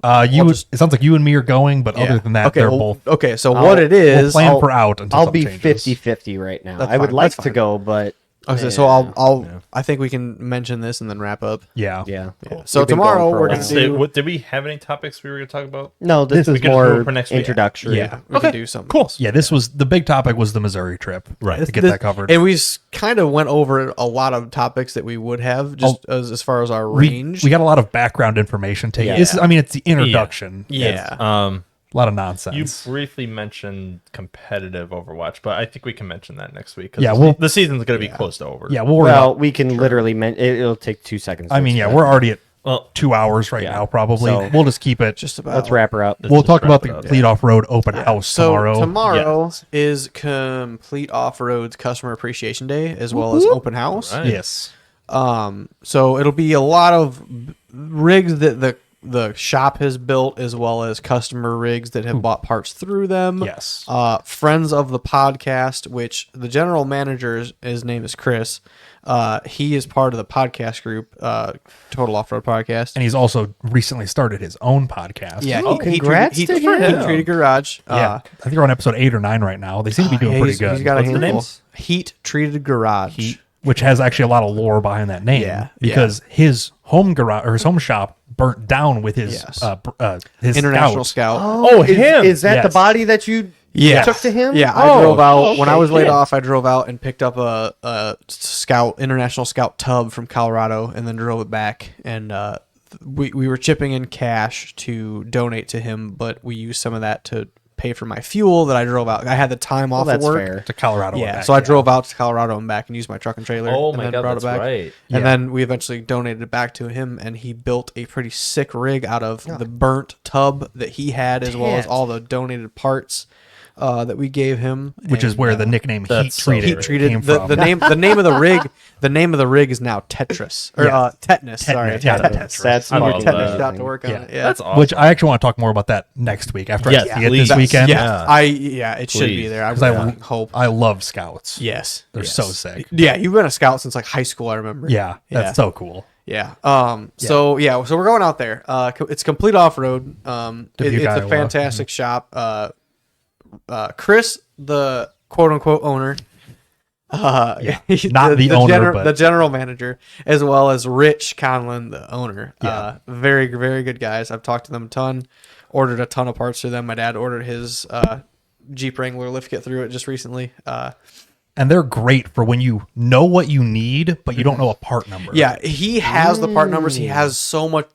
A: It sounds like you and me are going, but other than that,
C: okay,
A: they're
C: well,
A: both.
C: okay. So
B: I'll-
C: what it
A: We'll
C: is,
A: plan for out until
B: I'll
A: something
B: be
A: changes.
B: 50-50 right now.
C: That's
B: I would
C: fine,
B: like
C: that's
B: to
C: fine.
B: go, but
C: okay, so I think we can mention this and then wrap up.
A: Yeah.
B: yeah.
C: So
B: We've been
C: tomorrow
B: going for a
C: we're
B: while.
C: gonna
D: Say,
C: do.
D: what, did we have any topics we were going to talk about?
B: No, this
D: we
B: is
D: can just move
B: more
D: for next week.
B: introductory.
C: Yeah, we can do something.
D: Cool.
A: Yeah, this was the big topic was the Missouri trip.
D: Right.
A: To get
C: This-
A: that covered.
C: And we kind of went over a lot of topics that we would have just as far as our range.
A: we got a lot of background information taken.
B: Yeah.
A: This is, I mean, it's the introduction.
C: yeah.
A: A lot of
D: You
A: nonsense.
D: briefly mentioned competitive Overwatch, but I think we can mention that next week. 'Cause
A: Yeah,
D: the season's going to be close to over.
A: Yeah, we'll worry
B: Well,
A: about.
B: we can literally it'll take 2 seconds. to
A: I mean, yeah,
B: explain.
A: we're already at
D: Well,
A: 2 hours right
B: Yeah.
A: now, probably.
B: So-
A: We'll just keep it.
C: Just about.
B: Let's wrap her up.
A: We'll
D: just
A: talk
D: wrap
A: about
D: it
A: the
D: up.
A: Complete Off-Road open house
C: So
A: tomorrow.
C: tomorrow is Complete Off-Road's Customer Appreciation Day as well as open house.
D: Right.
A: Yes.
C: So it'll be a lot of rigs that the shop has built as well as customer rigs that have bought parts through them.
A: Yes.
C: Friends of the podcast, which the general manager, his name is Chris. He is part of the podcast group, Total Off-Road Podcast.
A: And he's also recently started his own podcast.
C: Yeah,
B: Oh, congrats to him.
C: He treated Garage.
A: Yeah. I think they're on episode 8 or 9 right now. They seem to be doing pretty good.
C: He's got a
D: What's the
C: handful.
D: names?
C: Heat Treated Garage.
A: Which has actually a lot of lore behind that name.
C: Yeah,
A: Because his home garage or his home shop burnt down with his
C: Yes.
A: his
C: International
A: Scout.
C: Scout.
B: Oh,
D: him.
B: Is that the
A: Yes.
B: body that you took to him?
C: Yeah,
B: Oh,
C: I drove out when I
B: okay,
C: was laid
B: good.
C: off. I drove out and picked up a Scout International Scout tub from Colorado, and then drove it back. And we were chipping in cash to donate to him, but we used some of that to pay for my fuel that I drove out. I had the time off
B: Well,
C: of
B: that's
C: work.
B: fair.
A: To Colorado. and
C: Yeah,
A: back,
C: so I drove out to Colorado and back and used my truck and trailer.
D: Oh
C: and
D: my
C: then
D: God,
C: brought
D: that's
C: it back.
D: right.
A: Yeah.
C: And then we eventually donated it back to him, and he built a pretty sick rig out of the burnt tub that he had, as well as
B: Damn.
C: all the donated parts that we gave him.
A: which is
C: And,
A: where the nickname Heat
D: that's so
A: Treated,
C: Heat treated
A: came
C: the,
A: from.
C: the name of the rig is now Tetris or
A: Yeah.
C: Tetanus. Sorry,
A: Yeah,
C: Tetanus.
B: That's
D: I love
B: fucking
D: that.
C: Tetanus
B: amazing.
C: got to work on it. Yeah,
D: That's awesome.
A: Which I actually want to talk more about that next week after
D: Yes,
A: I see it
D: please.
A: this weekend.
C: yeah,
D: Yeah.
C: it should be
D: Please.
C: there. I
A: 'Cause I
C: really hope.
A: I love Scouts.
C: Yes,
A: They're
C: yes.
A: so sick.
C: Yeah, you've been a scout since like high school. I remember.
A: Yeah, that's so cool.
C: Yeah. So we're going out there. It's Complete Off-Road.
A: Dubuque,
C: It's
A: Iowa.
C: a fantastic shop. Chris, the quote unquote owner.
A: Not the owner, but-
C: the general manager, as well as Rich Conlon, the owner.
A: Yeah.
C: Very, very good guys. I've talked to them a ton. ordered a ton of parts through them. My dad ordered his Jeep Wrangler lift kit through it just recently.
A: And they're great for when you know what you need, but you don't know a part number.
C: Yeah, he has the part numbers. He has so much.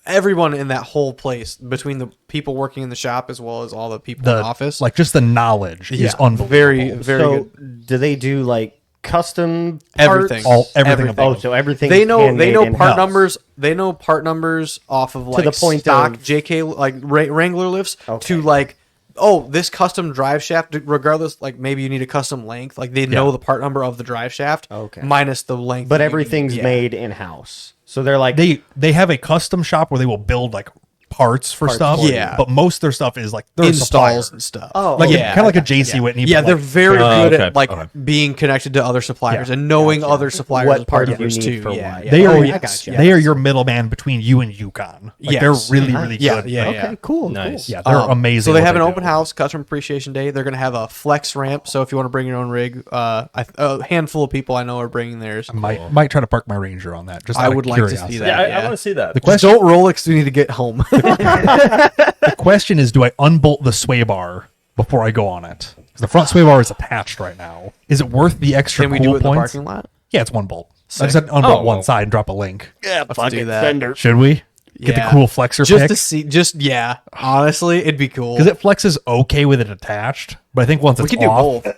C: Everyone in that whole place, between the people working in the shop as well as all the people in the office,
A: like just the knowledge is unbelievable.
C: very, very
B: So
C: good.
B: do they do like custom
C: Everything.
B: parts?
A: Everything
B: Oh,
A: about
B: so everything
C: They
B: is
C: know
B: handmade
C: part
B: in-house.
C: numbers. They know part numbers off of like
B: the point
C: stock
B: of-
C: JK like Wrangler lifts
B: Okay.
C: to like, oh, this custom drive shaft, regardless, like maybe you need a custom length. Like they know the part number of the drive shaft,
B: Okay.
C: minus the length.
B: But
C: that you
B: everything's
C: need.
B: made in house. So they're like
A: they have a custom shop where they will build like parts for stuff.
C: for you. Yeah.
A: But most of their stuff is like they're a supplier.
C: installs and stuff.
B: Oh,
A: Like
B: yeah.
A: kind of like a JC Whitney.
C: Yeah,
A: but
C: they're
A: like,
C: very
D: Oh,
C: good
D: okay,
C: at like
D: okay.
C: being connected to other suppliers
A: Yeah.
C: and knowing other suppliers'
B: What part do you
C: numbers
B: need
C: too.
B: for
C: Yeah,
B: what?
C: yeah.
A: they are
B: Oh, yeah, I gotcha.
A: they are your middleman between you and Yukon. Like
C: Yes.
A: they're really really
C: Yeah,
A: good.
C: yeah,
A: Like,
C: yeah.
B: Okay, cool.
D: Nice.
B: Cool.
A: yeah, they're amazing.
C: So they
A: what
C: have an
A: do.
C: open house, customer appreciation day. They're going to have a flex ramp. So if you want to bring your own rig, a handful of people I know are bringing theirs.
A: Might try to park my Ranger on that. Just
C: I
A: out of
C: would like to see
A: curiosity.
C: that.
D: Yeah, I
C: Yeah.
D: want to see that.
A: The
C: Just
A: question,
C: don't roll it 'cause we need to get home.
A: the question is, do I unbolt the sway bar before I go on it? 'Cause the front sway bar is attached right now. Is it worth the extra
C: Can we
A: cool
C: do it in the
A: points?
C: parking lot?
A: Yeah, it's one bolt. I just unbolt
D: Oh,
A: one
D: well.
A: side and drop a link.
B: Yeah,
C: Let's do that.
A: Should we get the
C: Yeah.
A: cool flexor
C: Just
A: pick?
C: to see, yeah. Honestly, it'd be cool.
A: Because it flexes okay with it attached, but I think once
C: We
A: it's
C: can do
A: off,
C: both.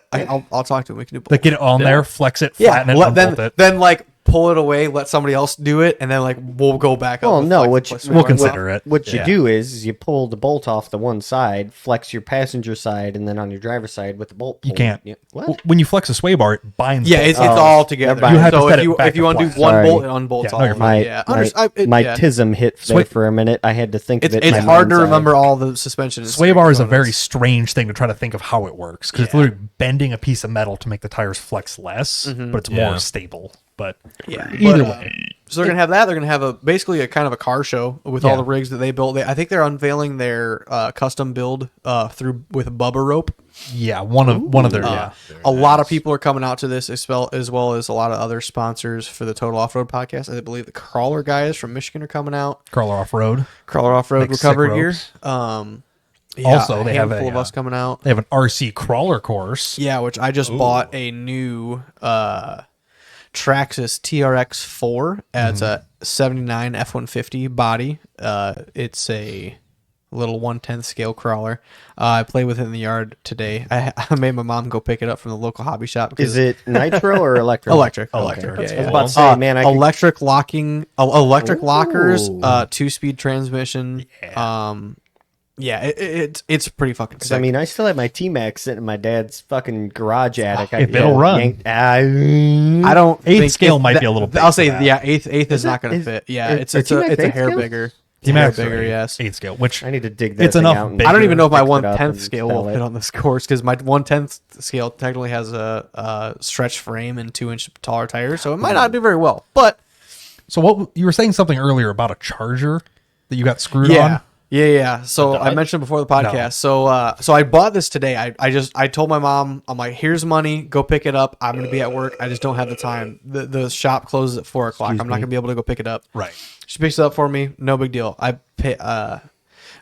C: I'll talk to him. We can do both.
A: like get it on there, flex it,
C: Yeah,
A: flatten it,
C: let,
A: unbolt it.
C: then like pull it away, let somebody else do it, and then like we'll go back up.
B: Well,
C: with,
B: no,
C: like,
B: what
C: flex
B: you,
A: We'll
C: sway bar.
A: consider it.
B: What you
D: Yeah.
B: do is you pull the bolt off the one side, flex your passenger side, and then on your driver's side with the bolt.
A: You
B: pulled.
A: can't.
B: Yeah. What?
A: When you flex a sway bar, it binds.
C: Yeah,
A: both.
C: it's
B: Oh,
C: all together.
B: never mind. You
A: have to
C: so
A: set
C: if
A: it
C: you
A: back
C: if you
A: to
C: want to do
A: flex.
C: one
B: Sorry.
C: bolt, it unbolts
A: Yeah, no,
C: all
A: you're
C: of
A: fine.
C: it.
B: My
C: Yeah,
B: my
C: yeah.
B: tism hit there
A: Sway-
B: for a minute. I had to think of it.
C: It's
B: in
C: hard to
B: my mind's eye.
C: remember all the suspension. and
A: Sway bar is a
C: components.
A: very strange thing to try to think of how it works because it's literally bending a piece of metal to make the tires flex less, but it's
D: Yeah.
A: more stable. But
C: Yeah.
A: either
C: But,
A: way,
C: So they're gonna have that. They're gonna have basically a kind of a car show with all
A: Yeah.
C: the rigs that they built. I think they're unveiling their custom build with Bubba rope.
A: yeah, one of their
C: A lot of people are coming out to this as well as a lot of other sponsors for the Total Off Road podcast. I believe the Crawler guys from Michigan are coming out.
A: Crawler Off Road.
C: Crawler Off Road
A: Make sick
C: recovery gear.
A: ropes.
C: Yeah,
A: Also,
C: a
A: they have
C: handful
A: a,
C: of us coming out.
A: They have an RC crawler course.
C: Yeah, which I just bought a new Traxxas TRX 4 as a 79 F-150 body. It's a little 1/10 scale crawler. I played with it in the yard today. I made my mom go pick it up from the local hobby shop.
B: Is it nitro or electric?
C: Electric?
B: Okay.
C: Electric.
B: I was
C: Yeah,
B: about to say, man, I could-
C: electric locking, electric lockers,
B: Ooh.
C: 2-speed transmission. It's pretty fucking sick.
B: I mean, I still have my T-Max sitting in my dad's fucking garage attic.
A: If it'll run.
C: I don't.
A: Eighth
C: think
A: scale
C: if
A: might
C: that-
A: be a little big
C: I'll
A: for
C: say
A: that.
C: yeah. Eighth is not going to
B: is-
C: fit. Yeah,
B: is-
C: it's
B: are
C: a
B: T-Max
C: it's a
B: eighth
C: hair
B: scale?
C: bigger. It's a hair
A: T-Max
C: bigger.
A: are
C: Yes.
A: 8th scale, which
B: I need to dig that
A: It's
B: thing
A: enough
B: out and
A: big.
C: I don't even know if my
B: fix it up
C: 1/10
B: and
C: scale
B: sell
C: will
B: it.
C: fit on this course because my 1/10 scale technically has a stretch frame and 2-inch taller tires, so it might not do very well. But
A: So what you were saying something earlier about a charger that you got screwed
C: yeah.
A: on?
C: Yeah. So I
D: Dodge?
C: mentioned before the podcast. So I bought this today. I told my mom, I'm like, here's money, go pick it up. I'm gonna be at work. I just don't have the time. The shop closes at 4:00. I'm not gonna be able to go pick it up.
A: Right.
C: She picks it up for me. No big deal. I pay.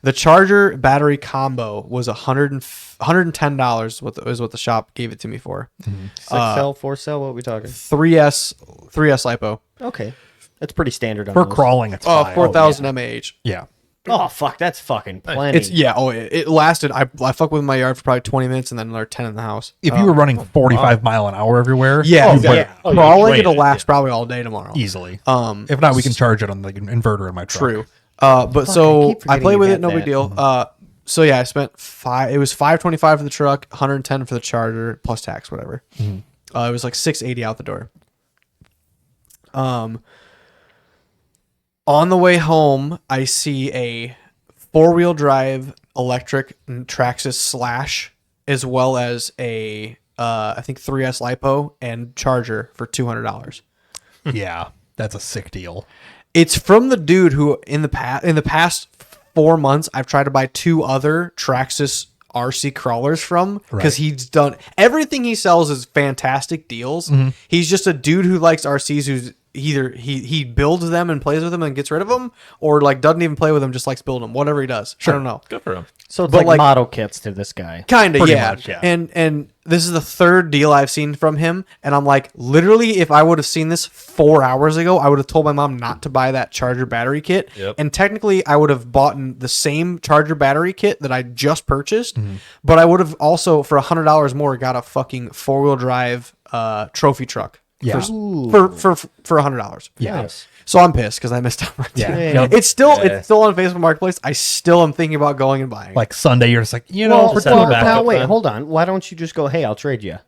C: The charger battery combo was $110. Is what the shop gave it to me for.
B: 6-cell, 4-cell, what are we talking?
C: 3S lipo.
B: Okay. That's pretty standard on
A: For
B: those.
A: crawling, it's fine.
C: 4,000 mAh.
A: Yeah.
B: Oh, fuck, that's fucking plenty.
C: It's it lasted. I fucked with my yard for probably 20 minutes and then another 10 in the house.
A: If you were running 45 mile an hour everywhere,
C: Yeah,
A: you
C: yeah.
A: would
D: Oh, you
C: Crawling,
D: drained
C: it'll
D: it,
C: last probably all day tomorrow.
A: easily.
C: Um,
A: If not, we can charge it on the inverter in my truck.
C: True. But
B: I
C: so
B: keep
C: I
B: forgetting
C: played
B: you
C: with
B: had
C: it, no big
B: that.
C: deal. So yeah, I spent it was $525 for the truck, $110 for the charger plus tax, whatever. It was like $680 out the door. On the way home, I see a 4-wheel drive electric Traxxas Slash, as well as a I think 3S lipo and charger for $200.
A: Yeah. That's a sick deal.
C: It's from the dude who in the past 4 months I've tried to buy 2 other Traxxas RC crawlers from because
A: Right.
C: he's done everything he sells is fantastic deals. He's just a dude who likes RCs who's either he builds them and plays with them and gets rid of them, or like doesn't even play with them, just likes building them. Whatever he does, I don't know.
D: Good for him.
B: So it's
C: But,
B: like
C: like-
B: model kits to this guy.
C: Kind of,
A: Pretty
C: yeah.
A: much, yeah.
C: And this is the third deal I've seen from him, and I'm like, literally, if I would have seen this 4 hours ago, I would have told my mom not to buy that charger battery kit.
D: Yep.
C: And technically, I would have bought the same charger battery kit that I just purchased,
A: Mm-hmm.
C: but I would have also for $100 more got a fucking 4-wheel drive trophy truck.
A: Yeah.
C: For $100.
A: Yeah.
B: Nice.
C: So I'm pissed because I missed out on
A: Yeah.
C: it.
A: Yep.
C: It's still on Facebook Marketplace. I still am thinking about going and buying.
A: Like Sunday, you're just like,
B: Well,
A: for
D: set it
B: well,
D: back
B: now
D: up
B: wait,
D: then.
B: hold on. Why don't you just go, hey, I'll trade you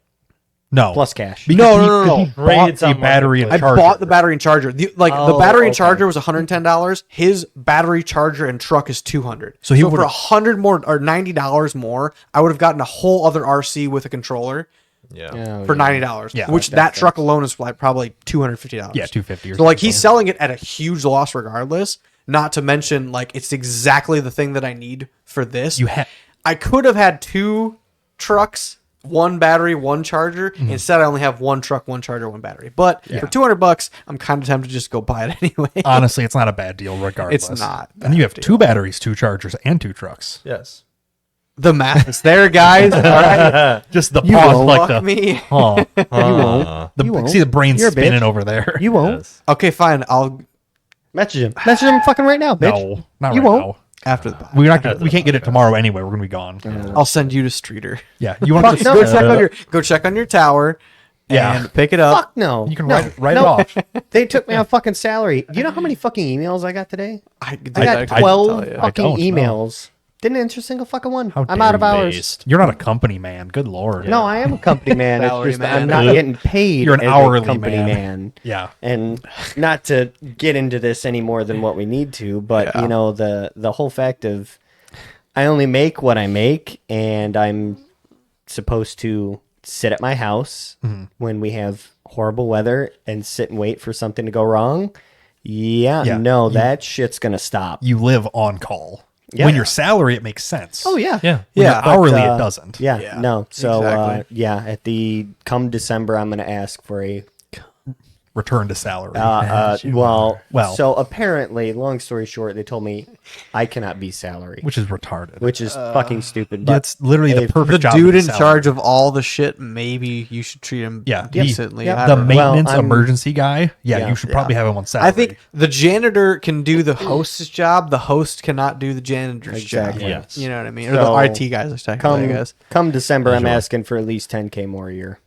A: no
B: plus cash?
A: Because
C: No.
A: he bought
D: Grades
A: the
D: on
A: battery and
C: I
A: charger.
C: bought the battery and charger. The
B: Oh,
C: battery and
B: okay.
C: charger was $110. His battery, charger, and truck is $200.
A: So he
C: for
A: would've-
C: $100 more or $90 more, I would have gotten a whole other RC with a controller
D: Yeah.
B: Oh,
C: for
B: yeah.
C: $90.
A: Yeah.
C: Which that truck alone is like probably $250.
A: Yeah, $250 or
C: So like
A: something.
C: he's selling it at a huge loss regardless. Not to mention like it's exactly the thing that I need for this. I could have had 2 trucks, 1 battery, 1 charger.
A: Mm-hmm.
C: Instead, I only have 1 truck, 1 charger, 1 battery. But for $200, I'm kind of tempted to just go buy it anyway.
A: Honestly, it's not a bad deal regardless.
C: It's not
A: And you have
C: bad
A: 2 batteries, 2 chargers, and 2 trucks.
D: Yes.
C: The math is there, guys. All right,
A: Just the
B: You
A: pause,
B: won't.
A: like
C: fuck
A: the
C: me.
A: huh.
B: You won't.
A: The,
B: You won't.
A: see the brain
B: You're a
A: spinning
B: bitch.
A: over there.
B: You won't.
D: Yes.
C: Okay, fine. I'll
B: Message him. Message him fucking right now, bitch.
A: No, not
B: You
A: right
B: won't.
A: now.
C: after the pod.
A: We're not gonna, we can't get it tomorrow anyway. We're gonna be gone.
C: I'll send you to Streeter.
A: Yeah, you want to
B: no.
C: Go check on your tower.
A: Yeah.
C: And pick it up.
B: Fuck no.
A: You can
B: no,
A: write
B: no.
A: it off.
B: They took me on fucking salary. You know how many fucking emails I got today?
C: I
B: I
C: couldn't
B: got
C: tell
B: 12
C: you.
B: fucking
A: don't know.
B: emails. Didn't answer a single fucking one.
A: How
B: I'm
A: dare
B: out of
A: you.
B: hours.
D: Based.
A: You're not a company man. Good lord.
B: No, I am a company man. It's
C: Salary
B: just
C: man.
B: I'm not getting paid.
A: You're an
B: as
A: hourly
B: a company
A: man.
B: man.
A: Yeah.
B: And not to get into this any more than what we need to, but you know the whole fact of I only make what I make, and I'm supposed to sit at my house when we have horrible weather and sit and wait for something to go wrong. Yeah,
A: Yeah.
B: no, that shit's gonna stop.
A: You live on call.
B: Yeah.
A: When you're salary, it makes sense.
B: Oh yeah,
D: Yeah.
A: When
C: Yeah,
A: you're
C: but,
A: hourly, it doesn't.
B: yeah,
C: Yeah,
B: no. So
C: exactly.
B: yeah, at the come December, I'm gonna ask for a
A: Return to salary.
B: well,
A: Well.
B: so apparently, long story short, they told me I cannot be salary,
A: which is retarded.
B: which is fucking stupid. But
A: That's literally the
B: if
A: perfect
C: The
A: job. to
C: dude
A: be
C: in
A: salary.
C: charge of all the shit, maybe you should treat him
A: Yeah,
C: decently.
B: Yep.
C: I
A: the
C: don't know.
B: Well,
A: maintenance
B: I'm-
A: emergency guy. Yeah,
B: Yeah.
A: you should probably have him on salary.
C: I think the janitor can do the host's job. The host cannot do the janitor's
B: Exactly.
C: job.
D: Yes.
C: You know what I mean? Or
B: So,
C: the IT guys, technically, I guess.
B: come December, I'm
D: Sure.
B: asking for at least 10K more a year.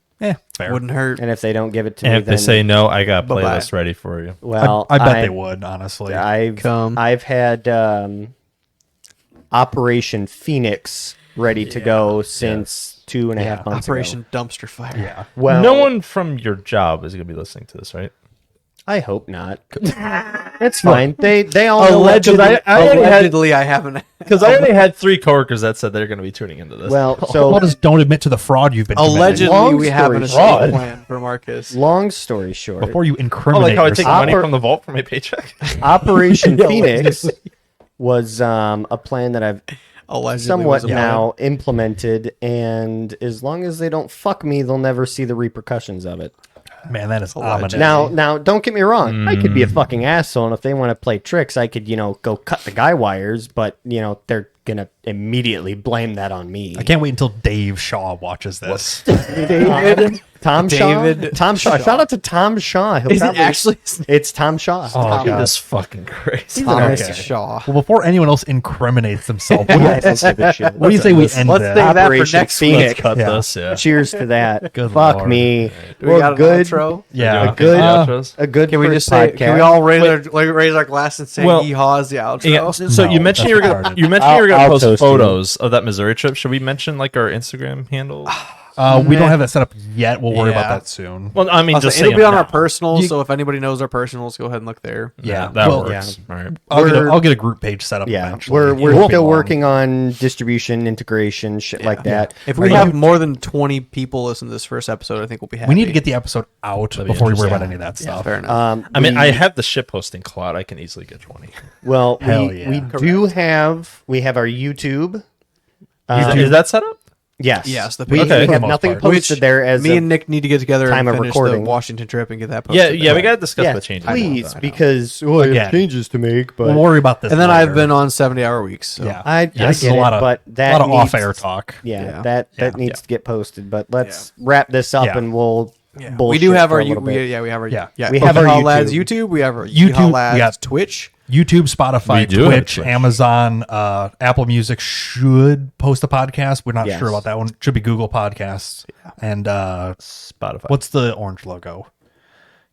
A: fair.
C: Wouldn't hurt.
B: And if they don't give it to
D: And
B: me,
D: if they
B: then
D: say no, I got a
C: Bye-bye.
D: playlist ready for you.
B: well,
A: I bet they would. Honestly,
B: I've had Operation Phoenix ready to go since 2.5 months
C: Operation
B: ago.
C: Dumpster Fire.
A: yeah.
B: Well,
D: No one from your job is going to be listening to this, right?
B: I hope not. It's fine. They all know what to
D: Allegedly,
B: do.
C: Allegedly, I haven't.
D: Because I already had 3 coworkers that said they're going to be tuning into this.
B: Well,
A: Well,
B: so
A: just don't admit to the fraud you've been committing
C: Allegedly,
B: Long
C: we have an
B: story
C: escape
D: short.
C: plan for Marcus.
B: long story short,
A: before you
D: oh,
A: incriminate
D: like how I take
A: yourself.
D: money
B: Oper-
D: from the vault for my paycheck?
B: Operation Phoenix was a plan that I've
C: Allegedly,
B: somewhat
C: was a plan.
B: now implemented, and as long as they don't fuck me, they'll never see the repercussions of it.
A: Man, that is
C: Allegedly.
A: ominous.
B: Now, don't get me wrong. I could
A: Mm.
B: be a fucking asshole, and if they want to play tricks, I could, go cut the guy wires. But they're gonna immediately blame that on me.
A: I can't wait until Dave Shaw watches this.
B: Tom
C: David
B: Shaw. Tom Shaw. Shout out to Tom Shaw. He'll
C: Is it
B: probably-
C: actually
B: It's Tom Shaw.
A: Oh, God.
D: This fucking crazy.
C: Thomas
A: Okay.
C: Shaw?
A: Well, before anyone else incriminates themselves, what do
B: I don't give a shit.
A: what do you say we end
C: let's
A: this?
C: think that for
B: Operation
C: next week.
B: Phoenix.
D: Cut
A: Yeah.
D: this, yeah.
B: Cheers to that.
A: Good
B: Fuck
A: Lord.
B: me.
C: Do we
B: Well,
C: got an
B: good.
C: outro?
A: Yeah,
D: Okay,
B: good.
D: outros?
B: A good.
C: Can we
B: first
C: just say?
B: podcast.
C: Can we all raise our glass and say
D: Well,
C: "Yeehaws" the outro?
D: Yeah, so
A: No,
D: you mentioned
A: that's
D: you were gonna
A: retarded.
D: you mentioned you were
B: I'll
D: gonna post
B: toast you.
D: photos of that Missouri trip. Should we mention like our Instagram handle?
A: we don't have that set up yet. We'll worry about
C: Yeah.
A: that soon.
D: Well, I mean,
C: Also,
D: just
C: it'll
D: say
C: be
D: them
C: on our
D: now.
C: personals, so if anybody knows our personals, go ahead and look there.
A: Yeah,
D: that
A: well,
D: works. All right.
A: I'll get a group page set up.
B: Yeah,
A: eventually.
B: we're
A: It won't be
B: still
A: long.
B: working on distribution, integration, shit like that.
C: If we
A: Are
C: have
A: you-
C: more than 20 people listen to this first episode, I think we'll be happy.
A: We need to get the episode out
D: be
A: before we worry
D: interesting.
A: about any of that stuff.
C: fair enough.
D: I mean, I have the ship posting cloud. I can easily get 20.
B: Well,
A: Hell
B: we
A: yeah.
B: we do have our YouTube.
D: Is that set up?
B: Yes.
C: Yes, the
B: we,
C: page.
B: we
D: Okay.
B: have
A: For the most
B: nothing
A: part.
B: posted there as
C: Me
B: of
C: and Nick need to get together
B: time
C: and
B: of
C: finish the
B: recording.
C: Washington trip and get that
D: Yeah,
C: posted.
D: yeah, we gotta discuss
B: yeah,
D: the changes.
B: please,
C: I know.
B: because I
A: Again.
B: have changes to make. But
A: We'll worry about this.
C: And then
A: later.
C: I've been on 70-hour weeks. So.
A: Yeah.
B: I
A: Yes,
B: get
A: a lot
B: it,
A: of
B: but that
A: lot of
B: needs-
A: off-air talk.
B: Yeah,
C: Yeah.
B: that needs to get posted. But let's wrap this up,
A: Yeah.
B: and we'll.
C: Yeah. We
B: bullshit
C: do have
B: for
C: our
B: a little bit.
C: we have our
A: Yeah.
B: We have our
C: Yeehaw Lads
B: YouTube.
C: YouTube. We have our
A: YouTube,
C: Yeehaw Lads
A: we got-
C: Twitch.
A: YouTube, Spotify,
D: We do have
A: Twitch,
D: Twitch.
A: Amazon, Apple Music should post a podcast. We're not
B: Yes.
A: sure about that one. Should be Google Podcasts. And
D: Spotify.
A: what's the orange logo?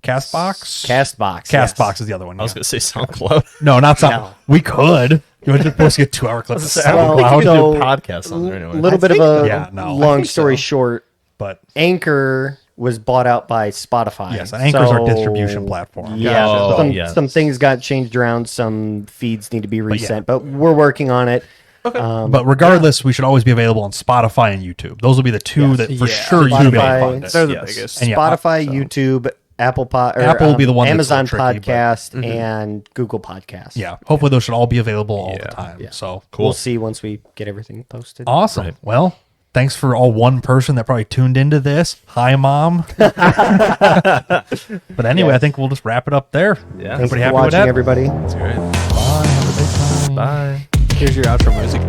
A: Castbox?
B: Castbox.
A: Castbox is the other one.
D: I was
A: yeah.
D: gonna say SoundCloud.
A: No, not some.
B: No.
A: We could. You want to post a 2-hour clip of
D: I don't think
A: SoundCloud,
D: you can
B: so-
D: do podcasts on there
B: A
D: anyway.
B: little bit of
A: so.
B: a
A: Yeah, no.
B: long
A: I think
B: story
A: so.
B: short.
A: but
B: Anchor was bought out by Spotify.
A: yes, Anchor's our
B: So,
A: distribution platform.
B: Yeah,
D: Oh,
B: some,
D: yes.
B: some things got changed around. Some feeds need to be
A: yeah.
B: resent, but we're working on it.
A: But regardless, we should always be available on Spotify and YouTube. Those will be the two that for
C: Yeah.
A: sure you should be able to
B: Spotify-
A: find us.
C: They're the
D: Yes.
C: biggest.
A: And yeah,
B: Spotify, YouTube, Apple
A: Apple will be the one that's
B: Amazon
A: so tricky, but-
B: Podcast, and Google Podcast.
A: Yeah, hopefully those should all be available all the
D: Yeah.
A: time.
B: Yeah.
A: So
B: We'll see once we get everything posted.
A: awesome.
D: Right.
A: Well, thanks for all one person that probably tuned into this. Hi, mom. But anyway,
B: Yeah.
A: I think we'll just wrap it up there.
D: Yeah.
B: Thanks
A: Everybody
B: for
A: happy with
B: watching,
A: that?
B: everybody.
D: That's great.
A: Bye. Have a good time.
D: Bye.
C: Here's your outro music.